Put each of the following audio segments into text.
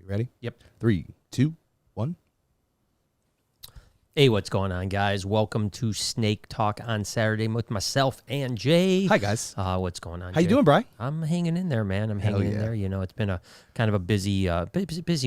You ready? Yep. 3, 2, 1. Hey, what's going on, guys? Welcome to Snake Talk on Saturday with myself and Jay. Hi, guys. What's going on, How Jay? you doing, Bri? I'm hanging in there, man. I'm hanging in there. You know, it's been a kind of a busy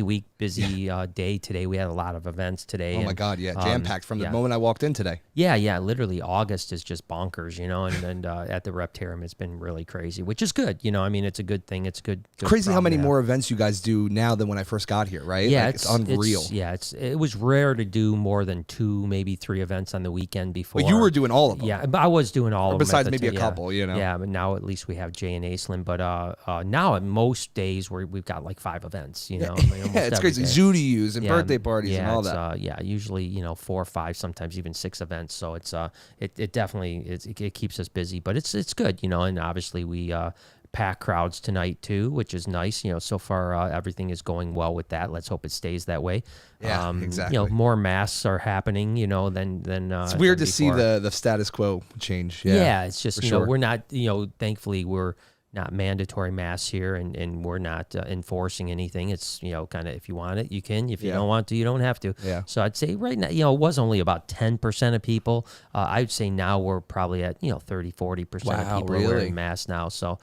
week, busy day today. We had a lot of events today. Oh, my God, yeah. Jam-packed from the moment I walked in today. Yeah. Literally, August is just bonkers, you know, and at the Reptile, it's been really crazy, which is good. You know, I mean, it's a good thing. It's good. Crazy how many more events you guys do now than when I first got here, right? Yeah, like, it's unreal. It was rare to do more than 2, maybe 3 events on the weekend before. But you were doing all of them. Yeah, but I was doing all of them. Besides maybe a couple, you know. Yeah, but now at least we have Jay and Aislinn. But now at most days we've got like 5 events, you know. I mean, yeah, it's crazy. Zoo to use and birthday parties and all that. Usually, you know, 4 or 5, sometimes even 6 events. So it's it definitely it keeps us busy, but it's good, you know. And obviously we pack crowds tonight too, which is nice. You know, so far everything is going well with that. Let's hope it stays that way. Yeah, exactly. You know, more masks are happening, you know, than it's weird to see the status quo change. Yeah, it's just, you know, we're not, you know, thankfully we're not mandatory masks here, and we're not enforcing anything. It's, you know, kind of, if you want it, you can. If you don't want to, you don't have to. Yeah. So I'd say right now, you know, it was only about 10% of people. I'd say now we're probably at, you know, 30, 40% of people are wearing masks now. So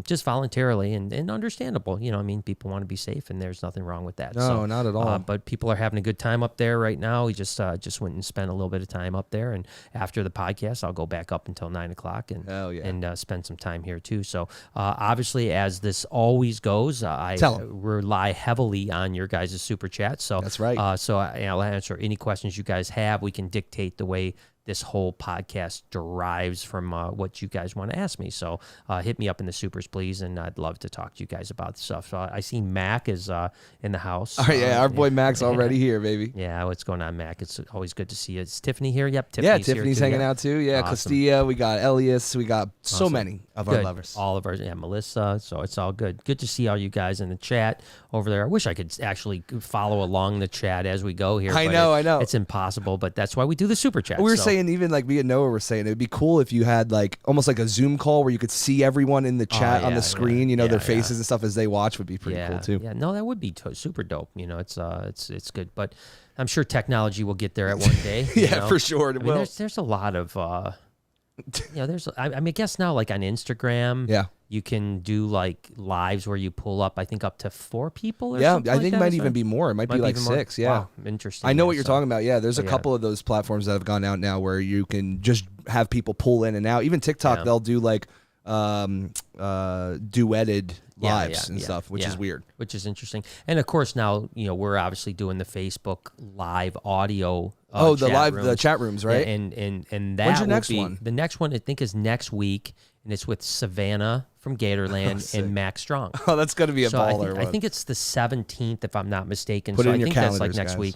just voluntarily and understandable. You know, I mean, people want to be safe, and there's nothing wrong with that. No, not at all. But people are having a good time up there right now. We just went and spent a little bit of time up there, and after the podcast, I'll go back up until 9 o'clock and spend some time here too. So obviously, as this always goes, I rely heavily on your guys' super chat. So that's right. I'll answer any questions you guys have. We can dictate the way this whole podcast derives from what you guys want to ask me. So hit me up in the supers, please, and I'd love to talk to you guys about stuff. So I see Mac is in the house. Oh, yeah, our boy Mac's already here, baby. Yeah, what's going on, Mac? It's always good to see you. Is Tiffany here? Yep, Tiffany's hanging out too. Yeah, awesome. Castilla, we got Elias, we got so many of our lovers. All of ours, Melissa, so it's all good. Good to see all you guys in the chat over there. I wish I could actually follow along the chat as we go here. I know. It's impossible, but that's why we do the super chat. We were saying, even like me and Noah were saying, it'd be cool if you had like almost like a Zoom call where you could see everyone in the chat on the screen, you know, their faces and stuff as they watch would be pretty cool too. Yeah, no, that would be super dope. You know, it's good, but I'm sure technology will get there at one day. Yeah, for sure. I mean, there's a lot of, you know, I mean, I guess now like on Instagram, you can do like lives where you pull up, I think up to 4 people. Or I think it might even be more. It might be like 6. Yeah, wow, interesting. I know what you're talking about. Yeah, there's a couple of those platforms that have gone out now where you can just have people pull in and out. Even TikTok, they'll do like duetted lives and stuff, which is weird. Which is interesting. And of course now, you know, we're obviously doing the Facebook live audio. The chat rooms, right? And that when's your next one? The next one I think is next week, and it's with Savannah from Gatorland and Max Strong. Oh, that's going to be a baller. I think it's the 17th, if I'm not mistaken. Put it in your I think calendars, that's like next guys. week.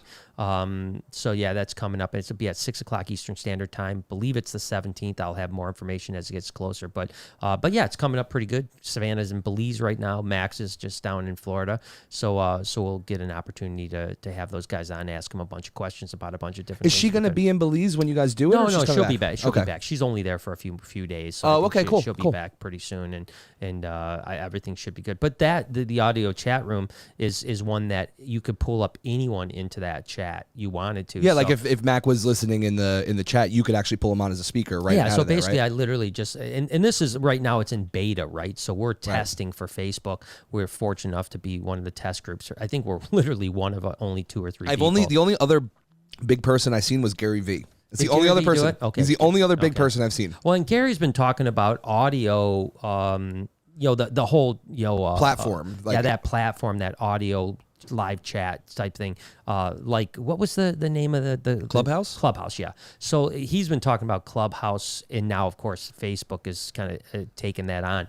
So yeah, that's coming up. It'll be at 6 o'clock Eastern Standard Time. Believe it's the 17th. I'll have more information as it gets closer. But yeah, it's coming up pretty good. Savannah's in Belize right now. Max is just down in Florida. So we'll get an opportunity to have those guys on, ask them a bunch of questions about a bunch of different. Is she going to be in Belize when you guys do it? No, she'll be back. She'll be back. She's only there for a few days. So cool. She'll be back pretty soon, and everything should be good. But the audio chat room is one that you could pull up anyone into that chat you wanted to. Yeah, like if Mac was listening in the chat, you could actually pull him on as a speaker, right? Yeah, so basically I literally just and this is right now, it's in beta, right? So we're testing for Facebook. We're fortunate enough to be one of the test groups. I think we're literally one of only 2 or 3 people. The only other big person I've seen was Gary Vee. It's the only other person. Okay. He's the only other big person I've seen. Well, and Gary's been talking about audio, you know, the whole, you know, platform. That platform, that audio live chat type thing. Like, what was the name of the Clubhouse? Clubhouse, yeah. So he's been talking about Clubhouse, and now of course Facebook is kind of taking that on.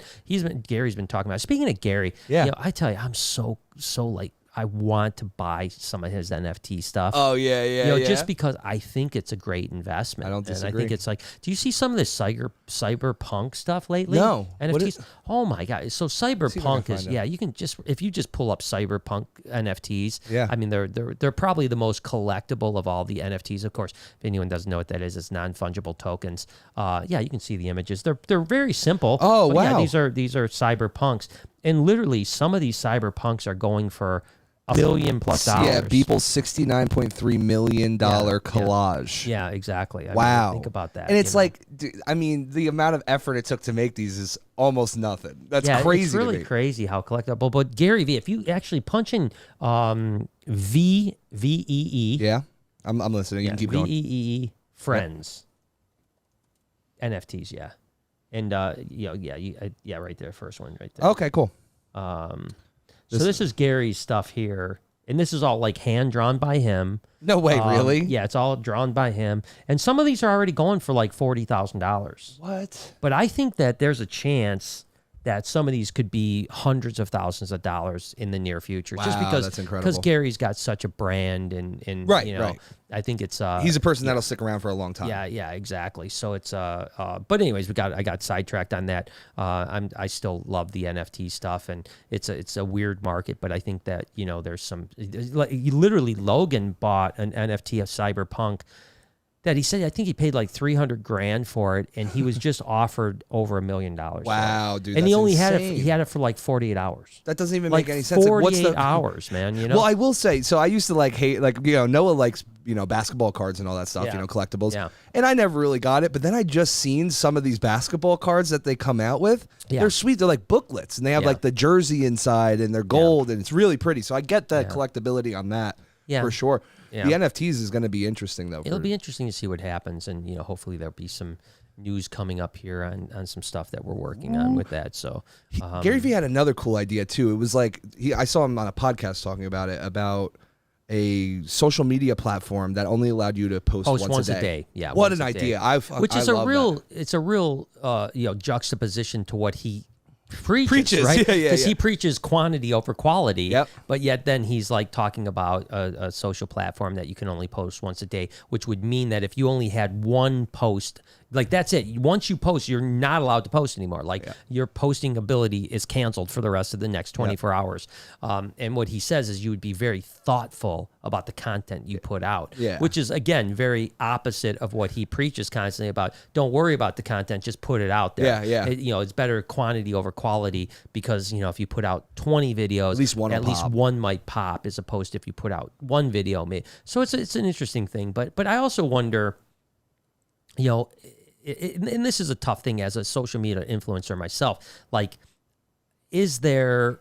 Gary's been talking about. Speaking of Gary, you know, I tell you, I'm so like, I want to buy some of his NFT stuff. Oh, yeah. You know, just because I think it's a great investment. I don't disagree. And I think it's like, do you see some of this cyberpunk stuff lately? No. NFTs? Oh my God. So cyberpunk is, you can if you just pull up cyberpunk NFTs, I mean, they're probably the most collectible of all the NFTs. Of course, if anyone doesn't know what that is, it's non-fungible tokens. You can see the images. They're very simple. Oh, wow. Yeah, these are cyberpunks. And literally some of these cyberpunks are going for $1 billion plus. Yeah, Beeple's $69.3 million collage. Yeah, exactly. Wow. Think about that. And it's like, I mean, the amount of effort it took to make these is almost nothing. That's crazy. It's really crazy how collectible. But Gary V, if you actually punch in VEE. Yeah, I'm listening. You can keep going. VEE friends. NFTs, yeah. And, right there, first one right there. Okay, cool. So this is Gary's stuff here. And this is all like hand drawn by him. No way, really? Yeah, it's all drawn by him. And some of these are already going for like $40,000. What? But I think that there's a chance that some of these could be hundreds of thousands of dollars in the near future. Wow, just because that's incredible. Because Gary's got such a brand and right, you know, right. I think it's he's a person that'll stick around for a long time. Yeah, exactly. So it's but anyways, I got sidetracked on that. I still love the NFT stuff, and it's a weird market, but I think that, you know, there's some, like, literally Logan bought an NFT of Cyberpunk that he said, I think he paid like $300,000 for it, and he was just offered over $1 million. Wow, dude! And that's he only insane. had it for like 48 hours. That doesn't even Like make any sense. 48 hours, man. You know. Well, I will say, so I used to like hate, like, you know, Noah likes, you know, basketball cards and all that stuff, Yeah. you know, collectibles. Yeah. And I never really got it, but then I just seen some of these basketball cards that they come out with. Yeah. They're sweet. They're like booklets, and they have like the jersey inside, and they're gold, and it's really pretty. So I get the collectability on that for sure. Yeah. The NFTs is going to be interesting, though. It'll be interesting to see what happens, and, you know, hopefully there'll be some news coming up here on some stuff that we're working on with that. So Gary Vee had another cool idea too. It was like I saw him on a podcast talking about it, about a social media platform that only allowed you to post once a day. Yeah, what an idea! Which is I it's a real you know, juxtaposition to what he preaches, right? Because Yeah. he preaches quantity over quality. Yep. But yet then he's like talking about a social platform that you can only post once a day, which would mean that if you only had one post, like, that's it. Once you post, you're not allowed to post anymore. Like, your posting ability is canceled for the rest of the next 24 hours. And what he says is you would be very thoughtful about the content you put out, which is, again, very opposite of what he preaches constantly about. Don't worry about the content, just put it out there. You know, it's better quantity over quality, because, you know, if you put out 20 videos, at least one might pop, as opposed to if you put out one video. So it's an interesting thing. But I also wonder, you know, and this is a tough thing as a social media influencer myself, like, is there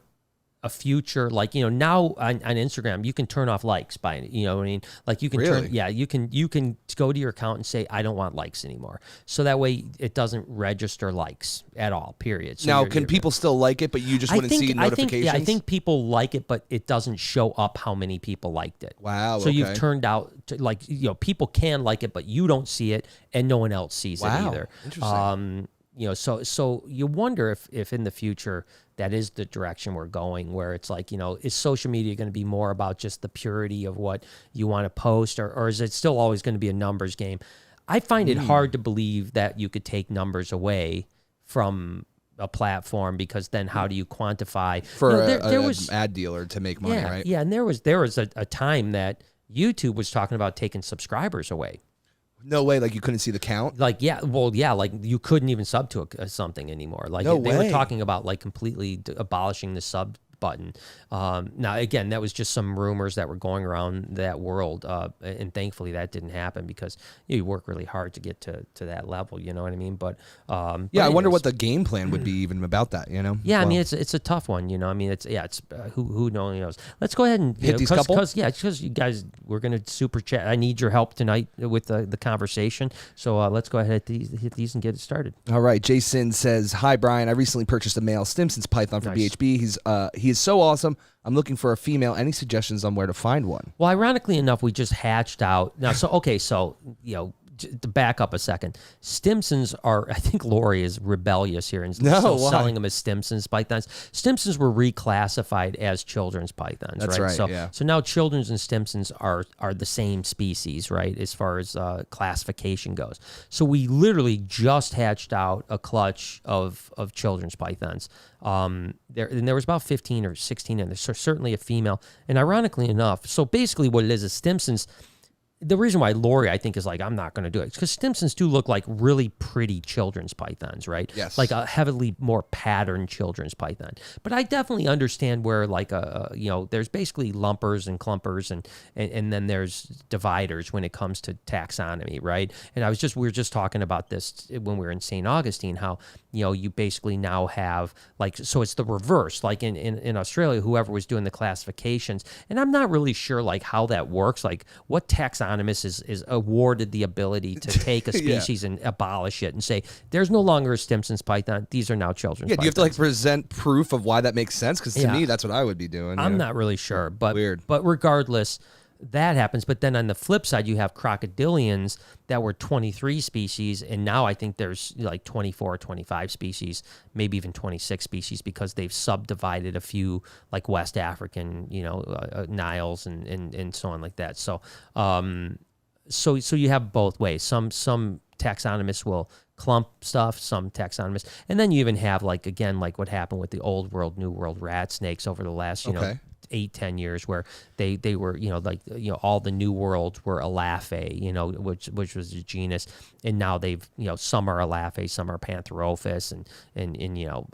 a future, like, you know, now on Instagram you can turn off likes by, you know what I mean, like, you can you can go to your account and say, I don't want likes anymore, so that way it doesn't register likes at all, period. So now can people still like it, but you just wouldn't see notifications? I think people like it, but it doesn't show up how many people liked it. Wow. So you've turned out to, like, you know, people can like it, but you don't see it, and no one else sees it either. Interesting. You know, so you wonder if in the future that is the direction we're going, where it's like, you know, is social media going to be more about just the purity of what you want to post, or is it still always going to be a numbers game? I find it hard to believe that you could take numbers away from a platform, because then how do you quantify for, you know, there was an ad dealer to make money, right? Yeah, and there was a time that YouTube was talking about taking subscribers away. No way, like you couldn't see the count? Like, like you couldn't even sub to something anymore. Like, they were talking about like completely abolishing the sub button. Now, again, that was just some rumors that were going around that world, and thankfully that didn't happen, because you work really hard to get to that level, you know what I mean? But I wonder what the game plan would be even about that, you know? Yeah, well, I mean, it's a tough one, you know. I mean, it's who knows. Let's go ahead and hit these couple. Because you guys, we're gonna super chat. I need your help tonight with the conversation. So let's go ahead and hit these and get it started. All right. Jason says, "Hi Brian, I recently purchased a male Stimson's python from BHB. He is so awesome. I'm looking for a female. Any suggestions on where to find one?" Well, ironically enough, we just hatched out now. So you know, to back up a second, Stimsons are, I think Lori is rebellious here and still selling them as Stimsons pythons. Stimsons were reclassified as children's pythons. That's right. So now children's and Stimsons are the same species, right, as far as classification goes. So we literally just hatched out a clutch of children's pythons. There was about 15 or 16, and there's certainly a female. And ironically enough, so basically what it is Stimsons, the reason why Lori, I think, is like, I'm not going to do it, because Stimsons do look like really pretty children's pythons, right? Yes. Like a heavily more patterned children's python. But I definitely understand where, like, there's basically lumpers and clumpers, and then there's dividers when it comes to taxonomy, right? And we were just talking about this when we were in St. Augustine, how, you basically now have, like, so it's the reverse, like in Australia, whoever was doing the classifications, and I'm not really sure, like, how that works, like, what taxonomist is awarded the ability to take a species and abolish it and say, there's no longer a Stimson's python, these are now children's pythons. Do you have to, like, present proof of why that makes sense? Because to me, that's what I would be doing. I'm not really sure, but Weird. But regardless, that happens. But then on the flip side, you have crocodilians that were 23 species, and now I think there's like 24 or 25 species, maybe even 26 species, because they've subdivided a few, like West African, Niles and so on like that. So, so you have both ways. Some taxonomists will clump stuff, some taxonomists, and then you even have, like, again, like what happened with the old world, new world rat snakes over the last, 8-10 years, where they were, all the new world were Elaphae, which was a genus, and now they've, some are Elaphae, some are Pantherophis, and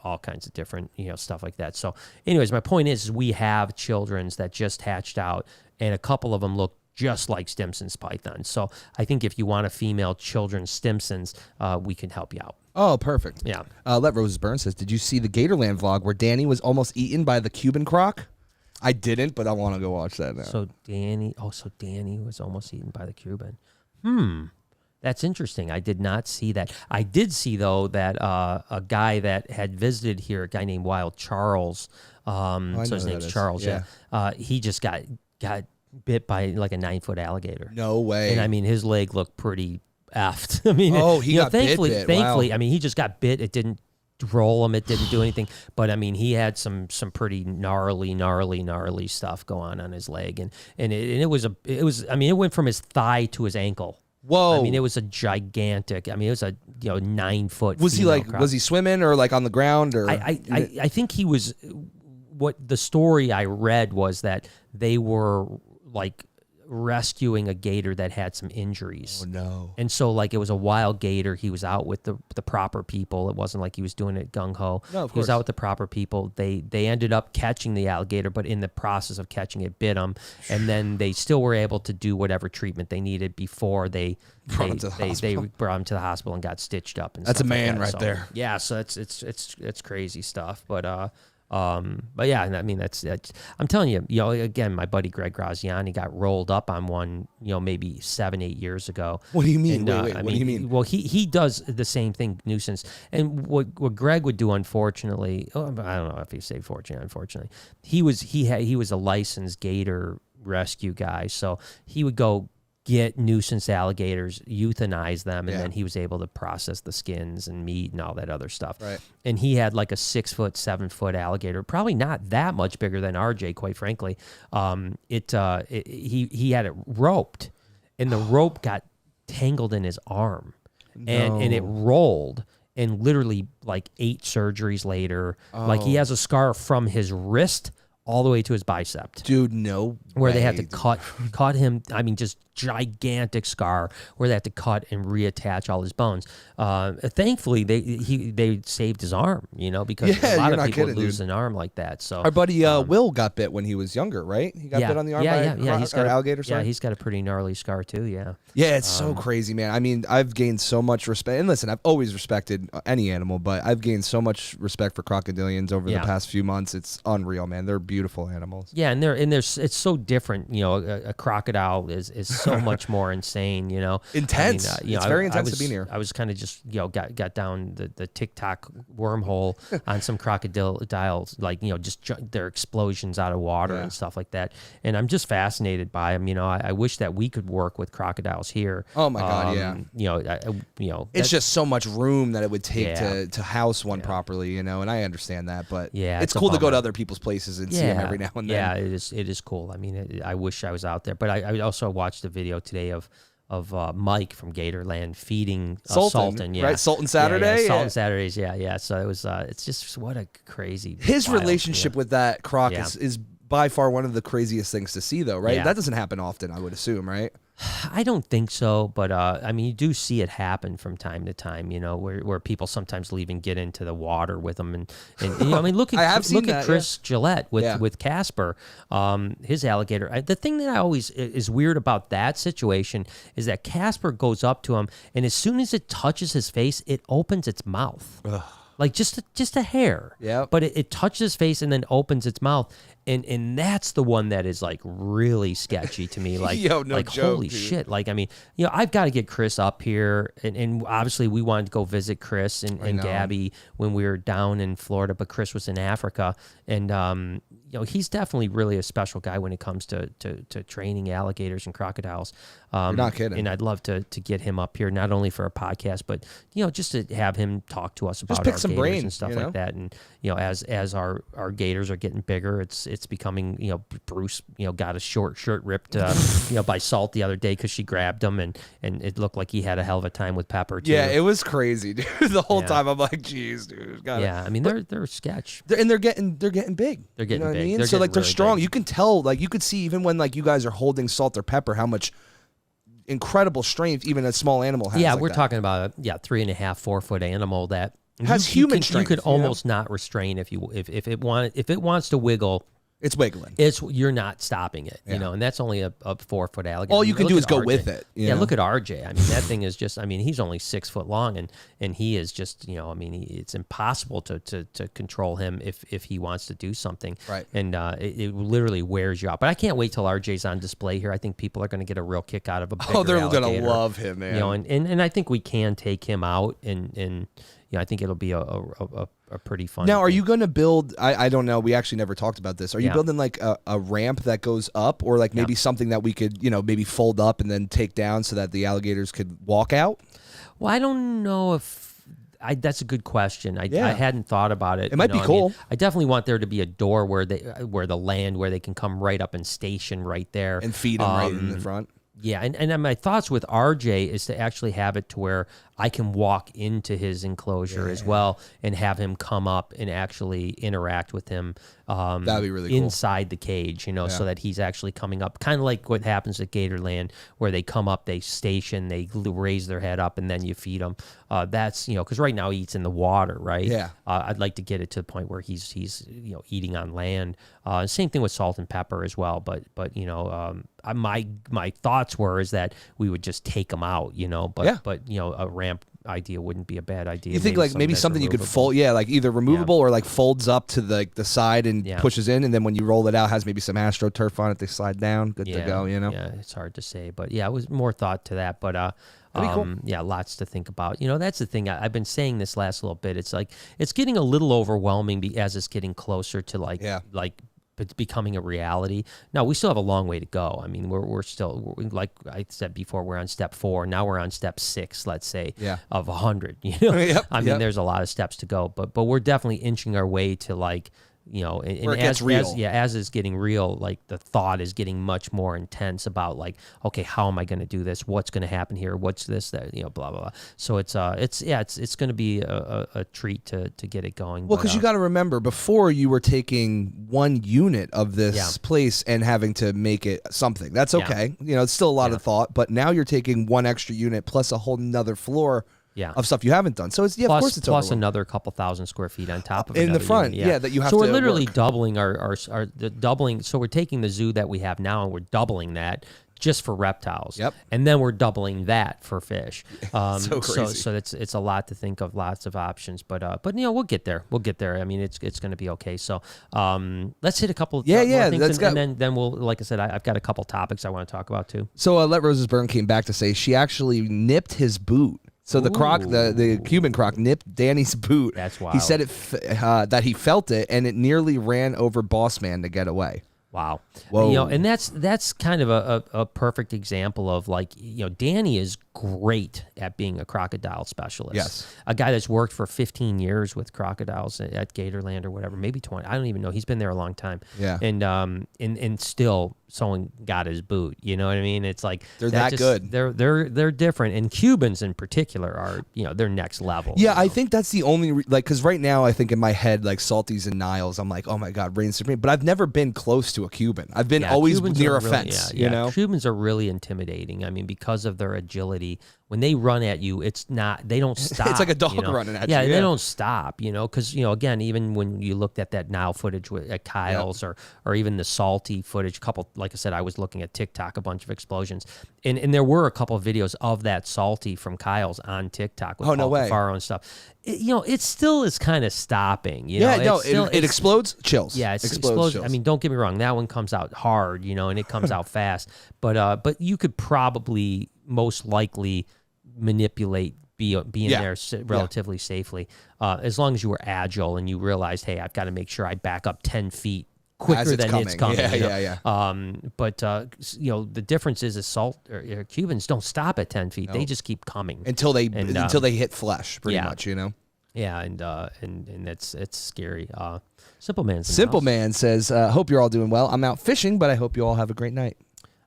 all kinds of different, stuff like that. So anyways, my point is we have children's that just hatched out, and a couple of them look just like Stimson's pythons. So I think if you want a female children's Stimsons, we can help you out. Oh, perfect. Yeah. Let Roses Burn says, did you see the Gatorland vlog where Danny was almost eaten by the Cuban croc? I didn't, but I want to go watch that now. So Danny was almost eaten by the Cuban. That's interesting. I did not see that. I did see, though, that a guy that had visited here, a guy named Wild Charles, so his name's Charles, he just got bit by like a 9-foot alligator. No way. And I mean, his leg looked pretty effed. I mean, he got bit. Thankfully, Wow. I mean, he just got bit. It didn't roll him. It didn't do anything. But I mean, he had some pretty gnarly stuff going on his leg, and it was. I mean, it went from his thigh to his ankle. Whoa. I mean, it was a gigantic. I mean, it was a 9-foot. Was he like? Was he swimming or like on the ground or? I think he was. What the story I read was that they were like rescuing a gator that had some injuries. Oh no. And so, like, it was a wild gator. He was out with the proper people. It wasn't like he was doing it gung-ho. No, of He was course. out with the proper people. They ended up catching the alligator, but in the process of catching it, bit him. And then they still were able to do whatever treatment they needed before they brought him to the hospital and got stitched up. And That's a stuff man like that. right there. Yeah, so it's crazy stuff. But yeah, I mean, that's I'm telling you, again, my buddy Greg Graziani got rolled up on one, maybe 7-8 years ago. What do you mean? And, Wait, what do you mean? Well, he does the same thing, nuisance. And what Greg would do, unfortunately, I don't know if he say unfortunately, he was a licensed gator rescue guy, so he would go get nuisance alligators, euthanize them, and then he was able to process the skins and meat and all that other stuff. Right. And he had like a 6-foot, 7-foot alligator, probably not that much bigger than RJ, quite frankly. He had it roped, and the rope got tangled in his arm, and it rolled. And literally, like 8 surgeries later, like he has a scar from his wrist all the way to his bicep. Dude, no Where way. they had to cut him, I mean, just gigantic scar where they had to cut and reattach all his bones. Thankfully, they saved his arm, because a lot of people would lose an arm like that. So our buddy Will got bit when he was younger, right? He got bit on the arm by he's got an alligator. Yeah, he's got a pretty gnarly scar too. Yeah. Yeah, it's so crazy, man. I mean, I've gained so much respect. And listen, I've always respected any animal, but I've gained so much respect for crocodilians over the past few months. It's unreal, man. They're beautiful animals. Yeah, and it's so different. A crocodile is so much more insane. Intense. I mean, it's very intense to be near. I was kind of just got down the TikTok wormhole on some crocodiles, like just their explosions out of water and stuff like that. And I'm just fascinated by them. I wish that we could work with crocodiles here. Oh my God, yeah. It's just so much room that it would take to house one properly, and I understand that, but it's cool to go to other people's places and see them every now and then. Yeah, it is cool. I mean, I wish I was out there, but I also watched a video today of Mike from Gatorland feeding Sultan, right? Sultan Saturday, Sultan Saturdays, yeah. So it was, it's just what a crazy. His relationship with that croc is by far one of the craziest things to see, though, right? Yeah. That doesn't happen often, I would assume, right? I don't think so, but I mean, you do see it happen from time to time, where people sometimes leave and get into the water with them, and I mean, look at Chris Gillette with Casper, his alligator. The thing that I always is weird about that situation is that Casper goes up to him, and as soon as it touches his face, it opens its mouth. Ugh. Like just a hair. Yeah. But it touches his face and then opens its mouth. And that's the one that is like really sketchy to me. Like, Yo, no like joke, holy dude. shit. Like, I mean, I've got to get Chris up here. And obviously we wanted to go visit Chris and Gabby when we were down in Florida, but Chris was in Africa. And, he's definitely really a special guy when it comes to training alligators and crocodiles. You're not kidding. And I'd love to get him up here, not only for a podcast, but, just to have him talk to us about just pick our some gators brains, and stuff like that. And, as our gators are getting bigger, it's becoming, Bruce, got a short shirt ripped, by Salt the other day because she grabbed him, and it looked like he had a hell of a time with Pepper too. Yeah, it was crazy, dude. The whole time I'm like, geez, dude. I mean, they're sketch. They're getting big. They're getting big. I mean? They're so like they're really strong. big. You can tell, like you could see even when like you guys are holding Salt or Pepper, how much incredible strength even a small animal has. Yeah, like we're that. talking about a 3.5, 4 foot animal that has human strength. You could almost not restrain if it wants to wiggle. It's wiggling. You're not stopping it, and that's only a 4 foot alligator. All you can do is go RJ. with it. Yeah, look at RJ. I mean, that thing is just. I mean, he's only 6 foot long, and he is just. I mean, it's impossible to control him if he wants to do something. Right. And it literally wears you out. But I can't wait till RJ's on display here. I think people are going to get a real kick out of a bigger they're alligator. gonna love him, man. And I think we can take him out, and I think it'll be a pretty fun. Now, are you going to build? I don't know. We actually never talked about this. Are you building like a ramp that goes up, or like maybe something that we could, maybe fold up and then take down so that the alligators could walk out? Well, I don't know if that's a good question. I hadn't thought about it. It might be cool. I definitely want there to be a door where they can come right up and station right there and feed them right in the front. Yeah, and my thoughts with RJ is to actually have it to where I can walk into his enclosure as well and have him come up and actually interact with him. That'd be really cool. Inside the cage, so that he's actually coming up, kind of like what happens at Gatorland, where they come up, they station, they raise their head up, and then you feed them. That's because right now he eats in the water, right? Yeah. I'd like to get it to the point where he's eating on land. Same thing with Salt and Pepper as well, but my thoughts is that we would just take them out, but a ramp idea wouldn't be a bad idea. You think maybe something you could fold, like either removable or like folds up to the side and pushes in, and then when you roll it out, has maybe some AstroTurf on it. They slide down, good to go. Yeah, it's hard to say, but it was more thought to that, but cool. Lots to think about. That's the thing. I've been saying this last little bit. It's like it's getting a little overwhelming as it's getting closer to like becoming a reality. Now we still have a long way to go. I mean, we're still, like I said before, we're on step 4. Now we're on step 6, let's say, of 100. I mean, there's a lot of steps to go, but we're definitely inching our way to like. And where it gets real. As it's getting real, like the thought is getting much more intense about like, okay, how am I going to do this? What's going to happen here? What's this? That blah blah blah. So it's going to be a treat to get it going. Well, because you got to remember, before you were taking one unit of this place and having to make it something. That's okay. It's still a lot of thought, but now you're taking one extra unit plus a whole nother floor. Of stuff you haven't done. So it's of course it's plus another couple thousand square feet on top of it. In the front, that you have to. So we're literally doubling our doubling. So we're taking the zoo that we have now and we're doubling that just for reptiles. Yep. And then we're doubling that for fish. So crazy. So it's a lot to think of, lots of options. But we'll get there. We'll get there. I mean, it's going to be okay. So let's hit a couple. More things and then we'll, like I said, I've got a couple topics I want to talk about too. So Let Roses Burn came back to say she actually nipped his boot. So the croc, the Cuban croc, nipped Danny's boot. That's wild. He said that he felt it, and it nearly ran over Boss Man to get away. Wow. Whoa. And that's kind of a perfect example of like, Danny is great at being a crocodile specialist. Yes. A guy that's worked for 15 years with crocodiles at Gatorland or whatever, maybe 20. I don't even know. He's been there a long time. Yeah. And still someone got his boot. You know what I mean? It's like they're that good. They're different, and Cubans in particular are they're next level. Yeah, I think that's the only because right now I think in my head like Salties and Niles, I'm like, oh my god, reign supreme. But I've never been close to a Cuban. I've been always Cubans near a really, fence. You know, Cubans are really intimidating. I mean, because of their agility. When they run at you, it's not. They don't stop. It's like a dog running at you. Yeah, they don't stop. Because again, even when you looked at that Nile footage at Kyle's or even the Salty footage, like I said, I was looking at TikTok, a bunch of explosions, and there were a couple of videos of that Salty from Kyle's on TikTok with Paul Cafaro and stuff. It still is kind of stopping. It explodes, chills. Yeah, it explodes. I mean, don't get me wrong. That one comes out hard, and it comes out fast. But you could probably most likely manipulate being there relatively safely, as long as you were agile and you realized, hey, I've got to make sure I back up 10 feet quicker than it's coming. But the difference is Cubans don't stop at 10 feet; they just keep coming until they hit flesh, pretty much. Yeah, and it's scary. Simple Man says, "Hope you're all doing well. I'm out fishing, but I hope you all have a great night."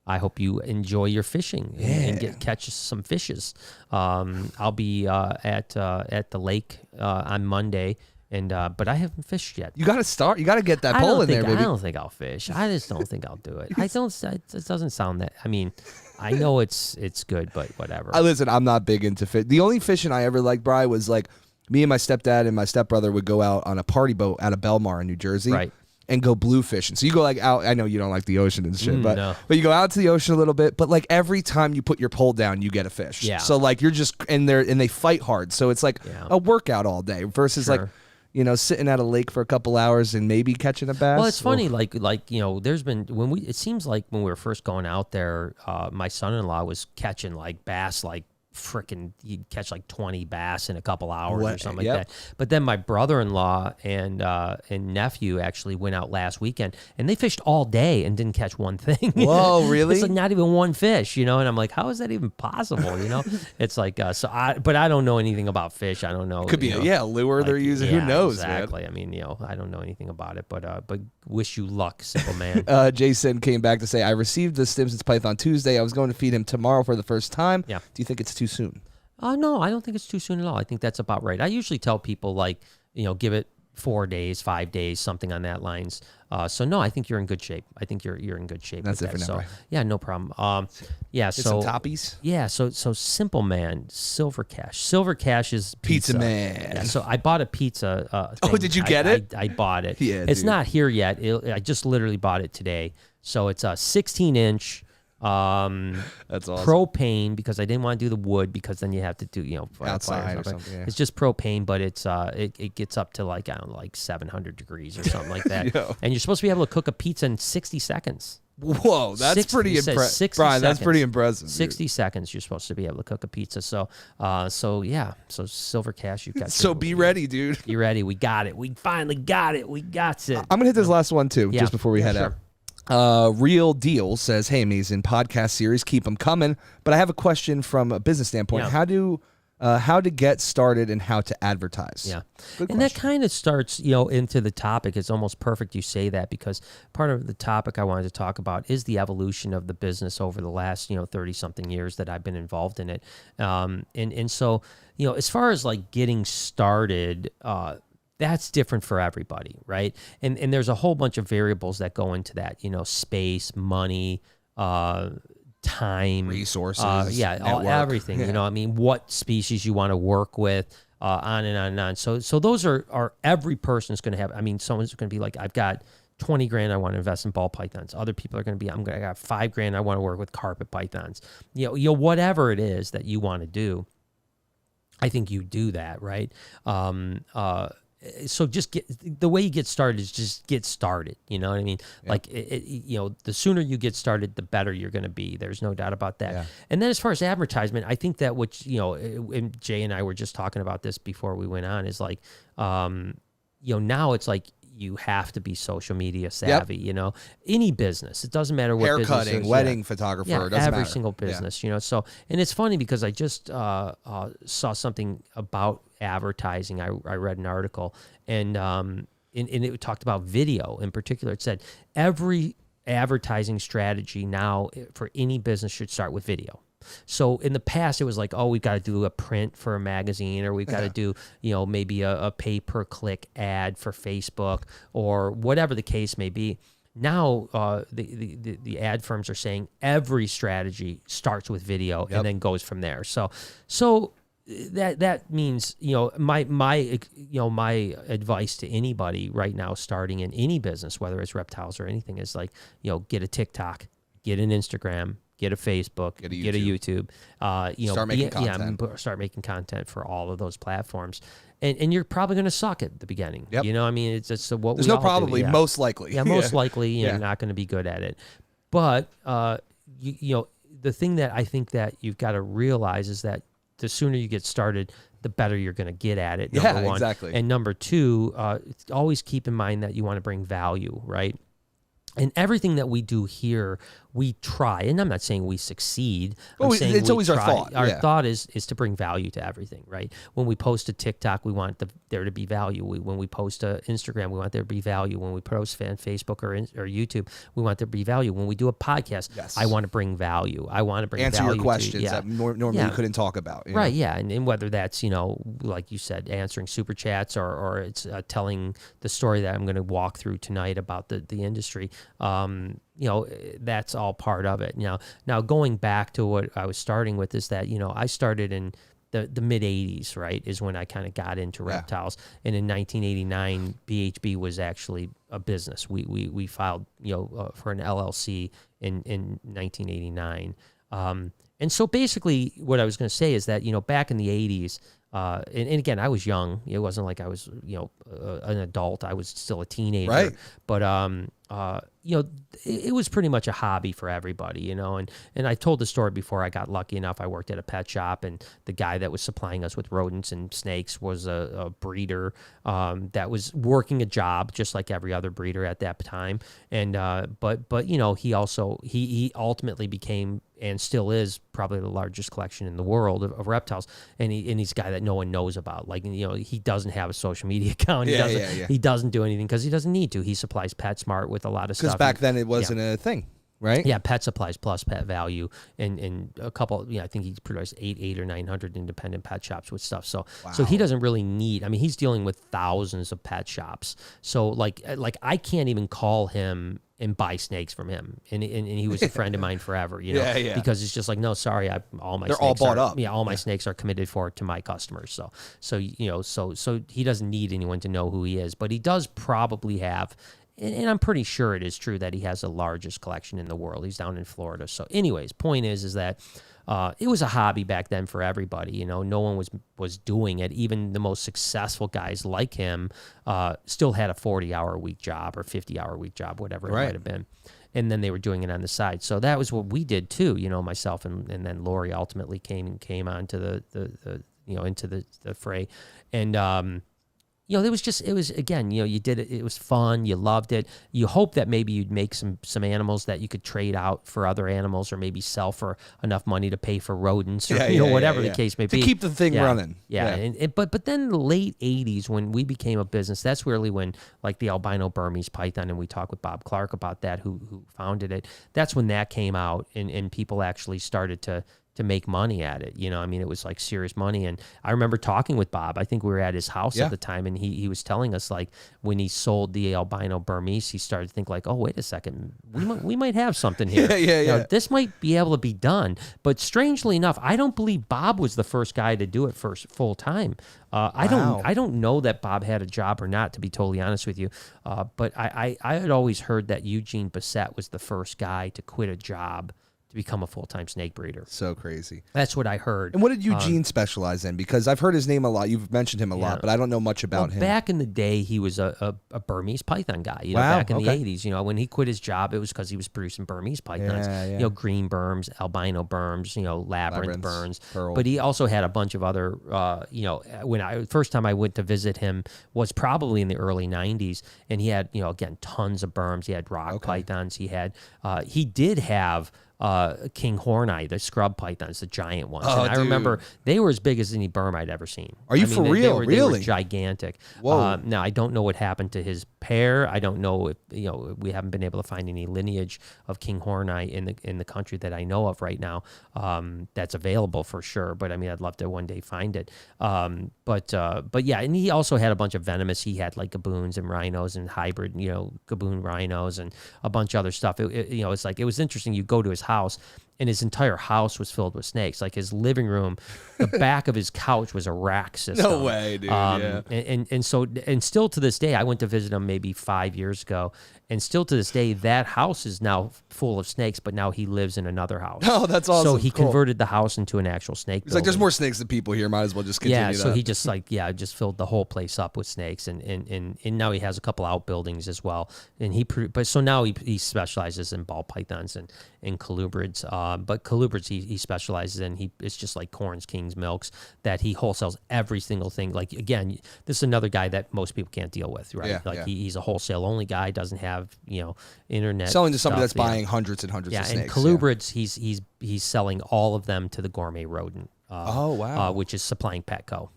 I hope you enjoy your fishing and catch some fishes. I'll be at the lake on Monday, but I haven't fished yet. You got to start. You got to get that pole in there, baby. I don't think I'll fish. I just don't think I'll do it. It doesn't sound that. I mean, I know it's good, but whatever. Listen, I'm not big into fish. The only fishing I ever liked, Bri, was like me and my stepdad and my stepbrother would go out on a party boat out of Belmar in New Jersey. Right. And go blue fishing. So you go like out. I know you don't like the ocean and shit, but you go out to the ocean a little bit. But like every time you put your pole down, you get a fish. Yeah. So like you're just and they fight hard. So it's like a workout all day versus like sitting at a lake for a couple hours and maybe catching a bass. Well, it's funny. Like there's been it seems like when we were first going out there, my son-in-law was catching like bass like. Freaking, you'd catch like 20 bass in a couple hours or something like that. But then my brother-in-law and nephew actually went out last weekend and they fished all day and didn't catch one thing. Whoa, really? It's like not even one fish, And I'm like, how is that even possible? It's like but I don't know anything about fish. I don't know. Could be a lure they're using. Who knows? Exactly. Man? I mean, I don't know anything about it, but wish you luck, Simple Man. Jason came back to say, I received the Stimson's Python Tuesday. I was going to feed him tomorrow for the first time. Yeah. Do you think it's too soon? No, I don't think it's too soon at all. I think that's about right. I usually tell people give it 4 days, 5 days, something on that lines. So no, I think you're in good shape. I think you're in good shape. That's it for now. So, yeah, no problem. Get some toppies. Yeah. So Simple Man, Silver Cash. Silver Cash is pizza man. Yeah, so I bought a pizza. Thing. Did you get it? I bought it. Yeah, it's not here yet. I just literally bought it today. So it's a 16-inch. That's awesome. Propane, because I didn't want to do the wood because then you have to do outside or something. Yeah. It's just propane, but it's it gets up to like 700 degrees or something like that. And you're supposed to be able to cook a pizza in 60 seconds. Whoa, that's pretty impressive, Brian. That's pretty impressive. 60 seconds, you're supposed to be able to cook a pizza. So Silver Cash, you've got. So be ready, dude. Be ready. We got it. We finally got it. We got it. I'm gonna hit this last one too, just before we head out. Real Deal says, "Hey, amazing podcast series, keep them coming. But I have a question from a business standpoint. How to get started and how to advertise?" Yeah, and that kind of starts, into the topic. It's almost perfect you say that, because part of the topic I wanted to talk about is the evolution of the business over the last 30-something years that I've been involved in it. And so as far as like getting started. That's different for everybody, right? And there's a whole bunch of variables that go into that, space, money, time, resources, everything. Yeah. What species you want to work with, on and on and on. So those are every person's going to have. Someone's going to be like, I've got $20,000 I want to invest in ball pythons. Other people are going to be, I got $5,000 I want to work with carpet pythons. Whatever it is that you want to do, I think you do that, right? So just the way you get started is just get started. You know what I mean? Yeah. Like, the sooner you get started, the better you're going to be. There's no doubt about that. Yeah. And then as far as advertisement, I think that and Jay and I were just talking about this before we went on, is like, now it's like, you have to be social media savvy. Yep. Any business, it doesn't matter what business. Haircutting, wedding photographer, it doesn't every matter. Single business. So, and it's funny because I just saw something about advertising. I read an article, and it talked about video in particular. It said every advertising strategy now for any business should start with video. So in the past, it was like, oh, we've got to do a print for a magazine, or we've got to do, maybe a pay-per-click ad for Facebook, or whatever the case may be. Now, the ad firms are saying every strategy starts with video and then goes from there. So that means, my advice to anybody right now starting in any business, whether it's reptiles or anything, is like, get a TikTok, get an Instagram, get a Facebook, get a YouTube. Start making content. Start making content for all of those platforms. And you're probably going to suck at the beginning. Yep. It's just what There's we no all probably, do. most likely. Yeah, most likely you're not going to be good at it. But, the thing that I think that you've got to realize is that the sooner you get started, the better you're going to get at it, number one. Exactly. And number two, always keep in mind that you want to bring value, right? And everything that we do here, we try. And I'm not saying we succeed. I'm saying it's always try. our thought. Our thought is to bring value to everything, right? When we post a TikTok, we want there to be value. When we post a Instagram, we want there to be value. When we post on Facebook or YouTube, we want there to be value. When we do a podcast, I want to bring value. I want to bring answer value your questions that normally you couldn't talk about. Right, yeah. And whether that's, like you said, answering super chats or it's telling the story that I'm going to walk through tonight about the industry. That's all part of it. Now going back to what I was starting with is that, I started in the mid 80s, right, is when I kind of got into reptiles. And in 1989, BHB was actually a business. We filed, for an LLC in 1989. And so basically what I was going to say is that, back in the 80s, and again, I was young. It wasn't like I was, an adult. I was still a teenager. Right. But, it was pretty much a hobby for everybody, and I told the story before. I got lucky enough. I worked at a pet shop, and the guy that was supplying us with rodents and snakes was a breeder that was working a job just like every other breeder at that time. And but he ultimately became and still is probably the largest collection in the world of reptiles. And he's a guy that no one knows about. Like, he doesn't have a social media account. He doesn't do anything because he doesn't need to. He supplies PetSmart with a lot of stuff. Because back then it wasn't a thing, right? Yeah, Pet Supplies plus Pet Value, and a couple. I think he's produced 800 or 900 independent pet shops with stuff. So he doesn't really need. I mean, he's dealing with thousands of pet shops. So like I can't even call him and buy snakes from him, and he was a friend of mine forever, because it's just like, no, sorry, all my they're snakes all bought up. Yeah, all my snakes are committed to my customers. So he doesn't need anyone to know who he is, but he does probably have. And I'm pretty sure it is true that he has the largest collection in the world. He's down in Florida. So anyways, point is that it was a hobby back then for everybody. No one was doing it. Even the most successful guys like him still had a 40-hour-a-week job or 50-hour-a-week job, whatever it might have been. And then they were doing it on the side. So that was what we did too, myself and then Lori ultimately came onto the into the fray. And it was again, you did it. It was fun. You loved it. You hope that maybe you'd make some animals that you could trade out for other animals, or maybe sell for enough money to pay for rodents, or whatever the case may be. To keep the thing running. Yeah. But then the late 80s, when we became a business, that's really when, like, the albino Burmese python, and we talked with Bob Clark about that, who founded it. That's when that came out, and people actually started to make money at it. It was like serious money. And I remember talking with Bob. I think we were at his house at the time, and he was telling us, like, when he sold the albino Burmese, he started to think like, oh, wait a second, we might have something here. This might be able to be done. But strangely enough, I don't believe Bob was the first guy to do it full time. I don't know that Bob had a job or not, to be totally honest with you. But I had always heard that Eugene Bassett was the first guy to quit a job to become a full-time snake breeder. So crazy. That's what I heard. And what did Eugene specialize in? Because I've heard his name a lot. You've mentioned him a lot, but I don't know much about him. Back in the day, he was a Burmese python guy. Back in the 80s, when he quit his job, it was because he was producing Burmese pythons. Green Burms, albino Burms, labyrinth Burns. Pearl. But he also had a bunch of other, when first time I went to visit him was probably in the early 90s, and he had, again, tons of Burms. He had rock pythons. He did have king horneye, the scrub pythons, the giant ones. Oh, and I remember they were as big as any berm I'd ever seen. Are you for real? They were Really? gigantic. Whoa. Now I don't know what happened to his pair. I don't know if we haven't been able to find any lineage of king horneye in the country that I know of right now. That's available for sure. But I mean, I'd love to one day find it. But yeah, and he also had a bunch of venomous. He had like gaboons and rhinos and hybrid, gaboon rhinos and a bunch of other stuff. It's like, it was interesting. You go to his house and his entire house was filled with snakes. Like his living room, the back of his couch was a rack system. No way, dude. Yeah. And still to this day, I went to visit him maybe 5 years ago, and still to this day, that house is now full of snakes, but now he lives in another house. Oh, that's awesome. So he Cool. converted the house into an actual snake He's like, there's more snakes than people here. Might as well just continue yeah, so that. he just filled the whole place up with snakes, and now he has a couple outbuildings as well. And so now he specializes in ball pythons and colubrids. But colubrids he specializes in. It's just like corns, kings, milks, that he wholesales every single thing. Like, again, this is another guy that most people can't deal with, right? Yeah, like yeah. he's a wholesale only guy, doesn't have internet Selling to somebody stuff, that's buying hundreds and hundreds of snakes. and colubrids, he's selling all of them to the gourmet rodent. Oh, wow. Which is supplying Petco.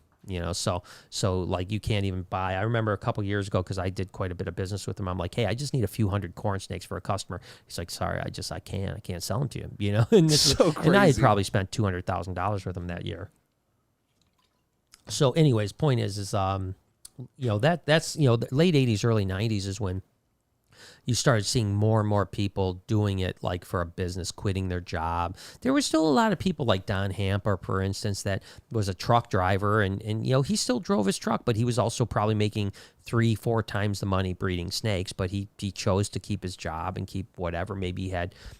So like you can't even buy. I remember a couple years ago, because I did quite a bit of business with him. I'm like, hey, I just need a few hundred corn snakes for a customer. He's like, sorry, I can't sell them to you. And So crazy. And I had probably spent $200,000 with him that year. So, anyways, point is that's the late '80s, early '90s is when you started seeing more and more people doing it like for a business, quitting their job. There were still a lot of people like Don Hamper, for instance, that was a truck driver, and he still drove his truck, but he was also probably making 3-4 times the money breeding snakes. But he chose to keep his job and keep whatever. Maybe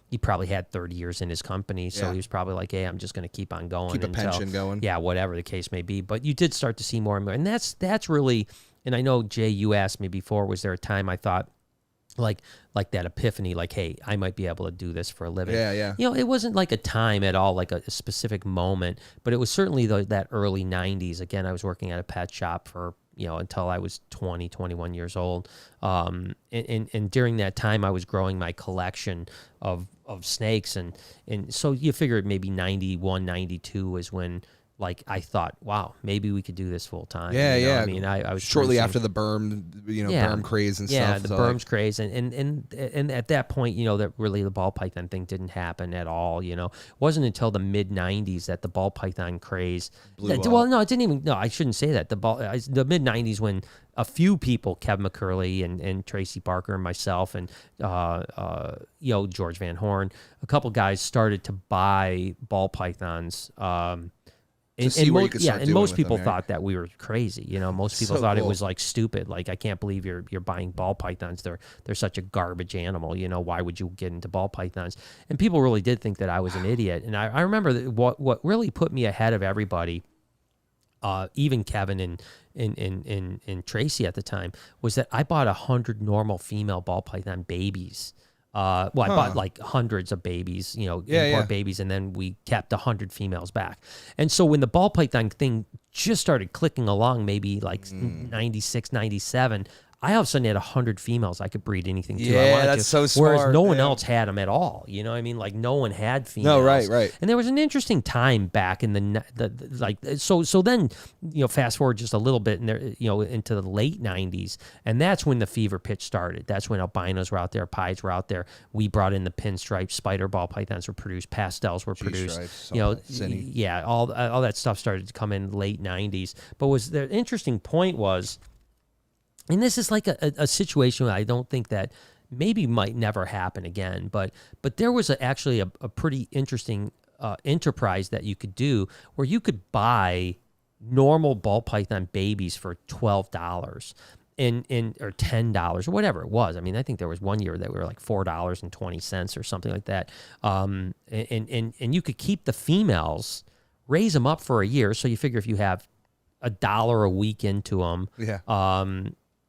he probably had 30 years in his company, so he was probably like, hey, I'm just going to keep on going. Keep a pension going. Yeah, whatever the case may be. But you did start to see more and more, and that's really. And I know, Jay, you asked me before, was there a time I thought, like that epiphany, like, hey, I might be able to do this for a living. Yeah. It wasn't like a time at all, like a specific moment, but it was certainly that early 90s. Again, I was working at a pet shop for, until I was 20, 21 years old. And during that time, I was growing my collection of snakes. And so you figured maybe 91, 92 is when, like, I thought, wow, maybe we could do this full time. Yeah. I mean, I was shortly after the berm, berm craze and stuff. Yeah, the berm's craze, and at that point, that really the ball python thing didn't happen at all. It wasn't until the mid '90s that the ball python craze blew up. Well, no, it didn't even. No, I shouldn't say that. The mid '90s, when a few people, Kevin McCurley and Tracy Barker and myself and George Van Horn, a couple guys started to buy ball pythons. And most people thought that we were crazy. Most people thought it was like stupid. Like, I can't believe you're buying ball pythons. They're such a garbage animal. Why would you get into ball pythons? And people really did think that I was an idiot. And I remember that what really put me ahead of everybody, even Kevin and Tracy at the time, was that I bought 100 normal female ball python babies. I bought like hundreds of babies, import babies, and then we kept 100 females back. And so when the ball python thing just started clicking along, maybe like 96, 97, I all of a sudden had 100 females I could breed anything to. Yeah, I wanted that's to. so smart. Whereas no one else had them at all. You know what I mean? Like, no one had females. No, right. And there was an interesting time back in so then, fast forward just a little bit and there, into the late 90s, and that's when the fever pitch started. That's when albinos were out there, pies were out there. We brought in the pinstripe, spider ball pythons were produced, pastels were produced. All that stuff started to come in late 90s. But the interesting point was, and this is like a situation where I don't think that maybe might never happen again, but there was actually a pretty interesting enterprise that you could do where you could buy normal ball python babies for $12 or $10 or whatever it was. I mean, I think there was one year that we were like $4.20 or something like that. And you could keep the females, raise them up for a year. So you figure if you have $1 a week into them,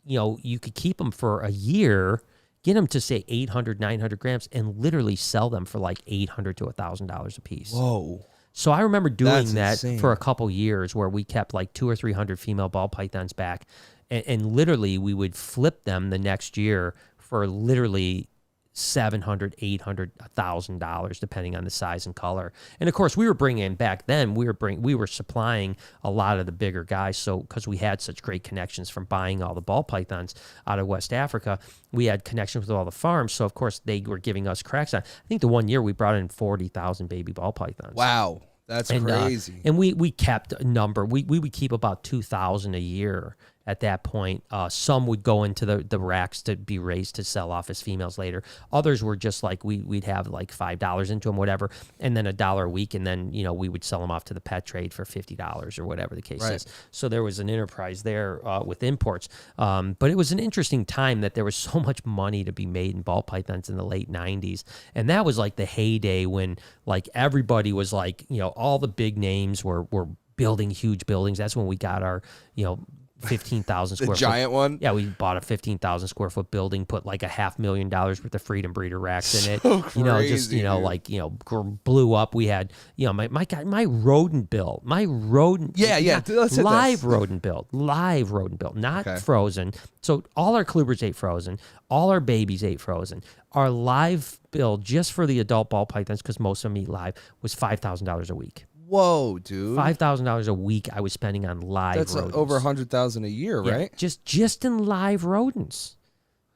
you could keep them for a year, get them to say 800, 900 grams, and literally sell them for like $800 to $1,000 a piece. Whoa. So I remember doing That's that insane. for a couple years where we kept like 200 or 300 female ball pythons back, and literally we would flip them the next year for literally $700, $800, $1,000, depending on the size and color. And of course, we were bringing back then. We were supplying a lot of the bigger guys. So because we had such great connections from buying all the ball pythons out of West Africa, we had connections with all the farms. So of course, they were giving us cracks on. I think the one year we brought in 40,000 baby ball pythons. Wow, that's crazy. And we kept a number. We would keep about 2,000 a year. At that point, some would go into the racks to be raised to sell off as females later. Others were just like we'd have like $5 into them, whatever, and then $1 a week, and then we would sell them off to the pet trade for $50 or whatever the case is. So there was an enterprise there with imports, but it was an interesting time that there was so much money to be made in ball pythons in the late '90s, and that was like the heyday when like everybody was like all the big names were building huge buildings. That's when we got our 15,000 square foot. The giant one? Yeah, we bought a 15,000 square foot building, put like $500,000 worth of Freedom Breeder racks in it. Crazy, blew up. We had, my rodent build, live rodent build, not frozen. So all our colubrids ate frozen, all our babies ate frozen. Our live build, just for the adult ball pythons, because most of them eat live, was $5,000 a week. Whoa, dude! $5,000 a week I was spending on live rodents. That's over $100,000 a year, right? Just in live rodents,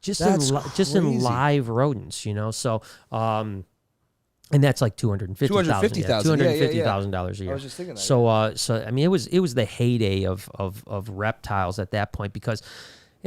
just in live rodents. So and that's like $250,000 a year. I was just thinking that. So I mean, it was the heyday of reptiles at that point because.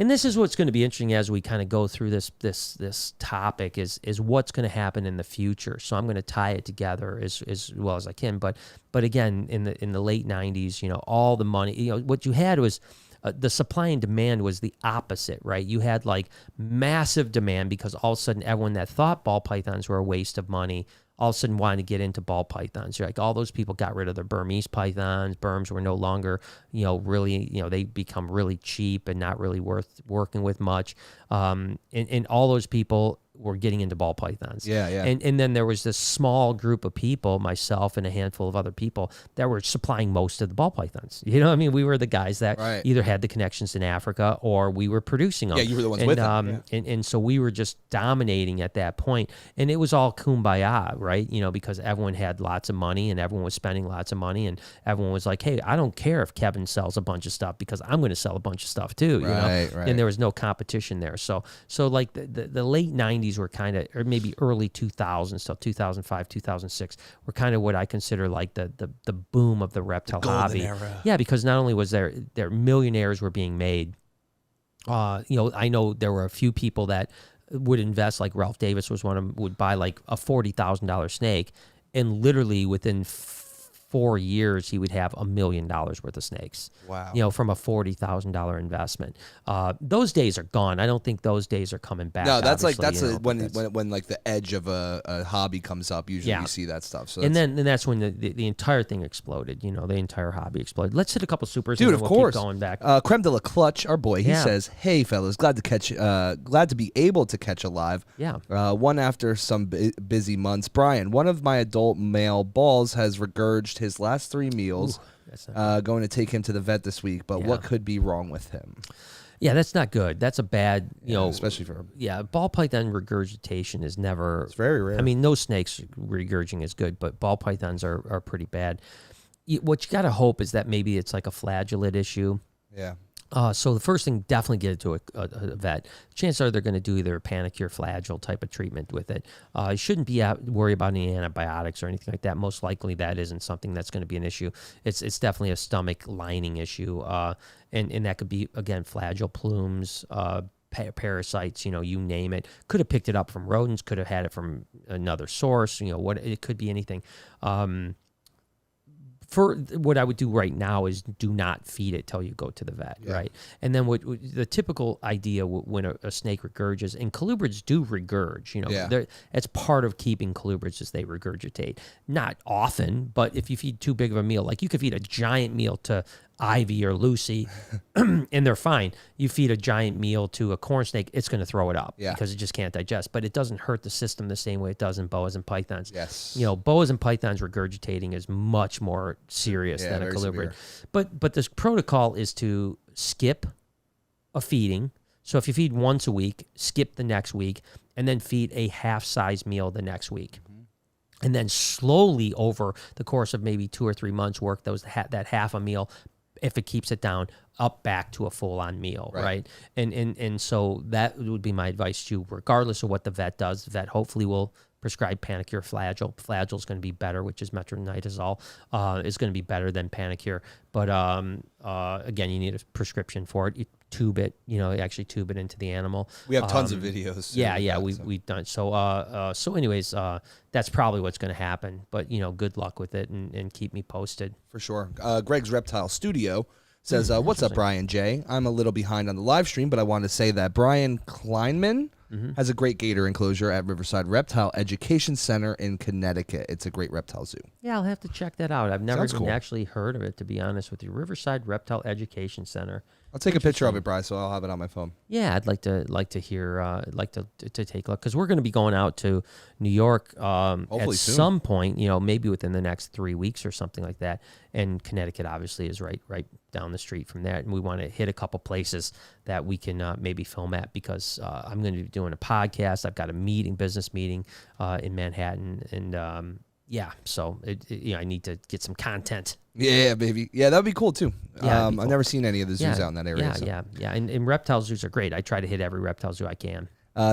And this is what's going to be interesting as we kind of go through this topic is what's going to happen in the future. So I'm going to tie it together as well as I can. But again, in the late '90s, all the money, what you had was the supply and demand was the opposite, right? You had like massive demand because all of a sudden everyone that thought ball pythons were a waste of money all of a sudden wanted to get into ball pythons. Like all those people got rid of their Burmese pythons. Burms were no longer, really, they become really cheap and not really worth working with much. And all those people were getting into ball pythons. Yeah. And then there was this small group of people, myself and a handful of other people, that were supplying most of the ball pythons. We were the guys that either had the connections in Africa or we were producing them. Yeah, you were the ones with them. And so we were just dominating at that point. And it was all kumbaya, right? Because everyone had lots of money and everyone was spending lots of money and everyone was like, hey, I don't care if Kevin sells a bunch of stuff because I'm going to sell a bunch of stuff too, Right. And there was no competition there. So like the late 90s were kind of, or maybe early 2000s, so 2005, 2006, were kind of what I consider like the boom of the reptile hobby. Era. Yeah, because not only was there millionaires were being made, I know there were a few people that would invest, like Ralph Davis was one of them, would buy like a $40,000 snake, and literally within 4 years, he would have $1 million worth of snakes. Wow. From a $40,000 investment. Those days are gone. I don't think those days are coming back. No, that's when like the edge of a hobby comes up. Usually you see that stuff. So then that's when the entire thing exploded. The entire hobby exploded. Let's hit a couple supers. Dude, and of we'll course. Keep going back. Creme de la Clutch, our boy. He says, "Hey fellas, glad to be able to catch a live. Yeah. One after some busy months. Brian, one of my adult male balls has regurged his last 3 meals. Ooh, going to take him to the vet this week, but what could be wrong with him? Yeah, that's not good. That's a bad, especially for ball python regurgitation is never. It's very rare. I mean, no snakes regurging is good, but ball pythons are pretty bad. What you got to hope is that maybe it's like a flagellate issue. Yeah. So the first thing, definitely get it to a vet. Chances are they're going to do either a panicure flagell type of treatment with it. You shouldn't be worry about any antibiotics or anything like that. Most likely that isn't something that's going to be an issue. It's definitely a stomach lining issue, and that could be, again, flagell plumes, parasites, you name it. Could have picked it up from rodents, could have had it from another source, it could be anything. For what I would do right now is do not feed it till you go to the vet, right? And then what the typical idea when a snake regurgitates, and colubrids do regurge, it's part of keeping colubrids is they regurgitate. Not often, but if you feed too big of a meal, like you could feed a giant meal to Ivy or Lucy, and they're fine. You feed a giant meal to a corn snake, it's going to throw it up because it just can't digest. But it doesn't hurt the system the same way it does in boas and pythons. Yes. Boas and pythons regurgitating is much more serious than a colubrid. But this protocol is to skip a feeding. So if you feed once a week, skip the next week, and then feed a half-size meal the next week. And then slowly over the course of maybe 2 or 3 months, work that half a meal, if it keeps it down, up back to a full-on meal, right? And so that would be my advice to you, regardless of what the vet does. The vet hopefully will prescribe Panacur Flagyl. Flagyl is going to be better, which is metronidazole, is going to be better than Panacur. But again, you need a prescription for it. You tube it, you actually tube it into the animal. We have tons of videos. We've done. So anyways, that's probably what's going to happen. But, good luck with it and keep me posted. For sure. Greg's Reptile Studio says, what's up, Brian J? I'm a little behind on the live stream, but I wanted to say that Brian Kleinman has a great gator enclosure at Riverside Reptile Education Center in Connecticut. It's a great reptile zoo. Yeah, I'll have to check that out. I've never actually heard of it, to be honest with you. Riverside Reptile Education Center. I'll take a picture of it, Brian, so I'll have it on my phone. Yeah, I'd like to hear, to take a look, because we're going to be going out to New York at some point, maybe within the next 3 weeks or something like that. And Connecticut obviously is right down the street from that, and we want to hit a couple places that we can maybe film at, because I'm going to be doing a podcast. I've got a business meeting in Manhattan, and so I need to get some content. Yeah, baby. Yeah, that would be cool too. Yeah, I've never seen any of the zoos out in that area. Yeah. And reptile zoos are great. I try to hit every reptile zoo I can.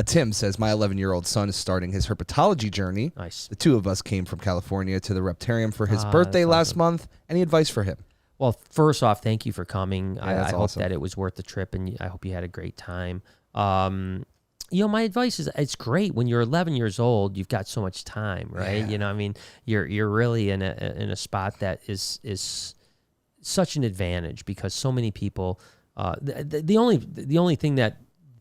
Tim says, my 11-year-old son is starting his herpetology journey. Nice. The two of us came from California to the Reptarium for his birthday last month. Any advice for him? Well, first off, thank you for coming. Yeah, I hope that it was worth the trip, and I hope you had a great time. My advice is, it's great when you're 11 years old. You've got so much time, right? Yeah. You're really in a spot that is such an advantage, because so many people. The only thing that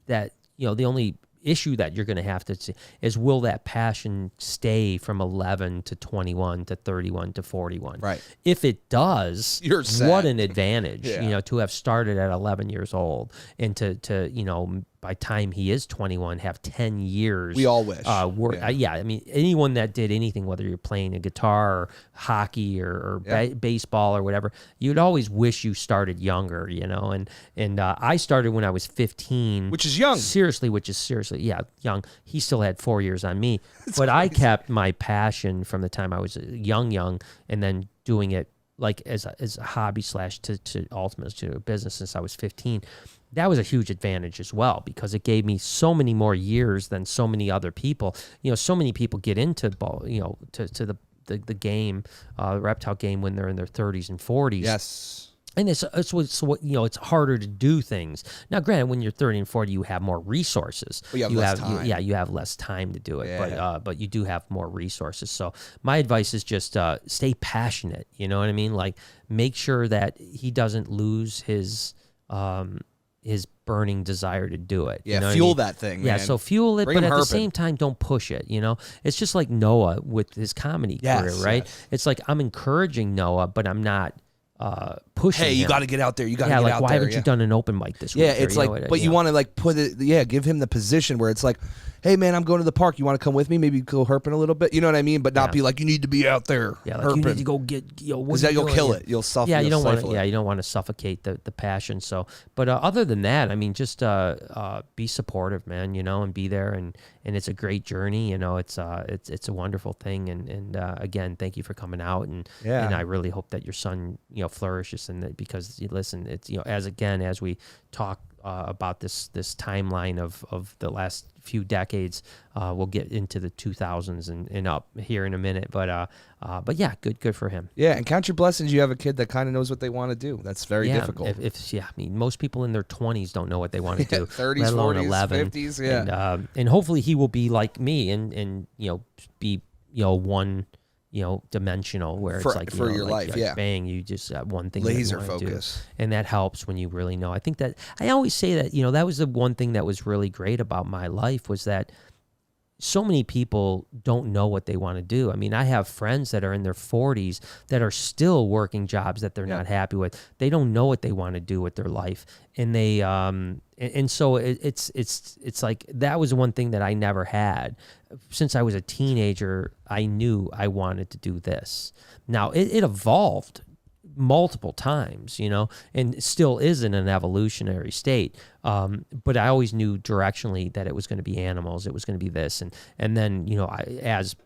the only issue that you're going to have to see is, will that passion stay from 11 to 21 to 31 to 41? Right. If it does, you're set. What an advantage, to have started at 11 years old, and to by time he is 21, have 10 years. We all wish. Anyone that did anything, whether you're playing a guitar or hockey or baseball or whatever, you'd always wish you started younger, And I started when I was 15. Which is young. Which is seriously, young. He still had 4 years on me. But crazy. I kept my passion from the time I was young, and then doing it like as a hobby / to ultimately to a business since I was 15. That was a huge advantage as well, because it gave me so many more years than so many other people. So many people get into to the game, reptile game, when they're in their 30s and 40s. Yes. And it's harder to do things. Now, granted, when you're 30 and 40, you have more resources. But you have less time. You have less time to do it. Yeah. But you do have more resources. So my advice is just stay passionate. You know what I mean? Like, make sure that he doesn't lose his burning desire to do it. Yeah, fuel that thing, man. Yeah, so fuel it, Bring but at herping. the same time, don't push it, It's just like Noah with his comedy career, right? Yes. It's like, I'm encouraging Noah, but I'm not pushing him. You got to get out there. You got to get out there. Why haven't you done an open mic this week? Yeah, it's but you want to put it, give him the position where it's like, hey, man, I'm going to the park. You want to come with me? Maybe go herping a little bit. You know what I mean? But not be like, you need to be out there. Yeah, like, you need to go get, because you'll kill it. You'll suffer. Yeah, you don't want to suffocate the passion. So, but other than that, just be supportive, man. And be there, and it's a great journey. It's a wonderful thing. And again, thank you for coming out. And I really hope that your son flourishes, and that, because listen, it's as we talk about this timeline of the last few decades, we'll get into the 2000s and up here in a minute, but yeah, good for him. Yeah, and count your blessings. You have a kid that kind of knows what they want to do. That's very difficult. Most people in their 20s don't know what they want to do. 30s, 40s, 50s, yeah. And hopefully he will be like me and be one dimensional, where it's like for your life, bang, you just got one thing, laser that you focus, do. And that helps when you really know. I think that I always say that that was the one thing that was really great about my life, was that so many people don't know what they want to do. I have friends that are in their 40s that are still working jobs that they're not happy with. They don't know what they want to do with their life, and they and so it's like, that was one thing that I never had. Since I was a teenager, I knew I wanted to do this. Now it evolved multiple times, and still is in an evolutionary state. But I always knew directionally that it was going to be animals. It was going to be this. And then, as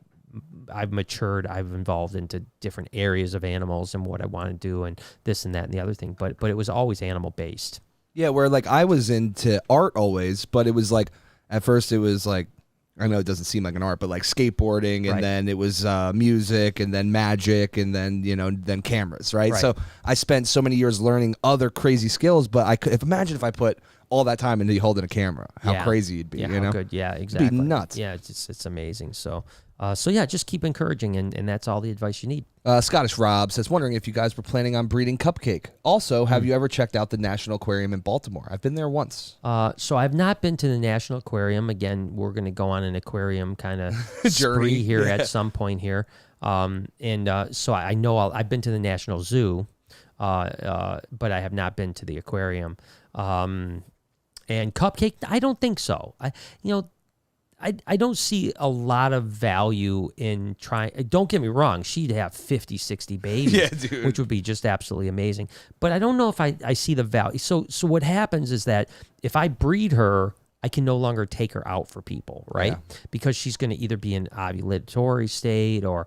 I've matured, I've evolved into different areas of animals and what I want to do and this and that and the other thing. But it was always animal based. Yeah, where like I was into art always, but it was like at first it was like, I know it doesn't seem like an art, but like skateboarding, and then it was music, and then magic, and then then cameras, right? So I spent so many years learning other crazy skills, but imagine if I put all that time into holding a camera, how crazy you'd be, how good, exactly. It'd be nuts. Yeah, it's amazing. So yeah, just keep encouraging, and that's all the advice you need. Scottish Rob says, wondering if you guys were planning on breeding Cupcake. Also, have you ever checked out the National Aquarium in Baltimore? I've been there once. So I've not been to the National Aquarium. Again, we're going to go on an aquarium kind of journey here at some point here. So I know I've been to the National Zoo, but I have not been to the aquarium. And Cupcake, I don't think so. I don't see a lot of value in trying. Don't get me wrong. She'd have 50, 60 babies, which would be just absolutely amazing. But I don't know if I see the value. So what happens is that if I breed her, I can no longer take her out for people, right? Yeah. Because she's going to either be in ovulatory state or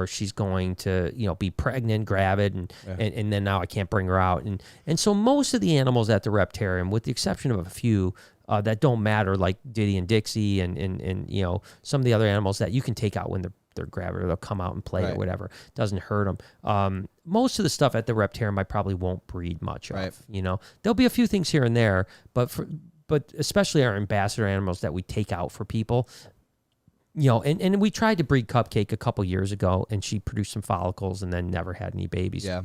she's going to be pregnant, gravid, and then now I can't bring her out. And so most of the animals at the Reptarium, with the exception of a few that don't matter, like Diddy and Dixie and some of the other animals that you can take out when they're gravid, or they'll come out and play or whatever. Doesn't hurt them. Most of the stuff at the Reptarium I probably won't breed much of. There'll be a few things here and there, but especially our ambassador animals that we take out for people, and we tried to breed Cupcake a couple years ago, and she produced some follicles and then never had any babies. Yeah.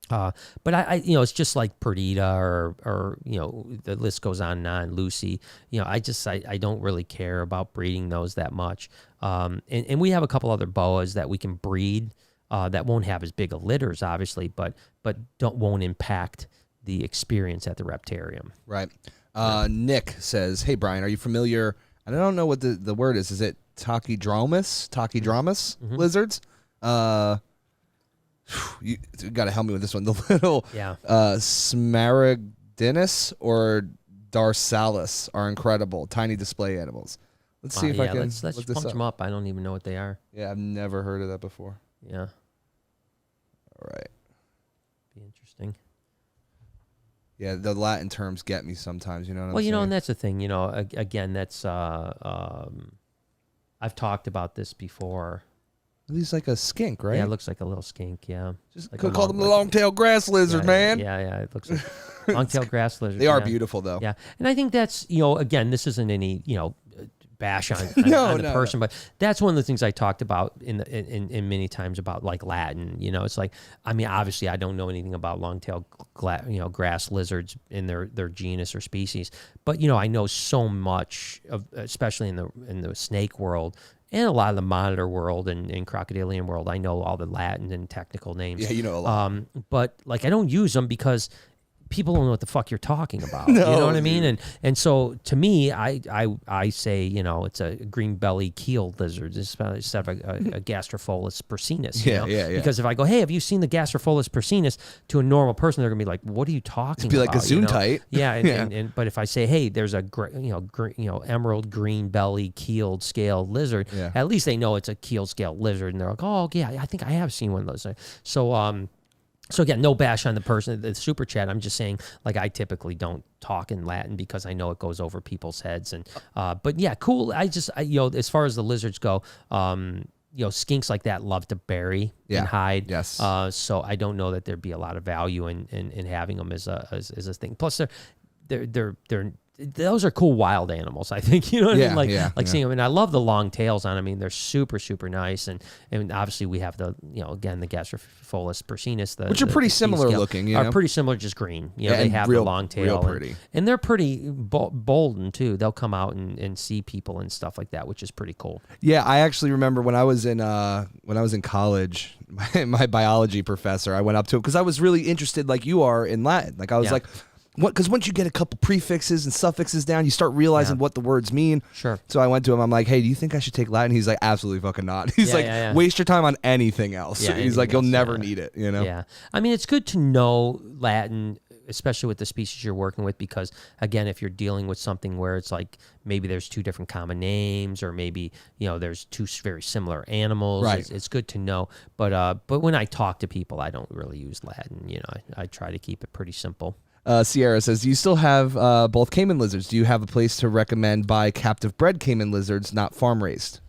But I it's just like Perdita or the list goes on and on, Lucy. I don't really care about breeding those that much. And we have a couple other boas that we can breed that won't have as big of litters, obviously, but won't impact the experience at the Reptarium. Right. Nick says, "Hey Brian, are you familiar? I don't know what the word is. Is it tachydramus lizards? You got to help me with this one. The little Smaragdinus or Darsalis are incredible, tiny display animals. Let's see if I can let's look this punch up. them up. I don't even know what they are. Yeah, I've never heard of that before. Yeah. All right. Be interesting. Yeah, the Latin terms get me sometimes. You know what I'm saying? Well, and that's the thing. Again, that's I've talked about this before. He's like a skink, right? Yeah, it looks like a little skink. Yeah, just like could call them the long-tailed grass lizard, man. Yeah, it looks like long-tailed grass lizard. They are beautiful, though. Yeah, and I think that's again, this isn't any bash on the person, but that's one of the things I talked about in many times about like Latin. It's like, I mean, obviously I don't know anything about long-tailed grass lizards in their genus or species, but I know so much of, especially in the snake world. And a lot of the monitor world and crocodilian world, I know all the Latin and technical names. Yeah, you know a lot. But like, I don't use them because people don't know what the fuck you're talking about. You know what I mean? And so to me, I say, it's a green belly keeled lizard instead of a Gastropholus persinus. Yeah. Because if I go, hey, have you seen the Gastropholus persinus, to a normal person, they're gonna be like, what are you talking about? It'd be like a Zuntite. Yeah. And but if I say, hey, there's a emerald green belly keeled scaled lizard, at least they know it's a keeled scaled lizard, and they're like, oh yeah, I think I have seen one of those. So again, no bash on the person, the super chat. I'm just saying, like, I typically don't talk in Latin because I know it goes over people's heads. And but yeah, cool. As far as the lizards go, skinks like that love to bury and hide. Yes. So I don't know that there'd be a lot of value in having them as a thing. Plus, they're those are cool wild animals, I think. You know what I mean? Like seeing them. And I love the long tails on them. I mean, they're super, super nice. And obviously we have the, again, the Gastropholus persinus. Which are pretty similar looking, Are pretty similar, just green. They have the long tail. Real pretty. And they're pretty bolden, too. They'll come out and see people and stuff like that, which is pretty cool. Yeah, I actually remember when I was in college, my biology professor, I went up to him because I was really interested, like you are, in Latin. Like I was like, because once you get a couple prefixes and suffixes down, you start realizing what the words mean. Sure. So I went to him. I'm like, hey, do you think I should take Latin? He's like, absolutely fucking not. He's waste your time on anything else. Yeah, He's like, you'll never need it. You know? Yeah. I mean, it's good to know Latin, especially with the species you're working with, because again, if you're dealing with something where it's like maybe there's two different common names, or maybe there's two very similar animals, right. It's good to know. But when I talk to people, I don't really use Latin. I try to keep it pretty simple. Sierra says, do you still have both caiman lizards? Do you have a place to recommend buy captive bred caiman lizards, not farm raised?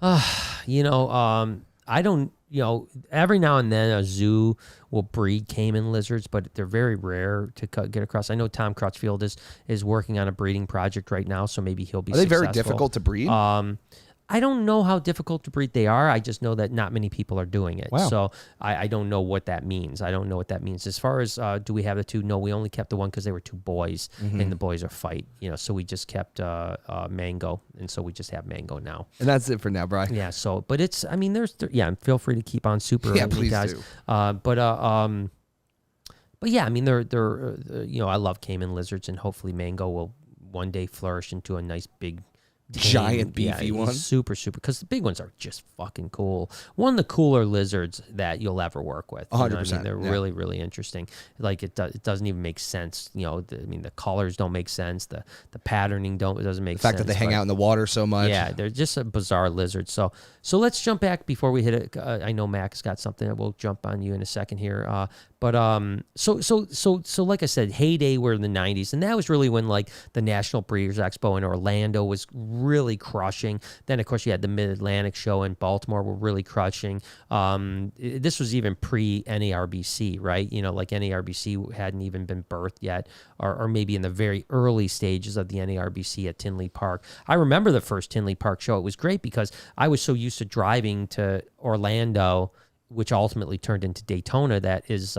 I don't. Every now and then a zoo will breed caiman lizards, but they're very rare to get across. I know Tom Crutchfield is working on a breeding project right now, so maybe he'll be successful. Are they very difficult to breed? I don't know how difficult to breed they are. I just know that not many people are doing it. Wow. So I don't know what that means. I don't know what that means. As far as do we have the two? No, we only kept the one because they were two boys, and the boys are fight. So we just kept Mango, and so we just have Mango now. And that's it for now, Brian. Yeah. So, but it's. I mean, feel free to keep on super. Yeah, please guys. do. But yeah, I mean, they're I love caiman lizards, and hopefully Mango will one day flourish into a nice big. Giant beefy one. Super, because the big ones are just fucking cool. One of the cooler lizards that you'll ever work with. 100%. I mean, they're really, really interesting. Like it doesn't even make sense. The colors don't make sense. The patterning doesn't make sense. The fact that they hang out in the water so much. Yeah, they're just a bizarre lizard. So let's jump back before we hit it. I know Mac's got something that we'll jump on you in a second here. But so like I said, heyday were in the 90s, and that was really when like the National Breeders Expo in Orlando was really crushing. Then of course you had the Mid-Atlantic show in Baltimore were really crushing. This was even pre-NARBC, right? Like NARBC hadn't even been birthed yet, or maybe in the very early stages of the NARBC at Tinley Park. I remember the first Tinley Park show. It was great because I was so used to driving to Orlando, which ultimately turned into Daytona, that is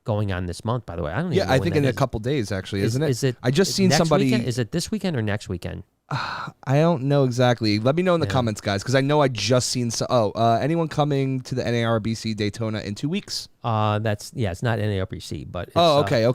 going on this month, by the way. I don't even know I think in a couple days, actually, isn't it? Is it? I just seen somebody. Weekend? Is it this weekend or next weekend? I don't know exactly. Let me know in the comments, guys, because I know I just seen. Anyone coming to the NARBC Daytona in 2 weeks? It's not NARBC, but it's, okay.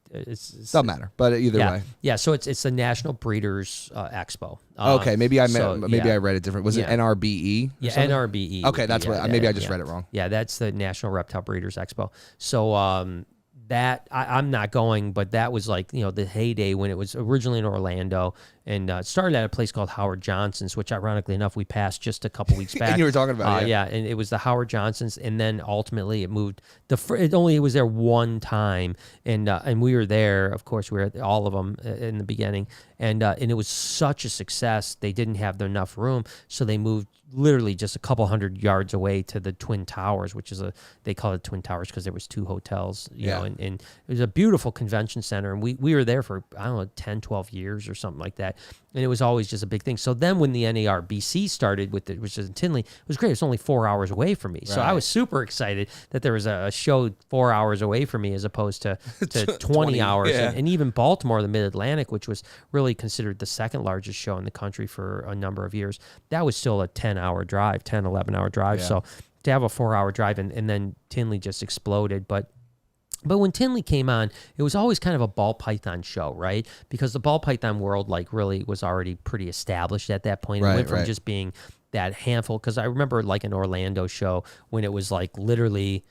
It's doesn't matter, but either way. Yeah, so it's the National Breeders Expo. Okay, maybe I read it different. Was it NRBE? Yeah, NRBE. Okay, that's what. Maybe I just read it wrong. Yeah, that's the National Reptile Breeders Expo. So that I'm not going, but that was like the heyday when it was originally in Orlando, and it started at a place called Howard Johnson's, which ironically enough we passed just a couple weeks back. And you were talking about it. Yeah, and it was the Howard Johnson's, and then ultimately it moved. It was there one time, and we were there. Of course, we were at all of them in the beginning, and it was such a success. They didn't have enough room, so they moved literally just a couple hundred yards away to the Twin Towers, which is they call it Twin Towers because there was two hotels, and it was a beautiful convention center, and we were there for, I don't know, 10, 12 years or something like that. And it was always just a big thing. So then when the NARBC started, which is in Tinley, it was great. It's only 4 hours away from me. Right. So I was super excited that there was a show 4 hours away from me as opposed to 20 hours. Yeah. And even Baltimore, the Mid-Atlantic, which was really considered the second largest show in the country for a number of years, that was still a 10-hour drive, 10, 11-hour drive. Yeah. So to have a 4-hour drive, and then Tinley just exploded. But when Tinley came on, it was always kind of a ball python show, right? Because the ball python world really was already pretty established at that point. It went from just being that handful. Because I remember an Orlando show when it was literally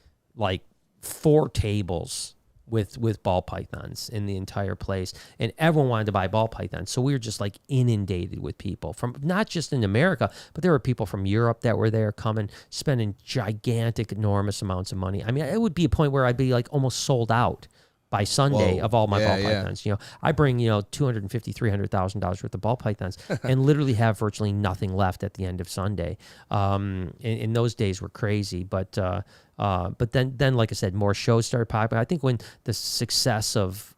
4 tables with ball pythons in the entire place, and everyone wanted to buy ball pythons. So we were just inundated with people from not just in America, but there were people from Europe that were there coming, spending gigantic, enormous amounts of money. I mean, it would be a point where I'd be almost sold out by Sunday of all my ball pythons. I bring $250,000, $300,000 worth of ball pythons and literally have virtually nothing left at the end of Sunday. In those days were crazy, but then like I said, more shows started popping. I think when the success of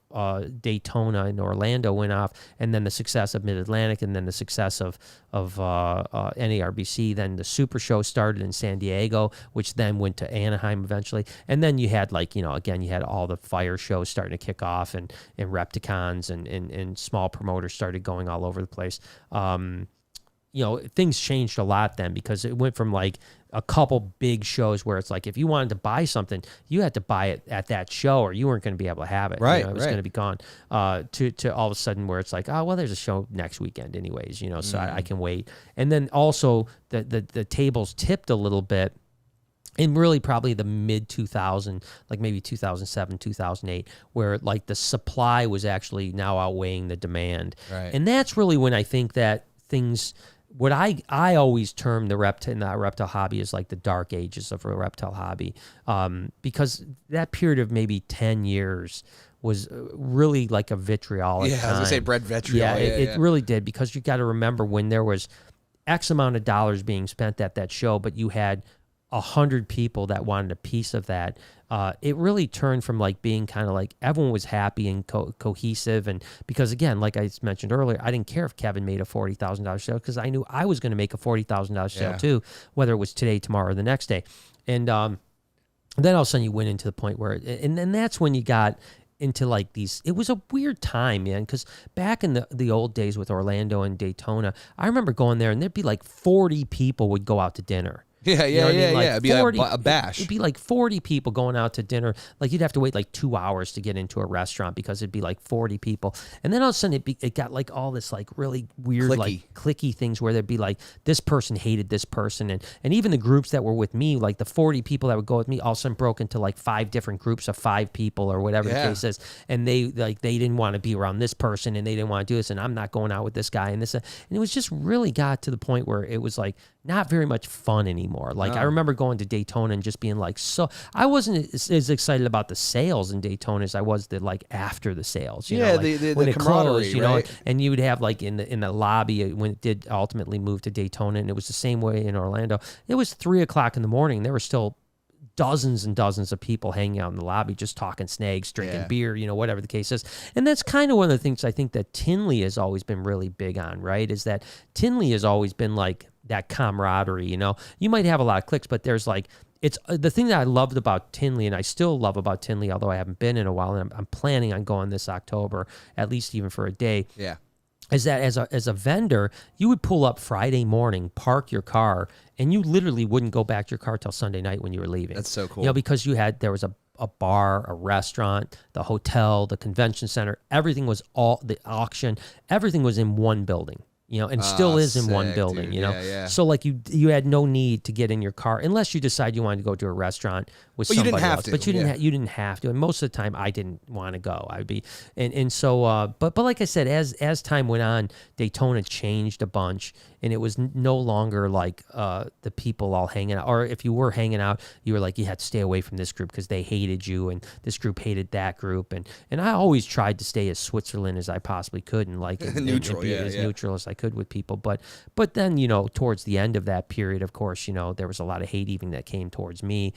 Daytona and Orlando went off, and then the success of Mid-Atlantic, and then the success of NARBC, then the Super Show started in San Diego, which then went to Anaheim eventually, and then you had again you had all the fire shows starting to kick off, and Repticons and small promoters started going all over the place. things changed a lot then, because it went from like a couple big shows where it's like if you wanted to buy something, you had to buy it at that show or you weren't going to be able to have it. Right, it was going to be gone. To all of a sudden where it's like, oh, well, there's a show next weekend anyways, so I can wait. And then also the tables tipped a little bit in really probably the mid 2000, like maybe 2007, 2008, where like the supply was actually now outweighing the demand. Right. And that's really when I think that things, what I always term the reptile hobby is like the dark ages of a reptile hobby, because that period of maybe 10 years was really like a vitriolic time. I was going to say bred vitriol. Yeah, it really did, because you got to remember when there was X amount of dollars being spent at that show, but you had 100 people that wanted a piece of that. It really turned from like being kind of like everyone was happy and cohesive. And because again, like I mentioned earlier, I didn't care if Kevin made a $40,000 sale, because I knew I was going to make a $40,000 sale too, whether it was today, tomorrow, or the next day. And then all of a sudden you went into the point where, and then that's when you got into like these, it was a weird time, man, because back in the old days with Orlando and Daytona, I remember going there and there'd be like 40 people would go out to dinner. Yeah. It'd be 40, like a bash. It'd be like 40 people going out to dinner. Like you'd have to wait like 2 hours to get into a restaurant because it'd be like 40 people. And then all of a sudden it got like all this like really weird, like clicky things where there'd be like this person hated this person. And even the groups that were with me, like the 40 people that would go with me, all of a sudden broke into like 5 different groups of 5 people or whatever the case is. And they didn't want to be around this person and they didn't want to do this. And I'm not going out with this guy and this. And it was just really got to the point where it was like not very much fun anymore. Like I remember going to Daytona and just being like, so I wasn't as excited about the sales in Daytona as I was the like after the sales. You know, like when it closed, you know, and you would have like in the lobby when it did ultimately move to Daytona, and it was the same way in Orlando. It was 3:00 in the morning. There were still dozens and dozens of people hanging out in the lobby, just talking snags, drinking beer, you know, whatever the case is. And that's kind of one of the things I think that Tinley has always been really big on, right? Is that Tinley has always been like that camaraderie, you know. You might have a lot of clicks, but there's like, it's the thing that I loved about Tinley, and I still love about Tinley, although I haven't been in a while, and I'm planning on going this October, at least even for a day. Yeah. Is that as a vendor, you would pull up Friday morning, park your car, and you literally wouldn't go back to your car till Sunday night when you were leaving. That's so cool. You know, because there was a bar, a restaurant, the hotel, the convention center, everything was the auction, everything was in one building. You know, and still is in one building, dude. you know. Yeah. So like you had no need to get in your car unless you decide you wanted to go to a restaurant with somebody else. But you didn't have to. And most of the time I didn't want to go. I'd be and so but like I said, as time went on, Daytona changed a bunch, and it was no longer like the people all hanging out, or if you were hanging out, you were like you had to stay away from this group because they hated you and this group hated that group, and I always tried to stay as Switzerland as I possibly could and like neutral, and be as neutral as I could with people, but then, you know, towards the end of that period, of course, you know, there was a lot of hate even that came towards me,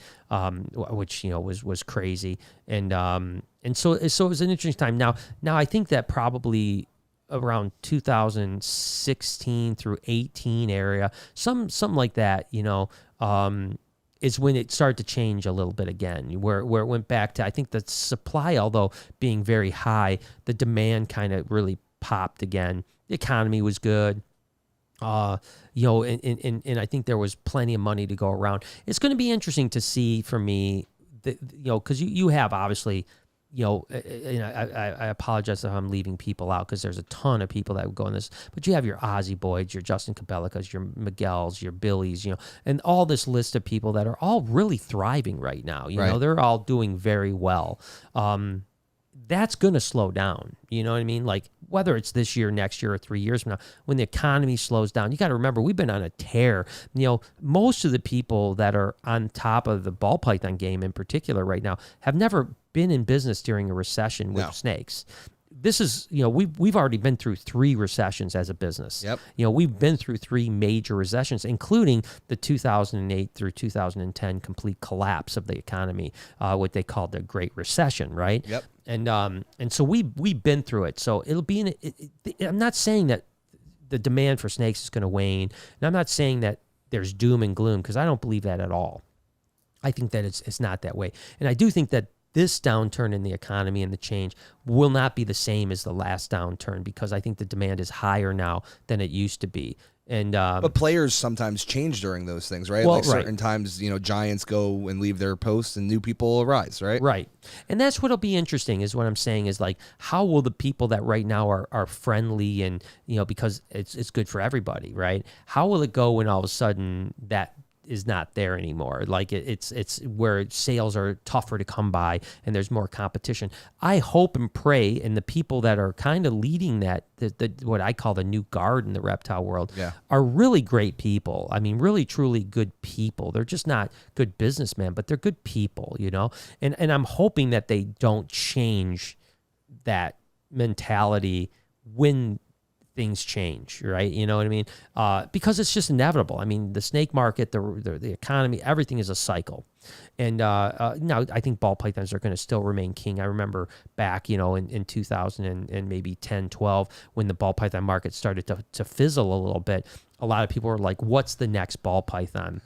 which, you know, was crazy, and so it was an interesting time. Now I think that probably around 2016 through 18 area, something like that, you know, is when it started to change a little bit again, where it went back to, I think the supply, although being very high, the demand kind of really popped again. The economy was good. You know, and I think there was plenty of money to go around. It's going to be interesting to see for me, you know, because you have obviously, you know, and I apologize if I'm leaving people out because there's a ton of people that would go in this, but you have your Ozzy Boyds, your Justin Cabellicas, your Miguels, your Billies, you know, and all this list of people that are all really thriving right now. You know, they're all doing very well. That's going to slow down. You know what I mean? Like whether it's this year, next year, or 3 years from now, when the economy slows down, you got to remember we've been on a tear. You know, most of the people that are on top of the ball python game in particular right now have never been in business during a recession with snakes. This is, you know, we've already been through 3 recessions as a business. Yep. You know, we've been through 3 major recessions, including the 2008 through 2010 complete collapse of the economy, what they called the Great Recession, right? Yep. And so we've been through it. So it'll be I'm not saying that the demand for snakes is going to wane, and I'm not saying that there's doom and gloom, because I don't believe that at all. I think that it's not that way, and I do think that this downturn in the economy and the change will not be the same as the last downturn, because I think the demand is higher now than it used to be. And but players sometimes change during those things, right? Well, like certain times, giants go and leave their posts and new people arise, right? Right. And that's what'll be interesting is what I'm saying is like, how will the people that right now are friendly and, because it's good for everybody, right? How will it go when all of a sudden that is not there anymore? Like it's where sales are tougher to come by and there's more competition. I hope and pray, and the people that are kind of leading that, the what I call the new guard in the reptile world, are really great people. I mean, really, truly good people. They're just not good businessmen, but they're good people, And I'm hoping that they don't change that mentality when things change, right? You know what I mean? Because it's just inevitable. I mean, the snake market, the economy, everything is a cycle. And now I think ball pythons are going to still remain king. I remember back, in 2000 and maybe 10, 12, when the ball python market started to fizzle a little bit, a lot of people were like, what's the next ball python?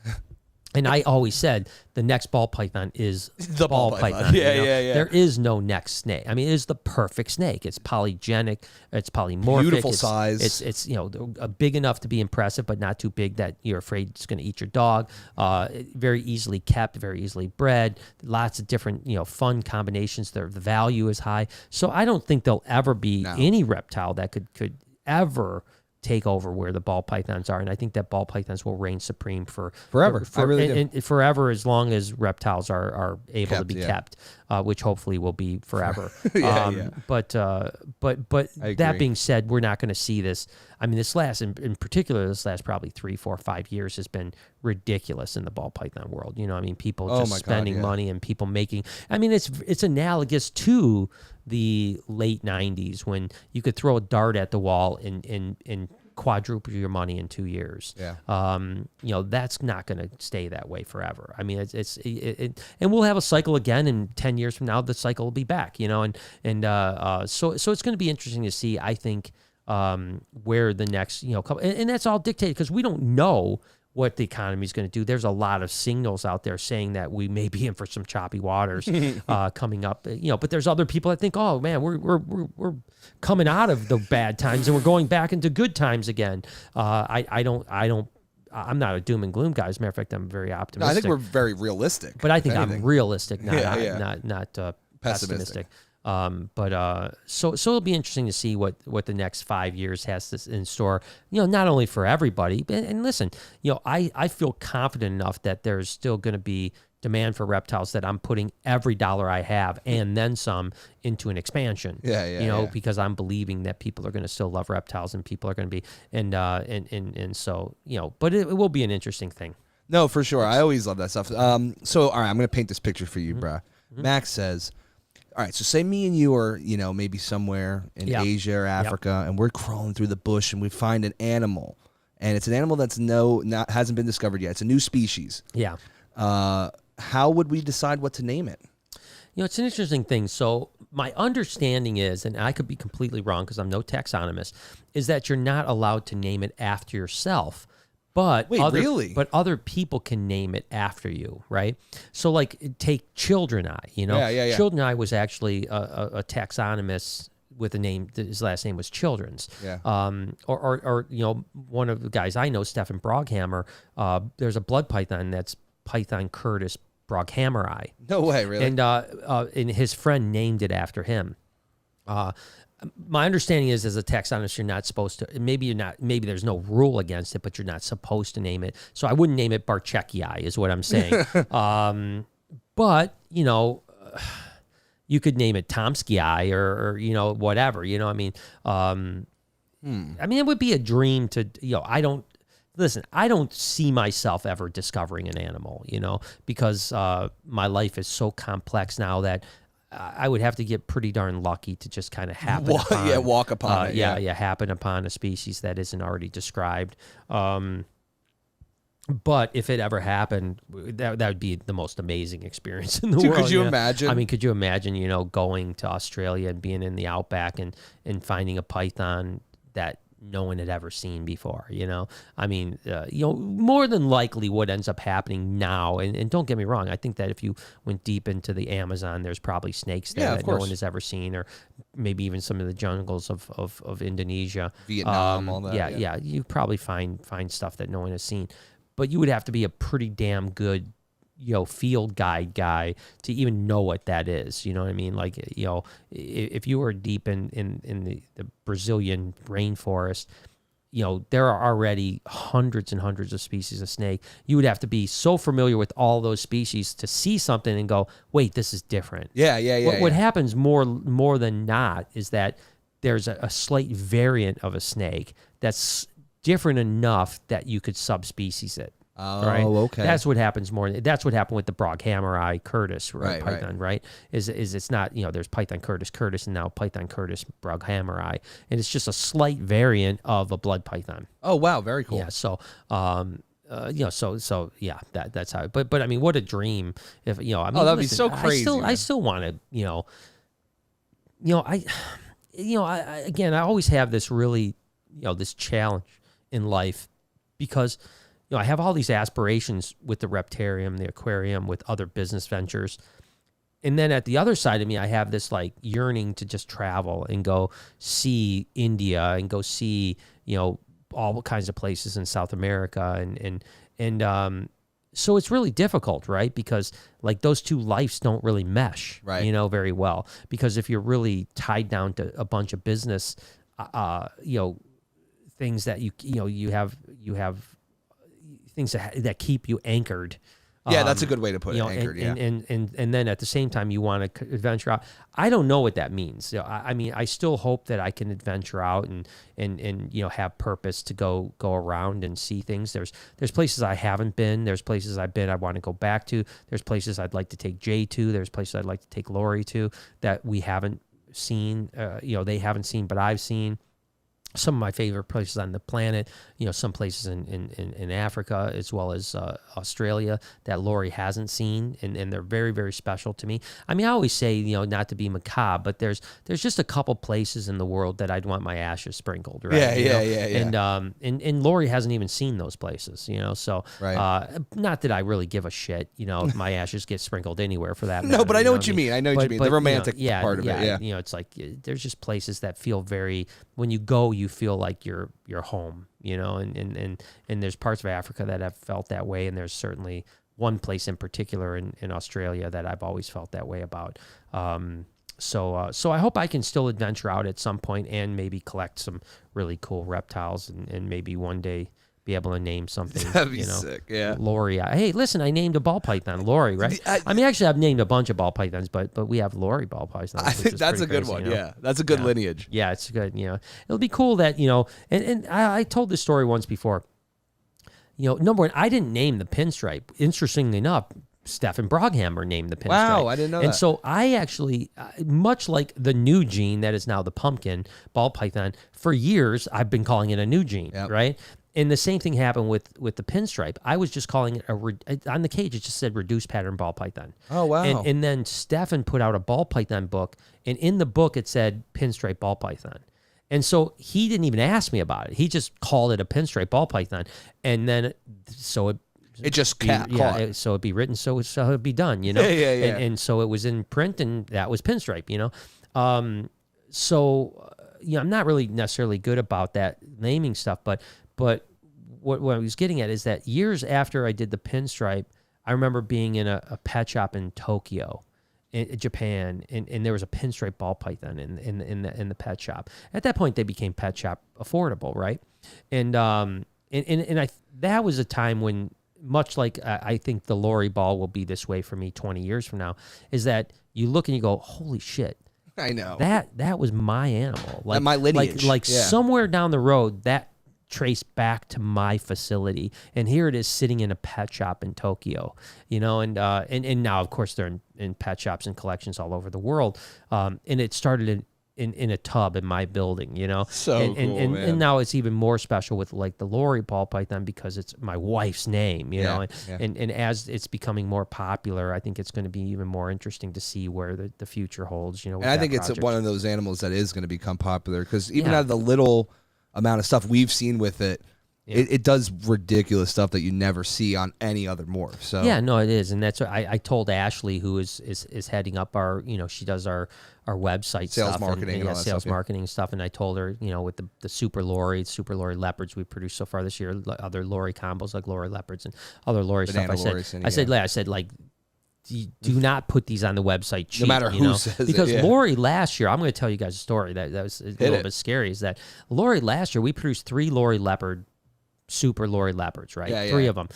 And I always said the next ball python is the ball python. Yeah. There is no next snake. I mean, it is the perfect snake. It's polygenic. It's polymorphic. Beautiful size. It's big enough to be impressive, but not too big that you're afraid it's going to eat your dog. Very easily kept, very easily bred. Lots of different fun combinations. The value is high. So I don't think there'll ever be any reptile that could ever take over where the ball pythons are, and I think that ball pythons will reign supreme forever. I really do. And forever, as long as reptiles are able to be kept, which hopefully will be forever. But that being said, we're not going to see this. I mean, in particular, this last probably 3, 4, 5 years has been ridiculous in the ball python world. I mean, people just spending money and people making. I mean, it's analogous to the late 90s when you could throw a dart at the wall and quadruple your money in 2 years. That's not going to stay that way forever. I mean, and we'll have a cycle again, and 10 years from now, the cycle will be back. So it's going to be interesting to see. I think where the next couple, and that's all dictated because we don't know what the economy is going to do. There's a lot of signals out there saying that we may be in for some choppy waters coming up. But there's other people that think, oh man, we're coming out of the bad times and we're going back into good times again. I'm not a doom and gloom guy. As a matter of fact, I'm very optimistic. No, I think we're very realistic. But I think I'm realistic, not pessimistic. So it'll be interesting to see what the next 5 years has in store, not only for everybody, and listen, I feel confident enough that there's still going to be demand for reptiles that I'm putting every dollar I have and then some into an expansion, because I'm believing that people are going to still love reptiles and people are going to be, and so, but it will be an interesting thing. No, for sure. I always love that stuff. So, all right, I'm going to paint this picture for you, bruh. Max says, all right, so say me and you are, maybe somewhere in Asia or Africa, and we're crawling through the bush and we find an animal, and it's an animal that's hasn't been discovered yet. It's a new species. Yeah. How would we decide what to name it? It's an interesting thing. So my understanding is, and I could be completely wrong because I'm no taxonomist, is that you're not allowed to name it after yourself. But really? But other people can name it after you, right? So, like, take Children Eye. Children Eye was actually a taxonomist with a name. His last name was Children's. Yeah. Or one of the guys I know, Stephen Broghammer. There's a blood python that's Python Curtis Broghammer Eye. No way, really. And his friend named it after him. My understanding is, as a taxonomist, you're not supposed to. Maybe there's no rule against it, but you're not supposed to name it. So I wouldn't name it Barczyk, is what I'm saying. But you could name it Tomsky Eye or whatever. I mean, it would be a dream to. I don't see myself ever discovering an animal. Because my life is so complex now that I would have to get pretty darn lucky to just kind of happen upon. Walk upon it. Happen upon a species that isn't already described. But if it ever happened, that would be the most amazing experience in the world. Could you imagine? I mean, could you imagine, going to Australia and being in the outback and finding a python that no one had ever seen before, I mean, more than likely what ends up happening now, and don't get me wrong, I think that if you went deep into the Amazon, there's probably snakes there that no one has ever seen, or maybe even some of the jungles of Indonesia. Vietnam, all that. Yeah, you probably find stuff that no one has seen. But you would have to be a pretty damn good field guide guy to even know what that is. You know what I mean? Like, if you were deep in the Brazilian rainforest, there are already hundreds and hundreds of species of snake. You would have to be so familiar with all those species to see something and go, wait, this is different. What happens more than not is that there's a slight variant of a snake that's different enough that you could subspecies it. Oh, right? Okay. That's what happens more. That's what happened with the Broghammerii Curtis, python, right? Is it's not, there's Python Curtis, and now Python Curtis Broghammerii, and it's just a slight variant of a blood python. Oh, wow, very cool. Yeah, so that's how. But I mean, what a dream! If I mean, that'd be so crazy. I still want to, I always have this really, this challenge in life because. I have all these aspirations with the Reptarium, the aquarium, with other business ventures. And then at the other side of me, I have this like yearning to just travel and go see India and go see, all kinds of places in South America. And so it's really difficult, right? Because like those two lives don't really mesh, very well. Because if you're really tied down to a bunch of business, things that you have things that keep you anchored. Yeah, that's a good way to put it. Anchored, and then at the same time you want to adventure out. I don't know what that means. I mean, I still hope that I can adventure out and have purpose to go around and see things. There's places I haven't been. There's places I've been I want to go back to. There's places I'd like to take Jay to. There's places I'd like to take Lori to that we haven't seen. They haven't seen, but I've seen. Some of my favorite places on the planet, some places in Africa as well as Australia that Lori hasn't seen, and they're very, very special to me. I mean, I always say, not to be macabre, but there's just a couple places in the world that I'd want my ashes sprinkled, right? Yeah. And Lori hasn't even seen those places, so not that I really give a shit, if my ashes get sprinkled anywhere for that matter. No, but I know what you mean. I know what you mean. The romantic part of it. Yeah. It's like there's just places that feel very, when you go, you feel like you're home, and there's parts of Africa that have felt that way, and there's certainly one place in particular in Australia that I've always felt that way about. So I hope I can still adventure out at some point and maybe collect some really cool reptiles and maybe one day be able to name something. That'd be sick, yeah. Lori. Hey, listen, I named a ball python, Lori, right? I mean, actually, I've named a bunch of ball pythons, but we have Lori ball pythons. I think that's a good one, yeah. That's a good lineage. Yeah, it's good, It'll be cool that, and I told this story once before. Number one, I didn't name the pinstripe. Interestingly enough, Stefan Broghammer named the pinstripe. Wow, I didn't know that. And so I actually, much like the new gene that is now the pumpkin ball python, for years I've been calling it a new gene, right? And the same thing happened with the pinstripe. I was just calling it on the cage. It just said reduced pattern ball python. Oh, wow. And then Stefan put out a ball python book, and in the book it said pinstripe ball python. And so he didn't even ask me about it. He just called it a pinstripe ball python, and then so it just caught. So it'd be written, so it'd be done, Yeah. And so it was in print, and that was pinstripe, So I'm not really necessarily good about that naming stuff, but what I was getting at is that years after I did the pinstripe, I remember being in a pet shop in Tokyo, in Japan, and there was a pinstripe ball python in the pet shop. At that point, they became pet shop affordable, right? And that was a time when, much like I think the Lori ball will be this way for me 20 years from now, is that you look and you go, holy shit. I know. That was my animal. Like my lineage. Like somewhere down the road, that traced back to my facility, and here it is sitting in a pet shop in Tokyo, and now of course they're in pet shops and collections all over the world, and it started in a tub in my building, So cool, man. And now it's even more special with like the Lori ball python because it's my wife's name, and as it's becoming more popular, I think it's going to be even more interesting to see where the future holds, And I think it's one of those animals that is going to become popular because even out of the little amount of stuff we've seen with it. Yeah. It does ridiculous stuff that you never see on any other morph. So yeah, no, it is, and that's what I told Ashley, who is heading up our, she does our website sales stuff marketing and all that sales stuff, marketing stuff, and I told her, with the super lorry leopards we produced so far this year, other lorry combos like lorry leopards and other lorry Banana stuff. I said like. Do not put these on the website cheap. No matter who says because it. Yeah. Lori last year, I'm going to tell you guys a story that was a little bit scary. Is that Lori last year we produced 3 lorry leopard, super lorry leopards, right? Yeah, 3 of them.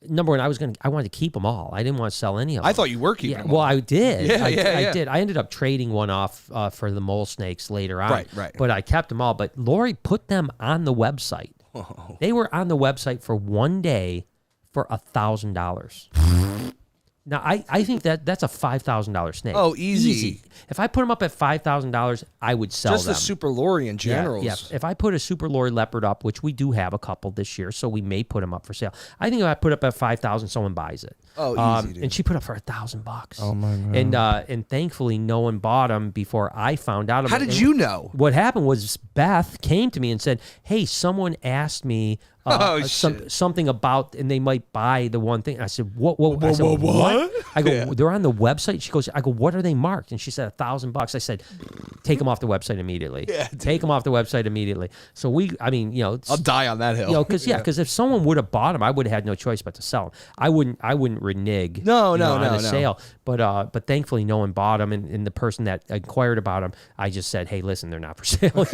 Number one, I wanted to keep them all. I didn't want to sell any of them. I thought you were keeping them. Well, I did. I did. I ended up trading one off for the mole snakes later on. Right. But I kept them all. But Lori put them on the website. Whoa. They were on the website for one day for $1,000. Now, I think that's a $5,000 snake. Oh, easy. If I put them up at $5,000, I would sell them. Just the super lorry in general. Yeah. If I put a super lorry leopard up, which we do have a couple this year, so we may put them up for sale. I think if I put up at $5,000, someone buys it. Oh, easy, dude. And she put up for $1,000. Oh my god. And thankfully, no one bought them before I found out about it. How did you know? What happened was Beth came to me and said, "Hey, someone asked me." Something about, and they might buy the one thing. I said, what? I said, what? I go, they're on the website. She goes, I go, what are they marked? And she said $1,000. I said, take them off the website immediately. Yeah, take them off the website immediately. So I'll die on that hill. Because if someone would have bought them, I would have had no choice but to sell them. I wouldn't renege. No. Sale. But thankfully, no one bought them, and the person that inquired about them, I just said, hey, listen, they're not for sale.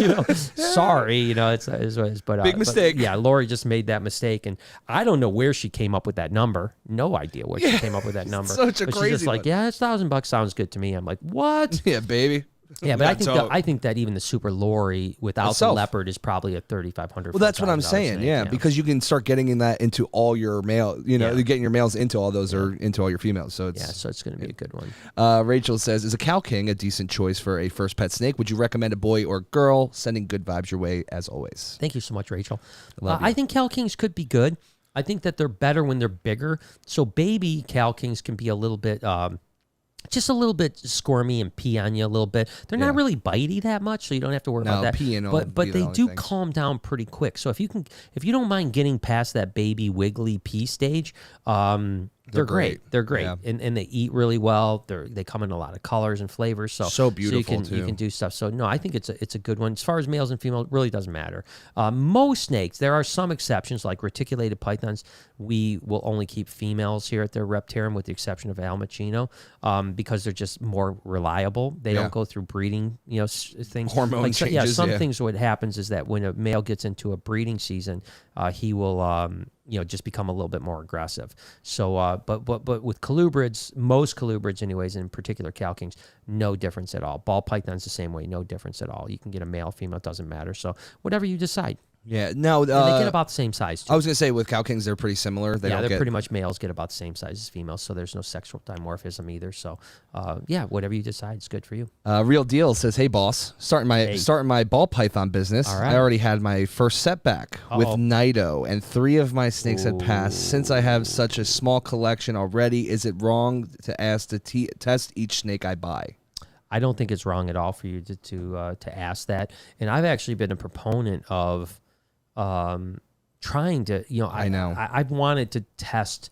Sorry, it's what it is. But big mistake. Yeah, Lori just made that mistake, and I don't know where she came up with that number. No idea where she came up with that number. Such a but crazy she's just like, one. yeah, it's $1,000 sounds good to me. I'm like, what? Yeah, baby. Yeah, but I think that even the super lorry without the leopard is probably a $3,500. Well, that's what I'm saying. Snake, yeah, because you can start getting into all your male. You're getting your males into all those or into all your females. So so it's going to be a good one. Rachel says, "Is a cow king a decent choice for a first pet snake? Would you recommend a boy or girl? Sending good vibes your way as always." Thank you so much, Rachel. Love you. I think cow kings could be good. I think that they're better when they're bigger. So baby cow kings can be a little bit. Just a little bit squirmy and pee on you a little bit. They're not really bitey that much, so you don't have to worry about that. But they do calm down pretty quick. So if you don't mind getting past that baby wiggly pee stage, they're great. They're great, yeah. and they eat really well. They come in a lot of colors and flavors. So beautiful you can do stuff. So no, I think it's a good one. As far as males and females, it really doesn't matter. Most snakes, there are some exceptions like reticulated pythons. We will only keep females here at their Reptarium, with the exception of Almachino, because they're just more reliable. They don't go through breeding, things. Hormone changes. Some things. What happens is that when a male gets into a breeding season, he will, just become a little bit more aggressive. So, but with colubrids, most colubrids, anyways, in particular cow kings, no difference at all. Ball pythons the same way, no difference at all. You can get a male, female, doesn't matter. So whatever you decide. Yeah, no. And they get about the same size, too. I was going to say, with cow kings, they're pretty similar. They're pretty much males get about the same size as females, so there's no sexual dimorphism either. So, whatever you decide is good for you. Real Deal says, "Hey, boss, starting my ball python business. All right. I already had my first setback with Nido, and 3 of my snakes had passed. Since I have such a small collection already, is it wrong to ask to test each snake I buy?" I don't think it's wrong at all for you to ask that. And I've actually been a proponent of trying to, I know. I've wanted to test.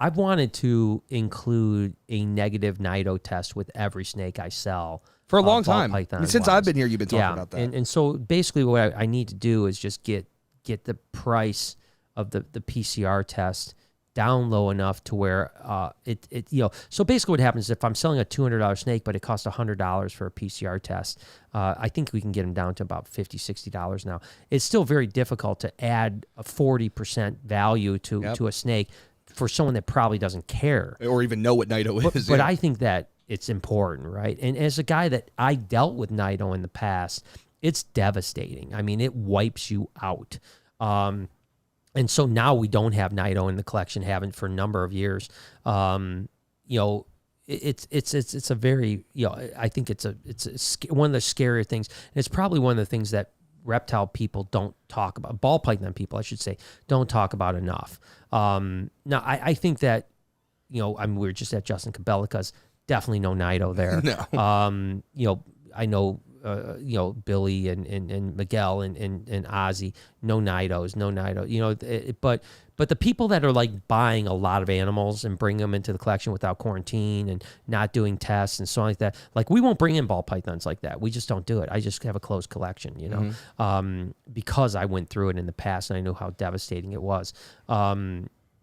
I've wanted to include a negative Nido test with every snake I sell for a long time. Since I've been here, you've been talking about that. And so basically, what I need to do is just get the price of the PCR test down low enough to where so basically what happens is if I'm selling a $200 snake but it costs $100 for a PCR test, I think we can get them down to about $50, $60 now. It's still very difficult to add a 40% value to a snake for someone that probably doesn't care or even know what Nido is. But I think that it's important, right? And as a guy that I dealt with Nido in the past, it's devastating. I mean, it wipes you out. And so now we don't have Nido in the collection, haven't for a number of years. It's a very, I think it's one of the scarier things. And it's probably one of the things that reptile people don't talk about, ball python people, I should say, don't talk about enough. Now, I think that, we were just at Justin Cabelica's, definitely no Nido there. No. I know Billy and Miguel and Ozzy, no Nidos, no Nido, but the people that are like buying a lot of animals and bring them into the collection without quarantine and not doing tests and so on like that, like we won't bring in ball pythons like that. We just don't do it. I just have a closed collection, because I went through it in the past and I knew how devastating it was.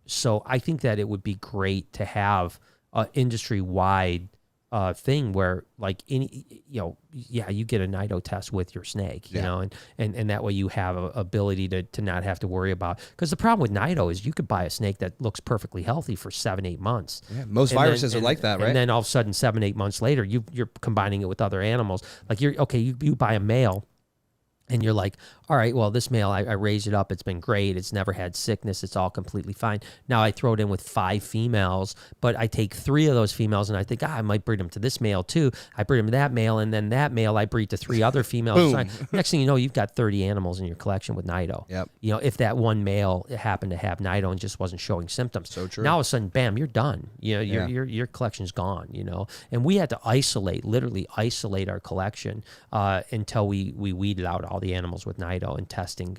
So I think that it would be great to have an industry-wide thing where like you get a Nido test with your snake, and that way you have a ability to not have to worry about, because the problem with Nido is you could buy a snake that looks perfectly healthy for 7-8 months. Yeah, most viruses are like that, right? And then all of a sudden 7-8 months later you're combining it with other animals. Like you buy a male and you're like, all right, well, this male, I raised it up. It's been great. It's never had sickness. It's all completely fine. Now I throw it in with 5 females, but I take 3 of those females and I think, I might breed them to this male too. I breed them to that male, and then that male I breed to 3 other females. So next thing you know, you've got 30 animals in your collection with Nido. Yep. If that one male happened to have Nido and just wasn't showing symptoms. So true. Now all of a sudden, bam, you're done. Your collection's gone, And we had to literally isolate our collection until we weeded out all the animals with Nido and testing.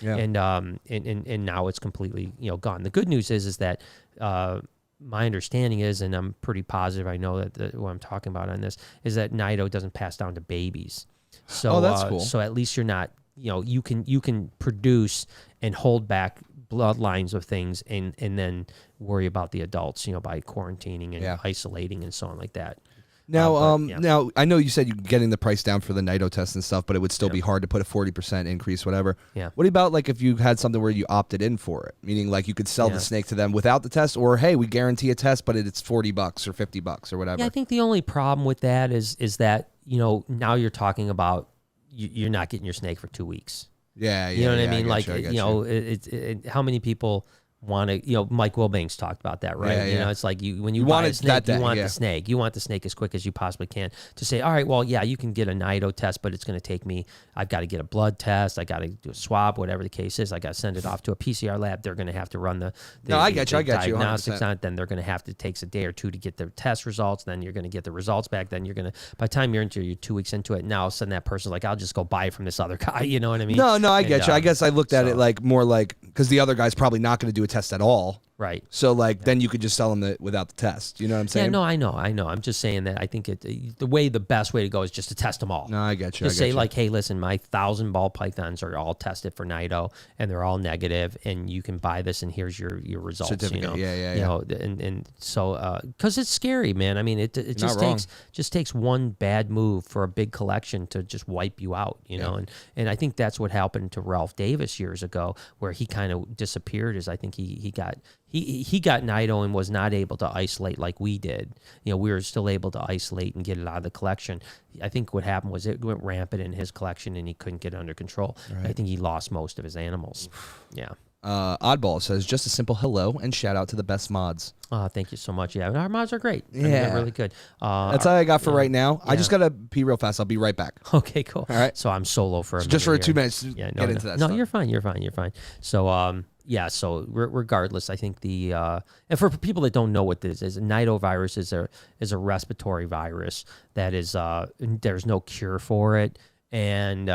Yeah. And now it's completely gone. The good news is that my understanding is, and I'm pretty positive I know that what I'm talking about on this is that Nido doesn't pass down to babies. So that's cool. So at least you're not, you can produce and hold back bloodlines of things and then worry about the adults, by quarantining and isolating and so on like that. Now, now I know you said you're getting the price down for the Nido test and stuff, but it would still be hard to put a 40% increase, whatever. Yeah. What about like if you had something where you opted in for it, meaning like you could sell the snake to them without the test, or hey, we guarantee a test, but it's $40 or $50 or whatever? Yeah, I think the only problem with that is that now you're talking about you're not getting your snake for 2 weeks. Yeah, you know what I mean? Like, how many people want to, Mike Wilbanks talked about that, right? Yeah. It's like when you buy a snake, you want the snake. You want the snake as quick as you possibly can to say, all right, well, yeah, you can get a Nido test, but it's going to take me, I've got to get a blood test. I got to do a swab, whatever the case is. I got to send it off to a PCR lab. They're going to have to run the I get you. diagnostics on it. Then they're going to have to take a day or two to get the test results. Then you're going to get the results back. Then you're going to, by the time you're 2 weeks into it, now all of a sudden that person's like, I'll just go buy it from this other guy. You know what I mean? No, I get you. I guess I looked at it like more like, because the other guy's probably not going to do a test at all. Right. So then you could just sell them without the test. You know what I'm saying? Yeah, no, I know. I'm just saying that I think the best way to go is just to test them all. No, I get you. Just say like, hey, listen, my 1,000 ball pythons are all tested for Nido and they're all negative, and you can buy this and here's your results. Certificate. Yeah. And so because it's scary, man. I mean, it just takes one bad move for a big collection to just wipe you out. And I think that's what happened to Ralph Davis years ago, where he kind of disappeared. Is I think he got Nido and was not able to isolate like we did. We were still able to isolate and get it out of the collection. I think what happened was it went rampant in his collection and he couldn't get it under control. Right. I think he lost most of his animals. Yeah. Oddball says, just a simple hello and shout out to the best mods. Thank you so much. Yeah, our mods are great. Yeah. I mean, they're really good. That's all I got for right now. Yeah. I just got to pee real fast. I'll be right back. Okay, cool. All right. So I'm solo for a minute just for here. 2 minutes to get into that stuff. No, you're fine. You're fine. So, so regardless, I think and for people that don't know what this is, Nido virus is a respiratory virus that is, there's no cure for it. And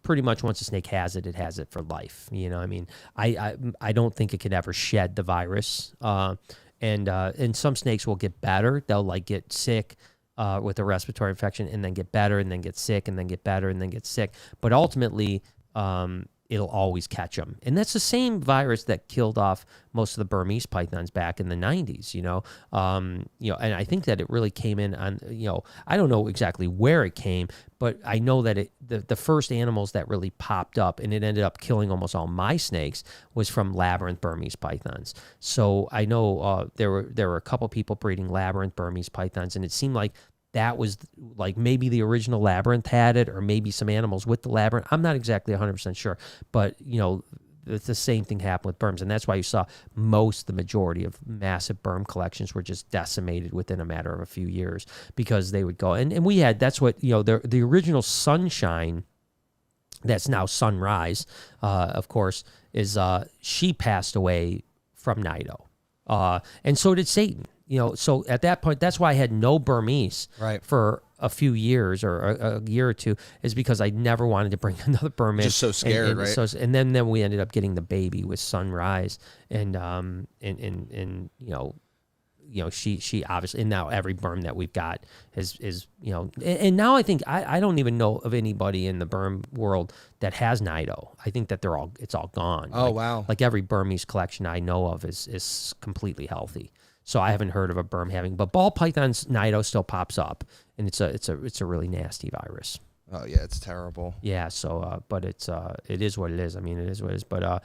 pretty much once a snake has it has it for life. I mean, I don't think it could ever shed the virus. And some snakes will get better. They'll like get sick with a respiratory infection and then get better and then get sick and then get better and then get sick. But ultimately, it'll always catch them. And that's the same virus that killed off most of the Burmese pythons back in the 90s, and I think that it really came in on, I don't know exactly where it came, but I know that the first animals that really popped up, and it ended up killing almost all my snakes, was from labyrinth Burmese pythons. So I know there were a couple people breeding labyrinth Burmese pythons, and it seemed like that was like maybe the original labyrinth had it, or maybe some animals with the labyrinth. I'm not exactly 100% sure, but the same thing happened with Burms, and that's why you saw the majority of massive Burm collections were just decimated within a matter of a few years, because they would go and we had, that's what the original Sunshine, that's now Sunrise, of course, is she passed away from Nido, and so did Satan. So at that point, that's why I had no Burmese right. for a few years or a year or two is because I never wanted to bring another berm in. Just so scared, right? So, and then we ended up getting the baby with Sunrise, and she obviously, and now every berm that we've got is and now I think I don't even know of anybody in the berm world that has Nido. I think that it's all gone. Oh, wow. Like every Burmese collection I know of is completely healthy. So I haven't heard of a berm having, but ball python's Nido still pops up, and it's a really nasty virus. Oh yeah, it's terrible. Yeah. So, but it is what it is. I mean, it is what it is. But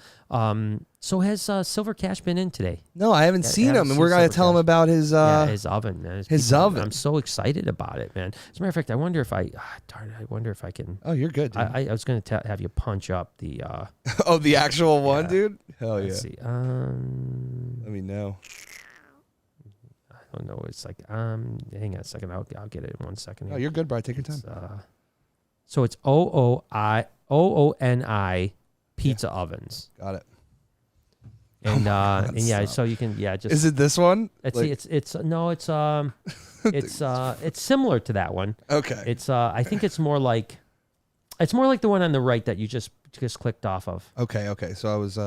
so has Silver Cash been in today? No, I haven't seen him, and we're gonna tell him about his his oven. Man. His oven. I'm so excited about it, man. As a matter of fact, I wonder if I can. Oh, you're good, dude. I was gonna have you punch up the. Oh, the actual one, yeah. dude. Hell yeah. Let's see. Let me know. I don't know. It's like hang on a second. I'll get it in 1 second. Oh, you're good, bro. Take your time. So it's OONI pizza ovens. Got it. And and yeah, so you can just. Is it this one? It's similar to that one. Okay. It's I think it's more like the one on the right that you just clicked off of. Okay. So I was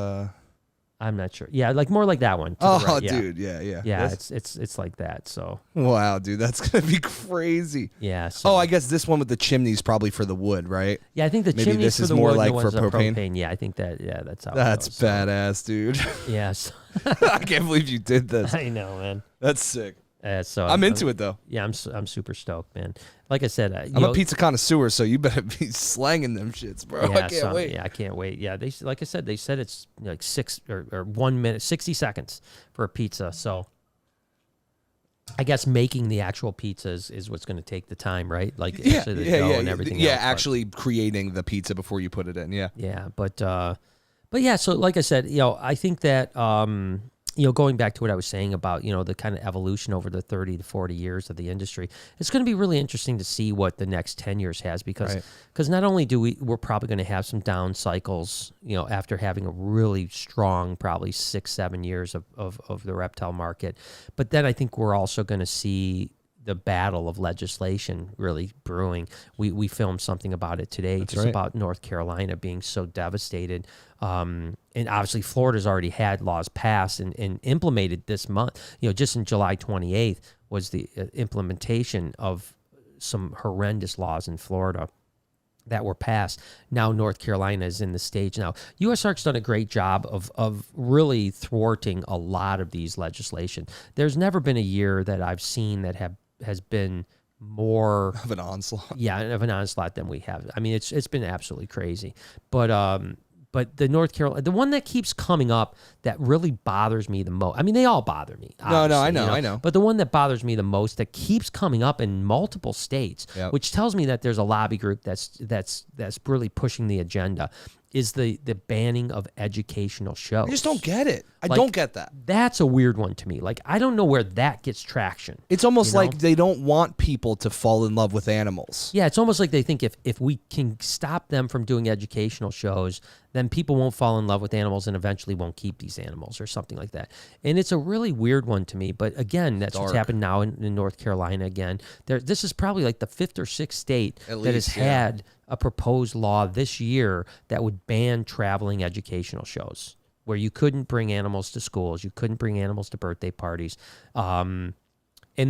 I'm not sure. Yeah, like more like that one. Oh, right. Yeah. dude, yeah. Yeah, it's like that. So. Wow, dude, that's gonna be crazy. Yeah. So, oh, I guess this one with the chimney's probably for the wood, right? Yeah, I think the Maybe chimney's this for is the more wood, like the for ones are propane. Yeah, I think that. Yeah, that's how. That's it goes, badass, dude. Yes. I can't believe you did this. I know, man. That's sick. So I'm into it though. Yeah, I'm super stoked, man. Like I said, I'm a pizza connoisseur, so you better be slanging them shits, bro. Yeah, I can't wait. Yeah, I can't wait. Yeah, like I said, they said it's like 6 or 1 minute, 60 seconds for a pizza. So I guess making the actual pizza is what's going to take the time, right? Like actually the dough and everything. Yeah, else, actually creating the pizza before you put it in. Yeah. Yeah, but yeah. So like I said, I think that going back to what I was saying about, the kind of evolution over the 30 to 40 years of the industry, it's going to be really interesting to see what the next 10 years has because not only we're probably going to have some down cycles, after having a really strong, probably 6-7 years of the reptile market. But then I think we're also going to see the battle of legislation really brewing. We filmed something about it today, about North Carolina being so devastated. And obviously Florida's already had laws passed and implemented this month. Just in July 28th was the implementation of some horrendous laws in Florida that were passed. Now North Carolina is in the stage now. USARK's done a great job of really thwarting a lot of these legislation. There's never been a year that I've seen that has been more of an onslaught. Yeah, of an onslaught than we have. I mean, it's been absolutely crazy. But the North Carolina, the one that keeps coming up that really bothers me the most. I mean, they all bother me. No, I know. But the one that bothers me the most that keeps coming up in multiple states, which tells me that there's a lobby group that's really pushing the agenda, is the banning of educational shows. I just don't get it. I don't get that. That's a weird one to me. Like, I don't know where that gets traction. It's almost like they don't want people to fall in love with animals. Yeah, it's almost like they think if we can stop them from doing educational shows, then people won't fall in love with animals and eventually won't keep these animals or something like that. And it's a really weird one to me. But again, that's what's happened now in North Carolina again. This is probably like the 5th or 6th state that has had a proposed law this year that would ban traveling educational shows where you couldn't bring animals to schools, you couldn't bring animals to birthday parties. And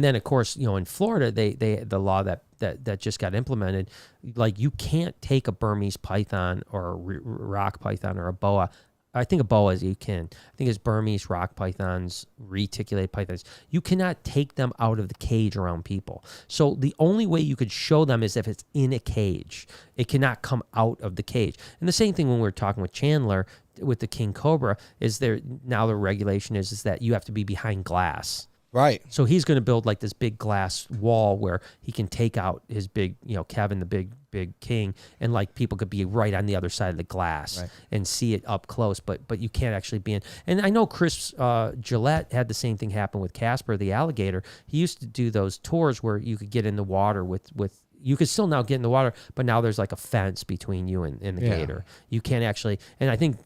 then, of course, in Florida, the law that just got implemented, like you can't take a Burmese python or a rock python or a boa. I think a boa you can. I think it's Burmese rock pythons, reticulated pythons. You cannot take them out of the cage around people. So the only way you could show them is if it's in a cage. It cannot come out of the cage. And the same thing when we were talking with Chandler with the king cobra now the regulation is that you have to be behind glass. Right. So he's going to build like this big glass wall where he can take out his big, Kevin, the big king, and like people could be right on the other side of the glass and see it up close, but you can't actually be in. And I know Chris Gillette had the same thing happen with Casper, the alligator. He used to do those tours where you could get in the water with you could still now get in the water, but now there's like a fence between you and the gator. You can't actually, and I think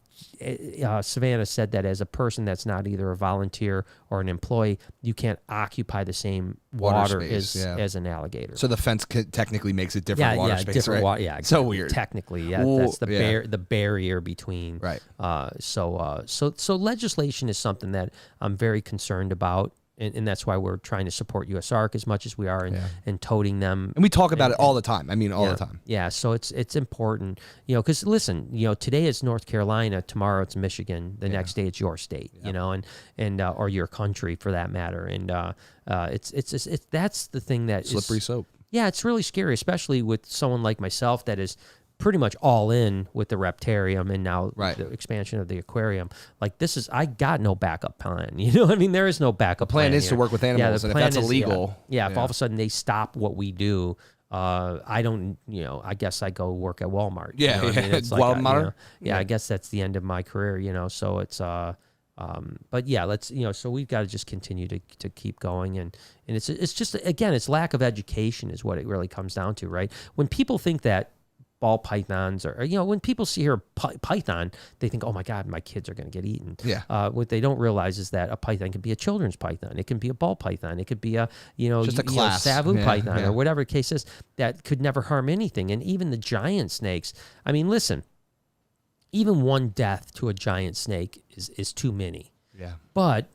Savannah said that as a person that's not either a volunteer or an employee, you can't occupy the same water space, as an alligator. So the fence technically makes it different water space, different right? Water, exactly. So weird. Technically, that's the barrier between. Right. So legislation is something that I'm very concerned about. And that's why we're trying to support USARC as much as we are and toting them. And we talk about it all the time. I mean, all the time. Yeah, so it's important, because listen, today it's North Carolina, tomorrow it's Michigan, the next day it's your state, and or your country for that matter. And it's that's the thing that slippery soap. Yeah, it's really scary, especially with someone like myself that is pretty much all in with the Reptarium and now the expansion of the aquarium. Like I got no backup plan. I mean, there is no backup plan. The plan is to work with animals, and if that's illegal. If all of a sudden they stop what we do, I don't, I guess I go work at Walmart. Yeah, I mean? It's like, Walmart. I guess that's the end of my career, so it's, but yeah, let's, so we've got to just continue to keep going. And it's just, again, it's lack of education is what it really comes down to, right? When people think that ball pythons or when people see here python, they think, oh my God, my kids are going to get eaten. Yeah. What they don't realize is that a python can be a children's python. It can be a ball python. It could be a, just a class. Savu python or whatever the case is that could never harm anything. And even the giant snakes, I mean, listen, even one death to a giant snake is too many. Yeah. But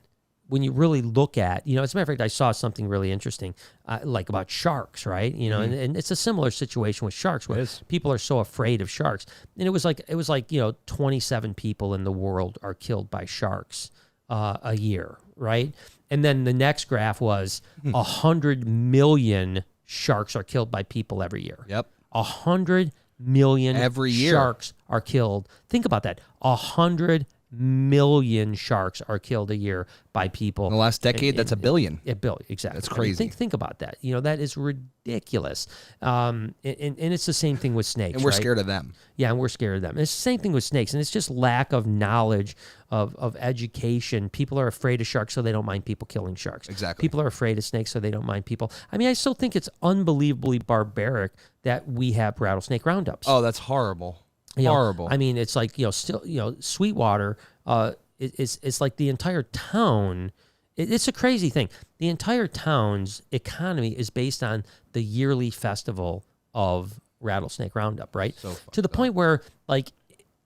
when you really look at, as a matter of fact, I saw something really interesting, like about sharks, right? And it's a similar situation with sharks where people are so afraid of sharks. And it was like 27 people in the world are killed by sharks a year, right? And then the next graph was 100 million sharks are killed by people every year. Yep. 100 million every year sharks are killed. Think about that. 100 million sharks are killed a year by people. In the last decade, that's a billion. A billion, exactly. That's crazy. Think about that. That is ridiculous. And it's the same thing with snakes. And we're right? scared of them. Yeah, and we're scared of them. And it's the same thing with snakes. And it's just lack of knowledge of education. People are afraid of sharks, so they don't mind people killing sharks. Exactly. People are afraid of snakes, so they don't mind people. I mean, I still think it's unbelievably barbaric that we have rattlesnake roundups. Oh, that's horrible. Horrible. I mean, it's like, still, Sweetwater, it's like the entire town. It's a crazy thing. The entire town's economy is based on the yearly festival of rattlesnake roundup, right? To the point where, like,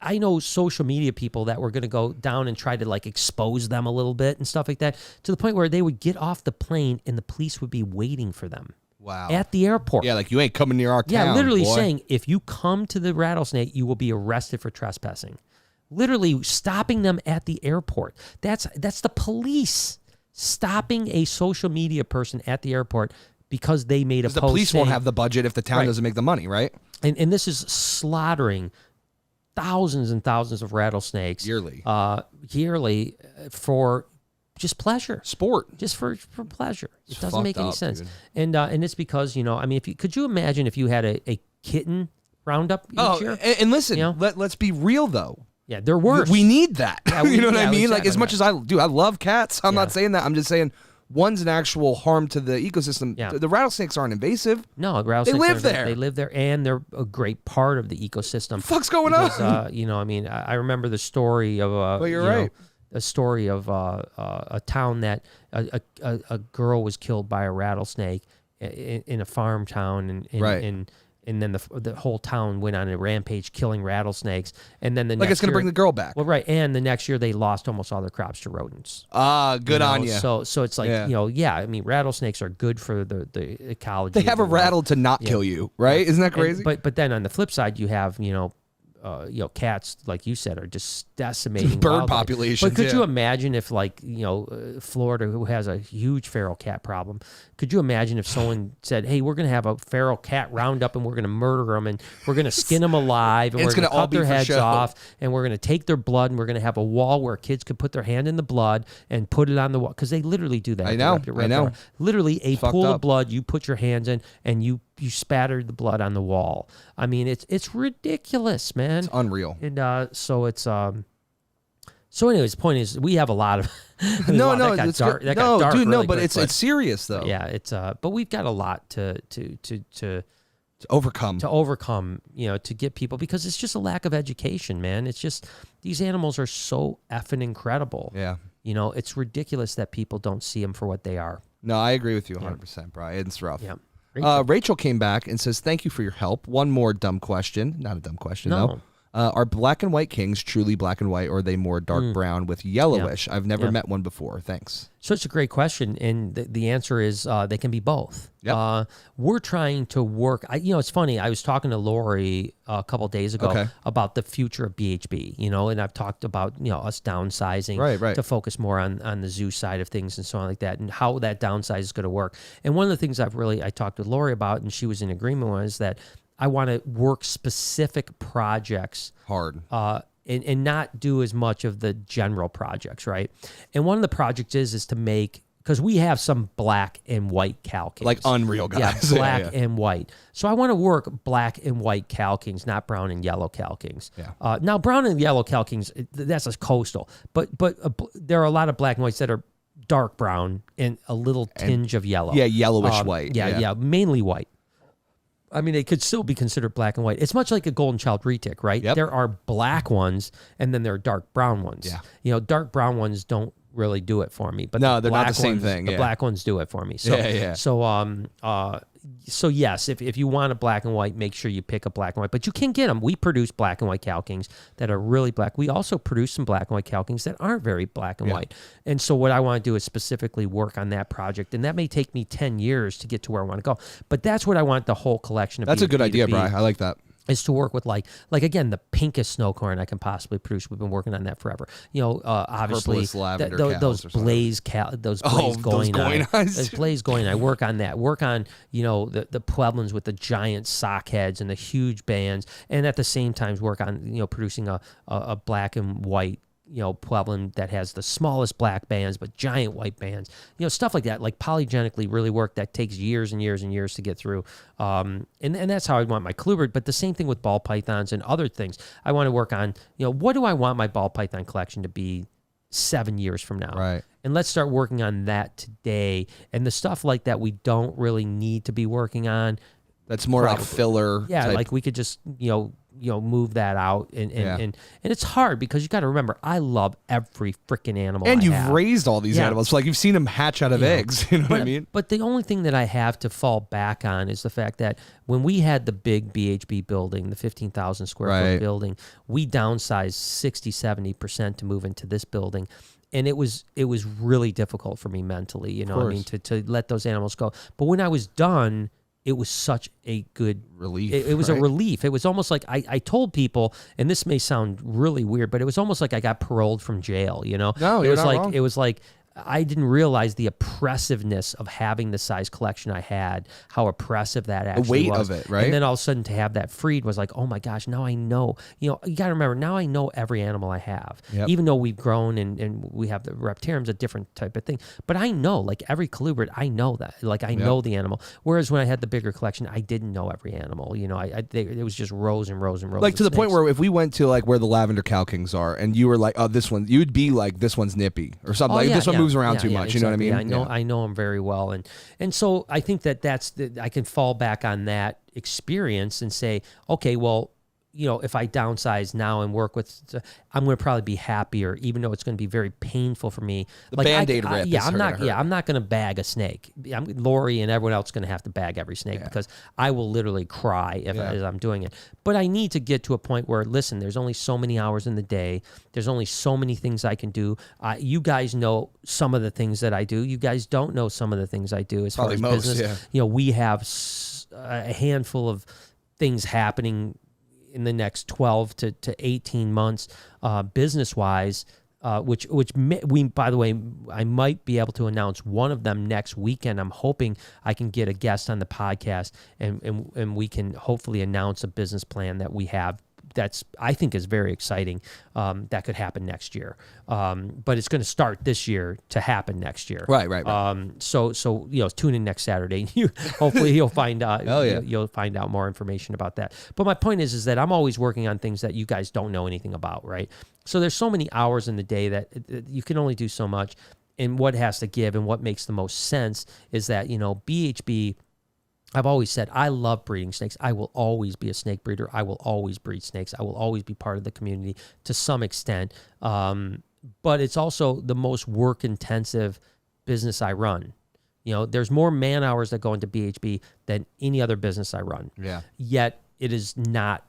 I know social media people that were going to go down and try to like expose them a little bit and stuff like that, to the point where they would get off the plane and the police would be waiting for them. Wow. At the airport. Yeah, like you ain't coming near our town. Yeah, literally boy. saying, if you come to the rattlesnake, you will be arrested for trespassing. Literally stopping them at the airport. That's the police stopping a social media person at the airport because they made a post. The police won't have the budget if the town doesn't make the money, right? And this is slaughtering thousands and thousands of rattlesnakes yearly for just pleasure, sport, just for pleasure. It doesn't make any sense. Dude. And it's because, I mean, could you imagine if you had a kitten roundup each year? And listen, let's be real though. Yeah, they're worse. We need that. Yeah, you know what I mean? Exactly. Like as much as I love cats. I'm not saying that. I'm just saying one's an actual harm to the ecosystem. Yeah. The rattlesnakes aren't invasive. No, rattlesnakes they live there. They live there, and they're a great part of the ecosystem. What the fuck's going on? I mean, I remember the story of a story of a town that a girl was killed by a rattlesnake in a farm town, and then the whole town went on a rampage killing rattlesnakes, and then it's going to bring the girl back. Well, right, and the next year they lost almost all their crops to rodents. Good on you. So it's like I mean, rattlesnakes are good for the ecology. They have a rattle to not kill you, right? Isn't that crazy? But then on the flip side, you have cats, like you said, are just decimating bird populations. But could you imagine if, Florida, who has a huge feral cat problem, could you imagine if someone said, "Hey, we're going to have a feral cat roundup, and we're going to murder them, and we're going to skin them alive, and we're going to cut their heads off, and we're going to take their blood, and we're going to have a wall where kids could put their hand in the blood and put it on the wall," because they literally do that. I know. Literally, a pool of blood you put your hands in, and you spattered the blood on the wall. I mean, it's ridiculous, man. It's unreal. And so it's so anyways, the point is we have a lot of that got dark. That got dark dude, really but quick, it's serious though. Yeah, it's but we've got a lot to to overcome, to get people, because it's just a lack of education, man. It's just, these animals are so effing incredible. Yeah. It's ridiculous that people don't see them for what they are. No, I agree with you 100%, Brian. It's rough. Yeah. Rachel came back and says, thank you for your help. One more dumb question. Not a dumb question, though. Are black and white kings truly black and white, or are they more dark brown with yellowish? I've never met one before. Thanks. So it's a great question, and the answer is they can be both. Yep. We're trying to work. It's funny. I was talking to Lori a couple days ago about the future of BHB, and I've talked about us downsizing to focus more on the zoo side of things and so on like that, and how that downsize is going to work. And one of the things I talked with Lori about, and she was in agreement with, is that I want to work specific projects hard. And not do as much of the general projects, right? And one of the projects is to make, because we have some black and white cow kings. Like unreal guys. Yeah, black and white. So I want to work black and white cow kings, not brown and yellow cow kings. Yeah. Now, brown and yellow cow kings, that's a coastal. But there are a lot of black and whites that are dark brown and a little tinge of yellow. Yeah, yellowish white. Yeah, mainly white. I mean, it could still be considered black and white. It's much like a golden child retic, right? Yep. There are black ones, and then there are dark brown ones. Yeah. Dark brown ones don't really do it for me. But no, they're not the same thing. The black ones do it for me. So, So yes, if you want a black and white, make sure you pick a black and white. But you can get them. We produce black and white cow kings that are really black. We also produce some black and white cow kings that aren't very black and white. And so what I want to do is specifically work on that project. And that may take me 10 years to get to where I want to go. But that's what I want the whole collection of. That's a good idea, Brian. I like that. Is to work with like again, the pinkest snow corn I can possibly produce. We've been working on that forever. Obviously those blaze going I work on that. Work on the Pueblans with the giant sock heads and the huge bands, and at the same time work on producing a black and white Pueblan that has the smallest black bands but giant white bands, stuff like that, like polygenically really work. That takes years and years and years to get through, and that's how I want my colubrid. But the same thing with ball pythons and other things. I want to work on, what do I want my ball python collection to be 7 years from now? Right. And let's start working on that today. And the stuff like that we don't really need to be working on. That's more like filler. Yeah, type. like we could just move that out, and it's hard because you got to remember, I love every freaking animal. And you've raised all these animals, like you've seen them hatch out of eggs. You know what I mean? But the only thing that I have to fall back on is the fact that when we had the big BHB building, the 15,000 square foot building, we downsized 60-70% to move into this building. And it was really difficult for me mentally, to let those animals go. But when I was done, it was such a good relief. It was a relief. It was almost like I told people, and this may sound really weird, but it was almost like I got paroled from jail. No, it was not like wrong. It was like I didn't realize the oppressiveness of having the size collection I had, how oppressive that actually was. The weight of it, right? And then all of a sudden to have that freed was like, oh my gosh, now I know. You got to remember, now I know every animal I have. Yep. Even though we've grown and we have the Reptarium's a different type of thing. But I know, like every colubrid, I know that. Like I know the animal. Whereas when I had the bigger collection, I didn't know every animal. It was just rows and rows and rows. Like to the snakes. point where if we went to like where the lavender cow kings are, and you were like, oh, this one, you'd be like, this one's nippy or something. This one moves around too much. Exactly. You know what I mean? I know them very well, and so I think I can fall back on that experience and say, okay, well, if I downsize now and work with, I'm going to probably be happier, even though it's going to be very painful for me. The Band-Aid rip. I'm not going to bag a snake. Lori and everyone else is going to have to bag every snake because I will literally cry as I'm doing it. But I need to get to a point where, listen, there's only so many hours in the day. There's only so many things I can do. You guys know some of the things that I do. You guys don't know some of the things I do as probably far as most, business. We have a handful of things happening in the next 12 to 18 months, business-wise, which by the way, I might be able to announce one of them next weekend. I'm hoping I can get a guest on the podcast, and we can hopefully announce a business plan that we have that's I think is very exciting. That could happen next year, but it's going to start this year to happen next year. Right. So tune in next Saturday. Hopefully you'll find out. You'll find out more information about that. But my point is that I'm always working on things that you guys don't know anything about, right? So there's so many hours in the day that you can only do so much, and what has to give and what makes the most sense is that BHB. I've always said I love breeding snakes. I will always be a snake breeder. I will always breed snakes. I will always be part of the community to some extent. But it's also the most work-intensive business I run. There's more man hours that go into BHB than any other business I run. Yeah. Yet it is not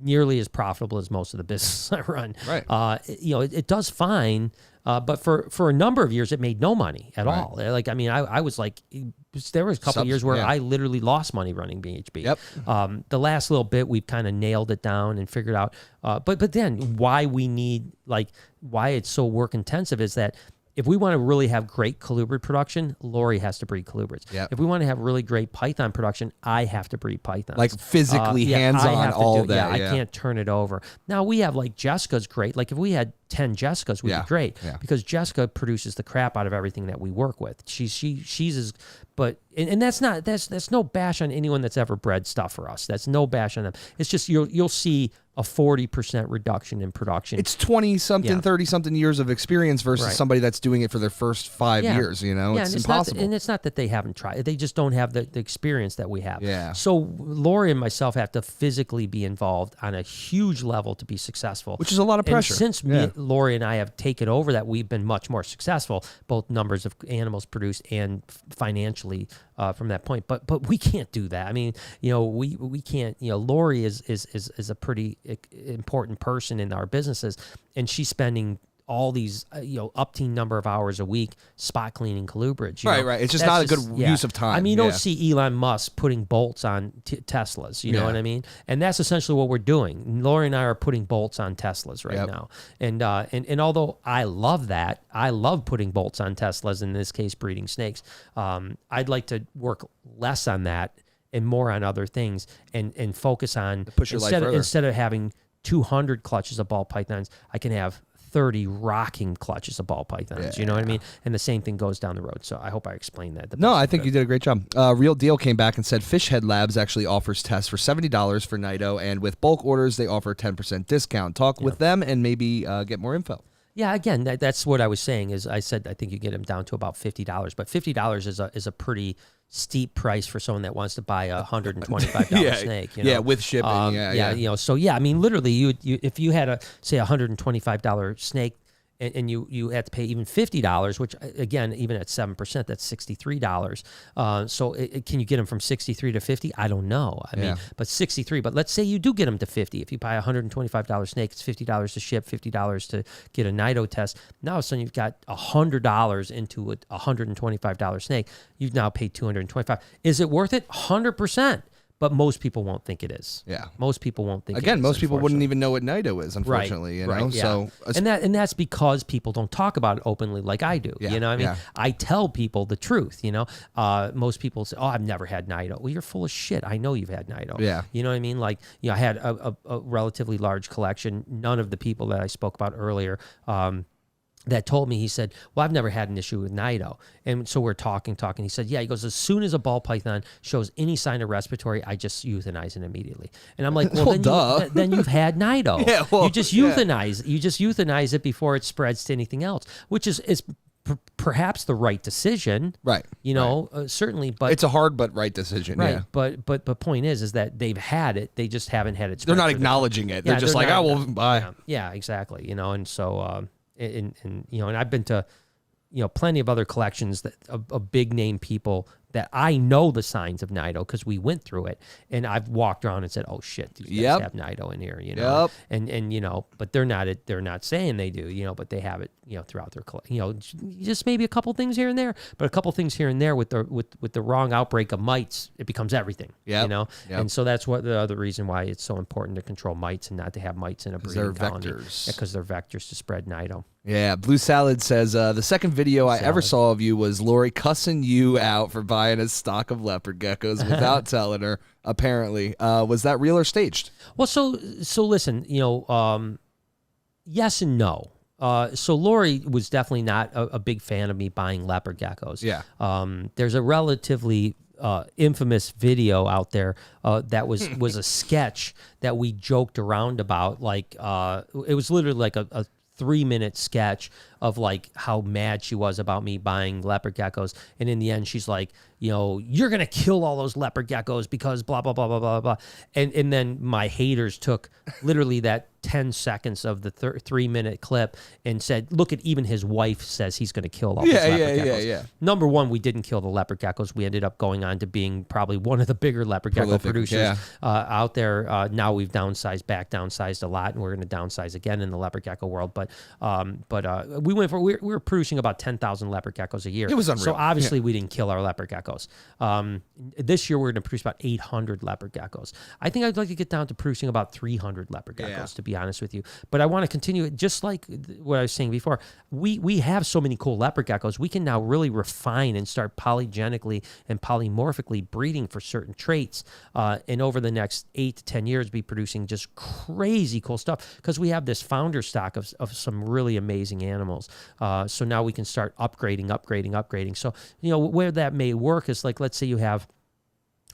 nearly as profitable as most of the business I run. Right. It does fine. But for a number of years, it made no money at all. Like, I mean, I was like, there was a couple of years where I literally lost money running BHB. Yep. The last little bit, we've kind of nailed it down and figured out. But then why it's so work intensive is that if we want to really have great colubrid production, Lori has to breed colubrids. Yep. If we want to have really great python production, I have to breed pythons. Like physically hands-on, all day. I can't turn it over. Now, we have like Jessica's great. Like if we had 10 Jessicas, we'd be great because Jessica produces the crap out of everything that we work with. She's as, but and that's no bash on anyone that's ever bred stuff for us. That's no bash on them. It's just you'll see a 40% reduction in production. It's 20-something, 30-something years of experience versus somebody that's doing it for their first 5 years, it's impossible. And it's not that they haven't tried. They just don't have the experience that we have. Yeah. So Lori and myself have to physically be involved on a huge level to be successful. Which is a lot of pressure. And since Lori and I have taken over that, we've been much more successful, both numbers of animals produced and financially from that point. But we can't do that. I mean, we can't. Lori is a pretty important person in our businesses, and she's spending all these upteen number of hours a week spot cleaning colubrids. Right. It's just not a good use of time. I mean, you don't see Elon Musk putting bolts on Teslas. You know what I mean? And that's essentially what we're doing. Lori and I are putting bolts on Teslas right now. And although I love that, I love putting bolts on Teslas. In this case, breeding snakes. I'd like to work less on that and more on other things, and focus on push your life further. Instead of having 200 clutches of ball pythons, I can have 30 rocking clutches of ball pythons. You know what I mean? And the same thing goes down the road. So I hope I explained that. No, I think you did a great job. Real Deal came back and said Fishhead Labs actually offers tests for $70 for Nido, and with bulk orders, they offer a 10% discount. Talk with them and maybe get more info. Yeah, again, that's what I was saying. Is I said I think you get them down to about $50, but $50 is a pretty steep price for someone that wants to buy a $125 snake. Yeah, with shipping. So I mean, literally, you if you had say $125 snake, and you had to pay even $50, which again, even at 7%, that's $63. So can you get them from 63 to 50? I don't know. I mean, but 63. But let's say you do get them to 50. If you buy a $125 snake, it's $50 to ship, $50 to get a Nido test. Now all of a sudden you've got $100 into a $125 snake. You've now paid $225. Is it worth it? 100%. But most people won't think it is. Yeah. Most people won't think it is. Again, most people wouldn't even know what Nido is, unfortunately. So and that's because people don't talk about it openly like I do. I mean, I tell people the truth, Most people say, "Oh, I've never had Nido." Well, you're full of shit. I know you've had Nido. Yeah. You know what I mean? Like, I had a relatively large collection. None of the people that I spoke about earlier that told me, he said, "Well, I've never had an issue with Nido." And so we're talking. He said, "Yeah," he goes, "as soon as a ball python shows any sign of respiratory, I just euthanize it immediately." And I'm like, "Well, then you've had Nido. You just euthanize. You just euthanize it before it spreads to anything else," which is perhaps the right decision. Right. Certainly, but it's a hard but right decision. Right. Yeah. But point is that they've had it. They just haven't had it. They're not acknowledging it. They're just like, "Oh, well, bye." Yeah, exactly. And so. And I've been to, plenty of other collections that of big name people that I know the signs of Nido because we went through it, and I've walked around and said, "Oh shit, these guys have Nido in here," and but they're not saying they do, but they have it, throughout their collection, just maybe a couple things here and there, but a couple things here and there with the wrong outbreak of mites, it becomes everything, and so that's what the other reason why it's so important to control mites and not to have mites in a breeding colony. Because they're vectors to spread Nido. Yeah, Blue Salad says, the second video I ever saw of you was Lori cussing you out for buying a stock of leopard geckos without telling her, apparently. Was that real or staged? Well, so listen, yes and no. So Lori was definitely not a big fan of me buying leopard geckos. Yeah. There's a relatively infamous video out there that was a sketch that we joked around about. Like, it was literally like a 3-minute sketch of like how mad she was about me buying leopard geckos. And in the end, she's like, you're going to kill all those leopard geckos because blah, blah, blah, blah, blah, blah. And then my haters took literally that 10 seconds of the 3-minute clip and said, look at, even his wife says he's going to kill all these leopard geckos. Yeah. Number one, we didn't kill the leopard geckos. We ended up going on to being probably one of the bigger leopard gecko producers out there. Now we've downsized a lot, and we're going to downsize again in the leopard gecko world. But we were producing about 10,000 leopard geckos a year. It was unreal. So obviously we didn't kill our leopard geckos. This year we're going to produce about 800 leopard geckos. I think I'd like to get down to producing about 300 leopard geckos, to be honest with you. But I want to continue it, just like what I was saying before. We have so many cool leopard geckos. We can now really refine and start polygenically and polymorphically breeding for certain traits. And over the next 8 to 10 years, be producing just crazy cool stuff, because we have this founder stock of some really amazing animals. So now we can start upgrading. So, where that may work is like, let's say you have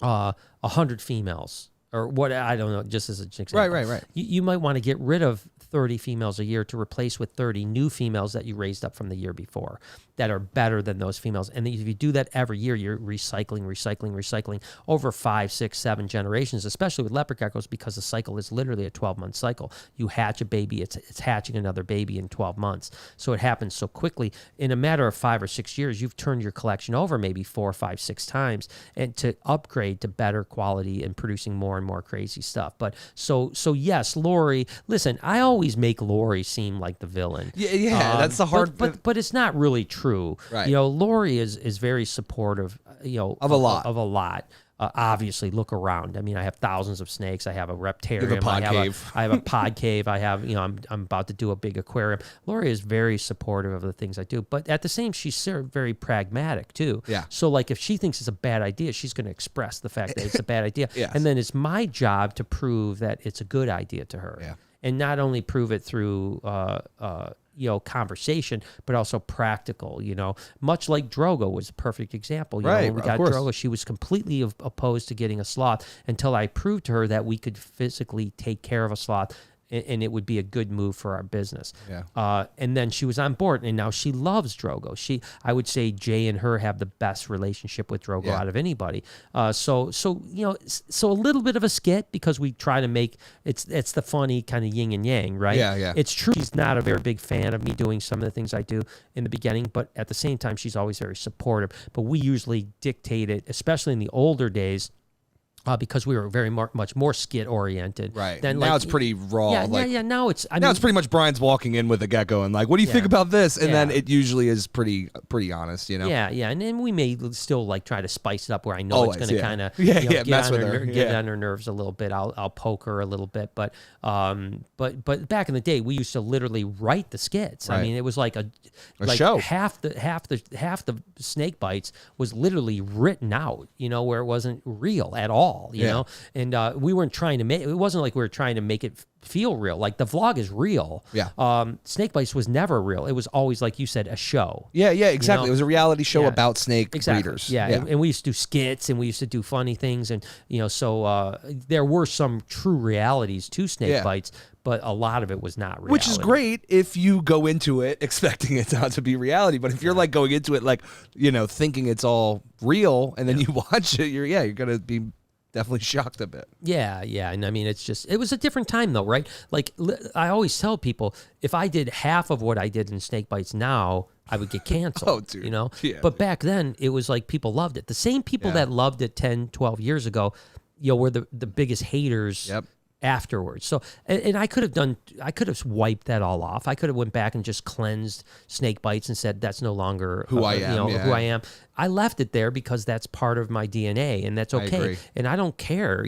100 females, or what, I don't know, just as an example. Right. You might want to get rid of 30 females a year to replace with 30 new females that you raised up from the year before that are better than those females. And if you do that every year, you're recycling over 5, 6, 7 generations, especially with leopard geckos, because the cycle is literally a 12-month cycle. You hatch a baby, it's hatching another baby in 12 months. So it happens so quickly. In a matter of 5 or 6 years, you've turned your collection over maybe 4, 5, 6 times, and to upgrade to better quality and producing more and more crazy stuff. But so yes, Lori, listen, I always make Lori seem like the villain. Yeah, that's the hard. But it's not really true. Right. Lori is very supportive. Of a lot. Obviously, look around. I mean, I have thousands of snakes. I have a reptarium. I have a pod cave. I have, I'm about to do a big aquarium. Lori is very supportive of the things I do, but at the same, she's very pragmatic too. Yeah. So like, if she thinks it's a bad idea, she's going to express the fact that it's a bad idea. Yes. And then it's my job to prove that it's a good idea to her. Yeah. And not only prove it through, conversation, but also practical, much like Drogo was a perfect example. When we got Drogo, she was completely opposed to getting a sloth until I proved to her that we could physically take care of a sloth, and it would be a good move for our business. Yeah. And then she was on board, and now she loves Drogo. I would say Jay and her have the best relationship with Drogo out of anybody. So a little bit of a skit, because we try to make it's the funny kind of yin and yang, right? Yeah. It's true. She's not a very big fan of me doing some of the things I do in the beginning, but at the same time, she's always very supportive. But we usually dictate it, especially in the older days, because we were very much more skit oriented. Right. Then, now it's pretty raw. Now it's it's pretty much Brian's walking in with a gecko and like, what do you think about this? And then it usually is pretty honest, Yeah. And then we may still like try to spice it up where I know it's going to kind of get on her nerves a little bit. I'll poke her a little bit, but back in the day, we used to literally write the skits. Right. I mean, it was like a show. Half the snake bites was literally written out, where it wasn't real at all. And we weren't trying to it wasn't like we were trying to make it feel real. Like, the vlog is real. Yeah. Snake Bites was never real. It was always, like you said, a show. Yeah, exactly. It was a reality show about snake breeders. Yeah. And we used to do skits, and we used to do funny things, and so there were some true realities to Snake Bites, but a lot of it was not reality. Which is great if you go into it expecting it not to be reality. But if you're like going into it like, thinking it's all real, and then you watch it, you're gonna be definitely shocked a bit. Yeah. And I mean, it was a different time though, right? Like, I always tell people, if I did half of what I did in Snake Bites now, I would get canceled. Oh, dude. But back then, it was like people loved it. The same people that loved it 10, 12 years ago, were the biggest haters afterwards. So, and I could have wiped that all off. I could have went back and just cleansed Snake Bites and said, that's no longer who I am. Who I am. I left it there because that's part of my DNA, and that's okay. I agree. And I don't care.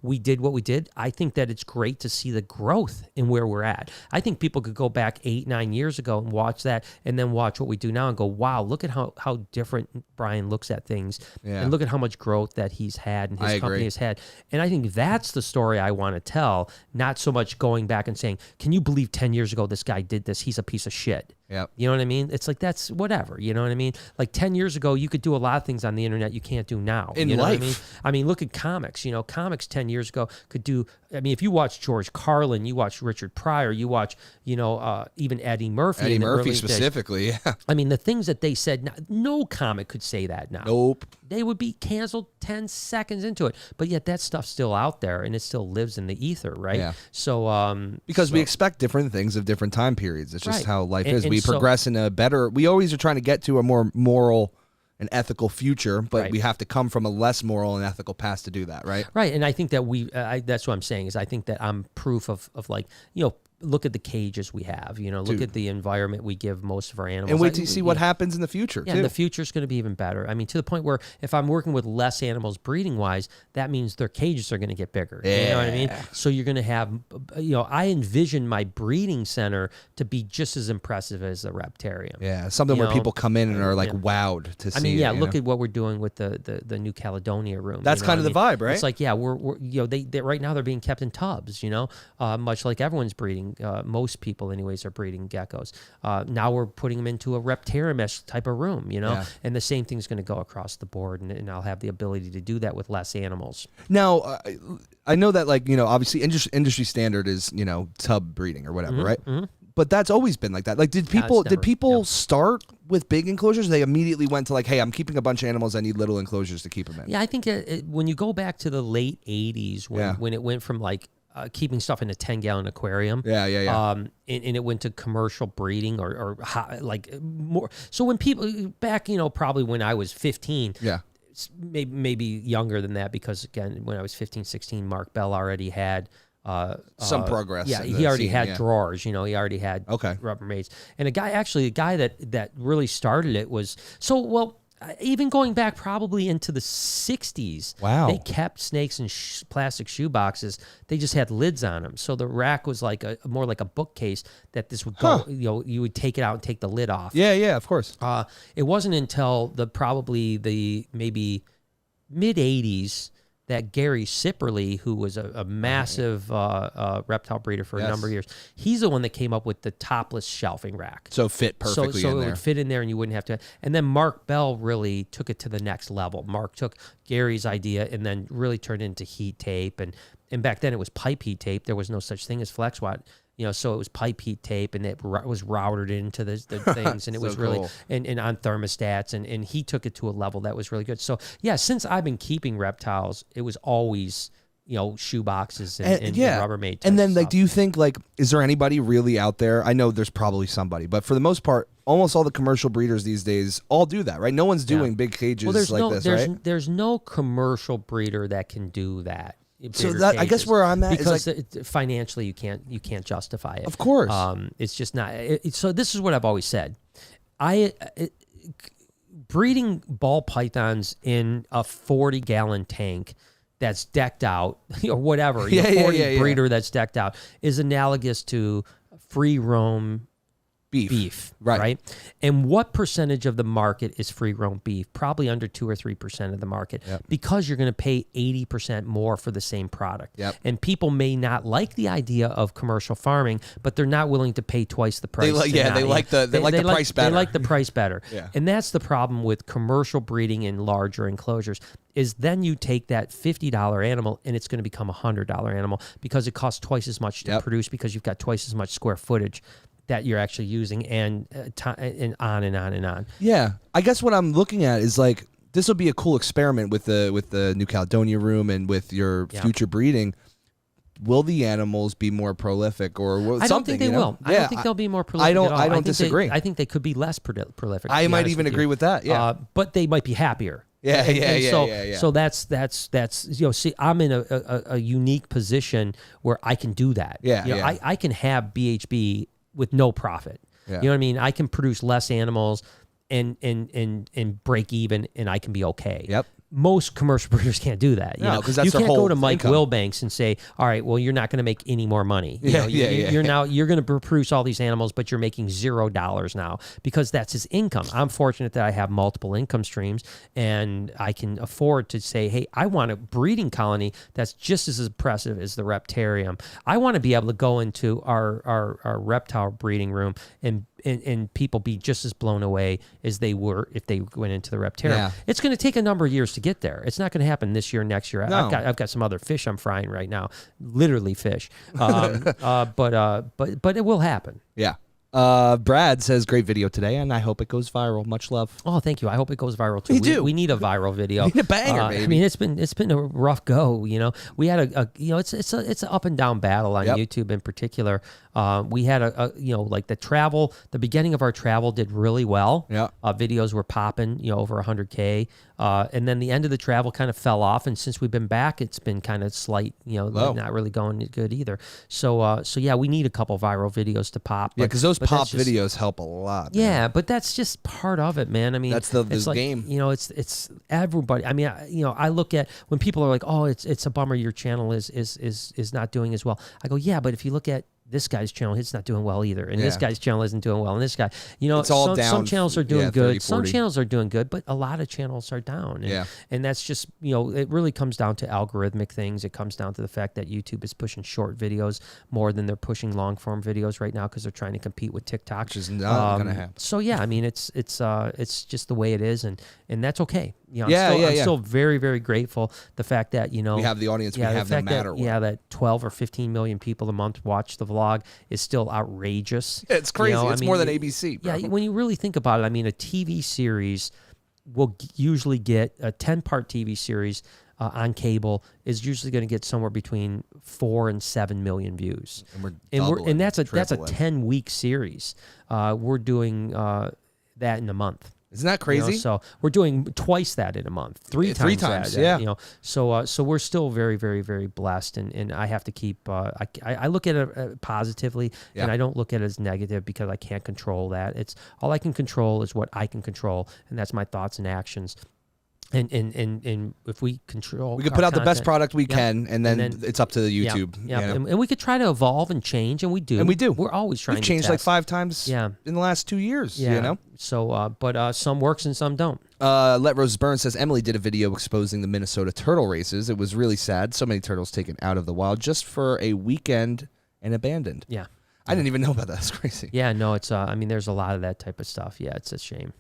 We did what we did. I think that it's great to see the growth in where we're at. I think people could go back 8, 9 years ago and watch that, and then watch what we do now and go, wow, look at how different Brian looks at things, and look at how much growth that he's had and his company has had. And I think that's the story I want to tell, not so much going back and saying, can you believe 10 years ago this guy did this? He's a piece of shit. Yep. You know what I mean? It's like, that's whatever. You know what I mean? Like 10 years ago, you could do a lot of things on the internet you can't do now. In you know life. what I mean? I mean, look at comics. You know, comics 10 years ago could do, I mean, if you watch George Carlin, you watch Richard Pryor, you watch, you know, even Eddie Murphy. Eddie in the Murphy early specifically, days. yeah. I mean, the things that they said, no comic could say that now. Nope. They would be canceled 10 seconds into it. But yet that stuff's still out there and it still lives in the ether, right? Yeah. So, because we expect different things of different time periods. It's just how life is. And We so, progress in a better, we always are trying to get to a more moral and ethical future, but we have to come from a less moral and ethical past to do that, right? Right. And I think that that's what I'm saying is I think that I'm proof of like, you know, look at the cages we have, you know, look at the environment we give most of our animals. And wait till you see what happens in the future, Yeah, too. and the future is going to be even better. I mean, to the point where if I'm working with less animals breeding-wise, that means their cages are going to get bigger. Yeah. You know what I mean? So you're going to have, you know, I envision my breeding center to be just as impressive as the Reptarium. Yeah, something where people come in and are like wowed to see. I mean, yeah, it, look at what we're doing with the New Caledonia room. That's kind of the vibe, right? It's like, yeah, we're you know, they right now they're being kept in tubs, you know, much like everyone's breeding. Most people, anyways, are breeding geckos. Now we're putting them into a Reptarium-esque type of room, you know, and the same thing's going to go across the board, and I'll have the ability to do that with less animals. Now, I know that, like, you know, obviously industry standard is, you know, tub breeding or whatever, right? Mm-hmm. But that's always been like that. Like, did people start with big enclosures? They immediately went to like, hey, I'm keeping a bunch of animals. I need little enclosures to keep them in. Yeah, I think when you go back to the late 80s, when it went from like keeping stuff in a 10-gallon aquarium. And it went to commercial breeding or like more. So when people back, you know, probably when I was 15, maybe younger than that, because again, when I was 15, 16, Mark Bell already had some progress. Yeah, he already had drawers. You know, he already had Rubbermaids. And a guy that really started it was even going back probably into the 60s. Wow. They kept snakes in plastic shoe boxes. They just had lids on them. So the rack was like more like a bookcase that this would go, you know, you would take it out and take the lid off. Yeah, of course. It wasn't until probably the maybe mid 80s that Gary Sipperly, who was a massive reptile breeder for a number of years, he's the one that came up with the topless shelving rack. So fit perfectly so in it there. would fit in there and you wouldn't have to. And then Mark Bell really took it to the next level. Mark took Gary's idea and then really turned it into heat tape. And back then it was pipe heat tape. There was no such thing as FlexWatt. You know, so it was pipe heat tape, and it was routed into the things, and it was really cool. and on thermostats, and he took it to a level that was really good. So yeah, since I've been keeping reptiles, it was always, you know, shoe boxes and Rubbermaid. And then, like, stuff. do you think, like, is there anybody really out there? I know there's probably somebody, but for the most part, almost all the commercial breeders these days all do that, right? No one's doing big cages this, right? There's no commercial breeder that can do that. So that, I guess where I'm at because is like, financially you can't justify it. Of course. It's just not. So this is what I've always said. Breeding ball pythons in a 40-gallon tank that's decked out or whatever, 40 breeder that's decked out is analogous to free roam beef, right? And what percentage of the market is free roam beef? Probably under 2 or 3% of the market, because you're going to pay 80% more for the same product. And people may not like the idea of commercial farming, but they're not willing to pay twice the price. They like the price better. They like the price better. Yeah. And that's the problem with commercial breeding in larger enclosures. Is then you take that $50 animal and it's going to become a $100 animal because it costs twice as much to produce, because you've got twice as much square footage that you're actually using, and on and on and on. Yeah, I guess what I'm looking at is like, this will be a cool experiment with the New Caledonia room and with your future breeding. Will the animals be more prolific or something? I don't think they will. I don't think they'll be more prolific. I don't disagree. I think they could be less prolific. I might even agree with that. Yeah, but they might be happier. Yeah. So that's you know, see, I'm in a unique position where I can do that. I can have BHB with no profit. You know what I mean? I can produce less animals and break even, and I can be okay. Most commercial breeders can't do that. You know, because that's you their can't whole go to Mike income. Wilbanks and say, "All right, well, you're not going to make any more money. You're going to produce all these animals, but you're making $0 now," because that's his income. I'm fortunate that I have multiple income streams, and I can afford to say, "Hey, I want a breeding colony that's just as impressive as the Reptarium. I want to be able to go into our reptile breeding room and and people be just as blown away as they were if they went into the Reptile. Yeah. It's going to take a number of years to get there. It's not going to happen this year, next year. No. I've got some other fish I'm frying right now, literally fish. But it will happen. Yeah. Brad says, great video today, and I hope it goes viral. Much love. Oh, thank you. I hope it goes viral too. Me too. We need a viral video. We need a banger, baby. I mean, it's been a rough go. You know, we had it's an up and down battle on YouTube in particular. We had like the beginning of our travel did really well. Yeah. Videos were popping, over 100K. And then the end of the travel kind of fell off. And since we've been back, it's been kind of slight, not really going good either. So yeah, we need a couple viral videos to pop. Yeah, because those pop videos help a lot. Man. Yeah, but that's just part of it, man. I mean, that's this game. It's everybody. I mean, I look at when people are like, oh, it's a bummer your channel is not doing as well. I go, yeah, but if you look at this guy's channel, it's not doing well either. And this guy's channel isn't doing well. And this guy, it's all down. Some channels are doing good. 30, some channels are doing good, but a lot of channels are down. And, and that's just, it really comes down to algorithmic things. It comes down to the fact that YouTube is pushing short videos more than they're pushing long form videos right now because they're trying to compete with TikTok. Which is not going to happen. So yeah, I mean, it's just the way it is. And that's okay. I'm still very, very grateful. The fact that, we have the audience we have no matter what. Yeah, that 12 or 15 million people a month watch the vlog is still outrageous. It's crazy. It's more than ABC, bro. Yeah, when you really think about it, I mean, a TV series will usually get a 10-part TV series on cable is usually going to get somewhere between 4 and 7 million views. And that's a 10-week series. We're doing that in a month. Isn't that crazy? So we're doing twice that in a month, three times that, yeah. So we're still very, very, very blessed, and I have to keep. I look at it positively, and I don't look at it as negative because I can't control that. It's all I can control is what I can control, and that's my thoughts and actions. And if we control, we could put out the best product we can, and then it's up to YouTube. Yeah. And we could try to evolve and change, and we do. We're always trying. We've changed to like 5 times. In the last 2 years. Yeah. So, but some works and some don't. Let Roses Burn says Emily did a video exposing the Minnesota turtle races. It was really sad. So many turtles taken out of the wild just for a weekend and abandoned. Yeah. I didn't even know about that. That's crazy. Yeah. No, it's. I mean, there's a lot of that type of stuff. Yeah, it's a shame.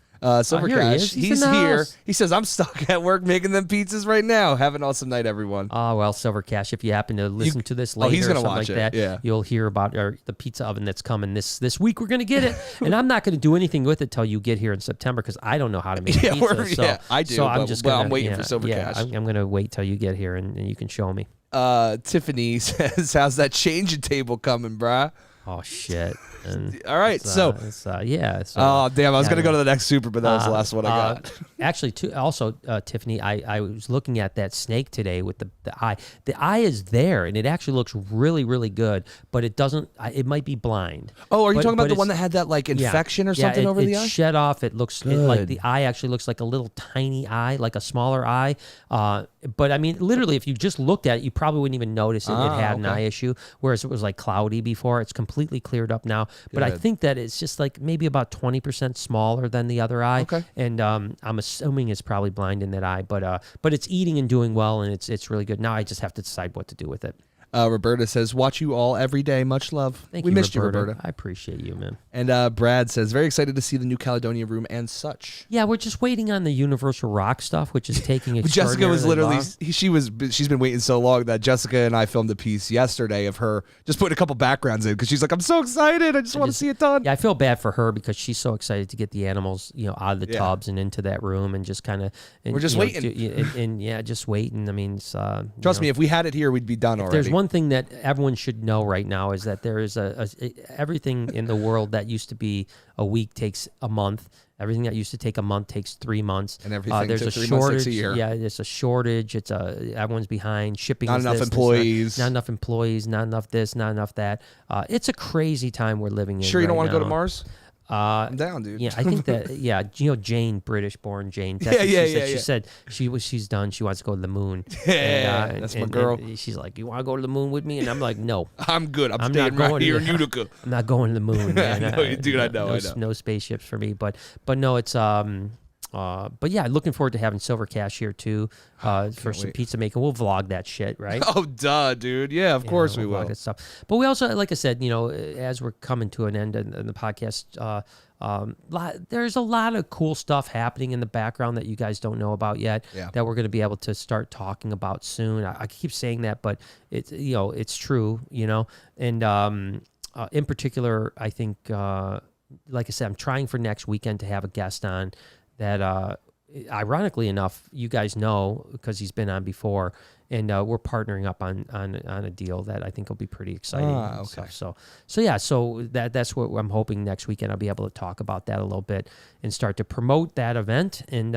Silver Cash, he's here. He says, I'm stuck at work making them pizzas right now. Have an awesome night, everyone. Oh, well, Silver Cash, if you happen to listen to this later he's or gonna something watch like it. that, you'll hear about the pizza oven that's coming this week. We're going to get it. And I'm not going to do anything with it till you get here in September because I don't know how to make pizza. So, I do, so I'm waiting for Silver Cash. I'm going to wait till you get here and you can show me. Tiffany says, how's that changing table coming, brah? Oh, shit. And all right, oh damn, I was gonna go to the next super, but that was the last one I got. Actually, Tiffany, I was looking at that snake today with the eye. The eye is there, and it actually looks really, really good, but it doesn't. It might be blind. Oh, are you talking about the one that had that like infection or something over the eye? It shed off. It looks like the eye actually looks like a little tiny eye, like a smaller eye. But I mean, literally, if you just looked at it, you probably wouldn't even notice it had an eye issue. Whereas it was like cloudy before. It's completely cleared up now. But I think that it's just like maybe about 20% smaller than the other eye. Okay. And I'm assuming it's probably blind in that eye. But it's eating and doing well, and it's really good. Now I just have to decide what to do with it. Roberta says, watch you all every day. Much love. Thank we you, missed Roberta. you, Roberta. I appreciate you, man. And Brad says, very excited to see the new Caledonia room and such. Yeah, we're just waiting on the Universal Rock stuff, which is taking Jessica was literally, long. she's been waiting so long that Jessica and I filmed a piece yesterday of her just putting a couple backgrounds in because she's like, I'm so excited. I just want to see it done. Yeah, I feel bad for her because she's so excited to get the animals, out of the tubs and into that room and just kind of. We're just waiting. Just waiting. I mean, it's, trust me, if we had it here, we'd be done already. There's one thing that everyone should know right now is that there is everything in the world that used to be a week takes a month. Everything that used to take a month takes 3 months. And everything there's took a 3 shortage. months, 6 a year. Yeah, there's a shortage. Everyone's behind. Shipping. Not enough employees. Not enough employees. Not enough this. Not enough that. It's a crazy time we're living in. Sure, you don't want to now. go to Mars? I'm down, dude. Yeah, I think that. Yeah, Jane, British-born Jane. She said she's done. She wants to go to the moon. Yeah, that's my girl. And she's like, "You want to go to the moon with me?" And I'm like, "No, I'm good. I'm staying right here in Utica. I'm not going to the moon." Man. I know, dude. I know. No spaceships for me. But no, it's but yeah, looking forward to having Silver Cash here too for some pizza making. We'll vlog that shit, right? Oh, duh, dude. Yeah, of course we will. Vlog that stuff. But we also, like I said, as we're coming to an end in the podcast, there's a lot of cool stuff happening in the background that you guys don't know about yet. That we're going to be able to start talking about soon. I keep saying that, but it's true. And in particular, I think, like I said, I'm trying for next weekend to have a guest on that, ironically enough, you guys know because he's been on before, and we're partnering up on a deal that I think will be pretty exciting. Okay. So that's what I'm hoping next weekend I'll be able to talk about that a little bit and start to promote that event. And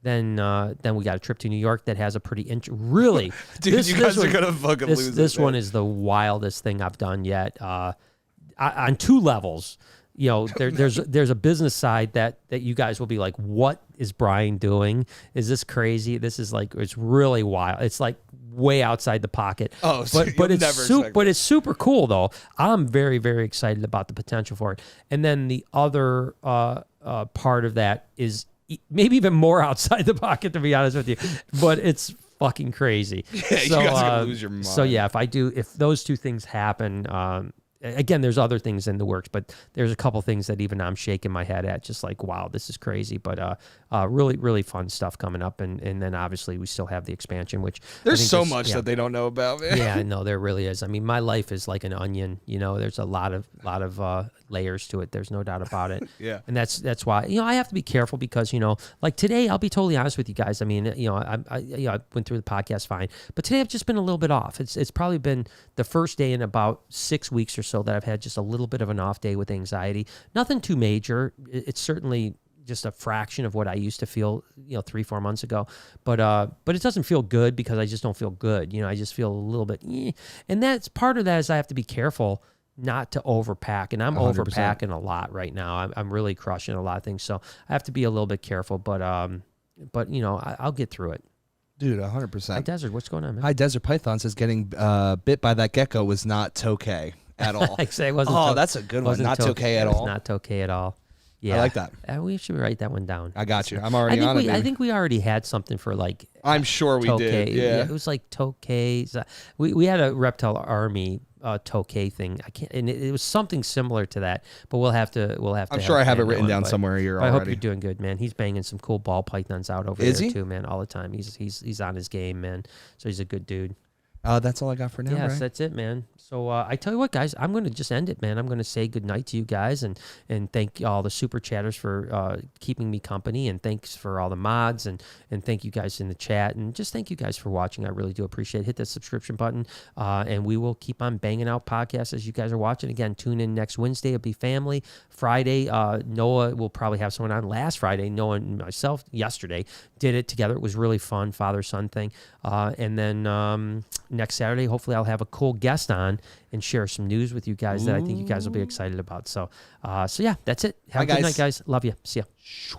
then we got a trip to New York that has a pretty really. Dude, you guys are gonna fucking lose it. This one is the wildest thing I've done yet. On two levels. There's a business side that you guys will be like, what is Brian doing? Is this crazy? This is like, it's really wild. It's like way outside the pocket. Oh, so but it's super cool though. I'm very, very excited about the potential for it. And then the other part of that is maybe even more outside the pocket, to be honest with you. But it's fucking crazy. Yeah, so, you guys are gonna lose your mind. So yeah, if those two things happen, again, there's other things in the works, but there's a couple things that even I'm shaking my head at, just like, wow, this is crazy. But really, really fun stuff coming up. And then obviously we still have the expansion, which there's so much that they don't know about, man. Yeah, no, there really is. I mean, my life is like an onion. There's a lot of layers to it. There's no doubt about it. Yeah. And that's why, I have to be careful because, like today, I'll be totally honest with you guys. I mean, I went through the podcast fine, but today I've just been a little bit off. It's probably been the first day in about 6 weeks or so that I've had just a little bit of an off day with anxiety. Nothing too major. It's certainly just a fraction of what I used to feel, 3-4 months ago. But it doesn't feel good because I just don't feel good. I just feel a little bit, and that's part of that is I have to be careful not to overpack, and I'm 100%. Overpacking a lot right now. I'm really crushing a lot of things, so I have to be a little bit careful. But I'll get through it. Dude, 100%. Hi Desert, what's going on, man? Hi Desert Python says getting bit by that gecko was not tokay at all. It wasn't. That's a good one. Not tokay at all. Not tokay at all. Yeah, I like that. We should write that one down. I got you. I'm already on it. I think we already had something for like. I'm sure we did. Yeah, it was like tokays. We had a Reptile Army tokay thing. I can't, and it was something similar to that. But we'll have to. I'm sure I have it written down somewhere here already. I hope you're doing good, man. He's banging some cool ball pythons out over there too, man. All the time. He's on his game, man. So he's a good dude. That's all I got for now. Yes, right? That's it, man. So I tell you what, guys, I'm going to just end it, man. I'm going to say goodnight to you guys and thank all the super chatters for keeping me company, and thanks for all the mods and thank you guys in the chat, and just thank you guys for watching. I really do appreciate it. Hit that subscription button, and we will keep on banging out podcasts as you guys are watching. Again, tune in next Wednesday. It'll be family. Friday, Noah will probably have someone on. Last Friday, Noah and myself yesterday did it together. It was really fun, father-son thing. And then next Saturday, hopefully I'll have a cool guest on and share some news with you guys that I think you guys will be excited about. So yeah, that's it. Have a good night, guys. Love you. See ya.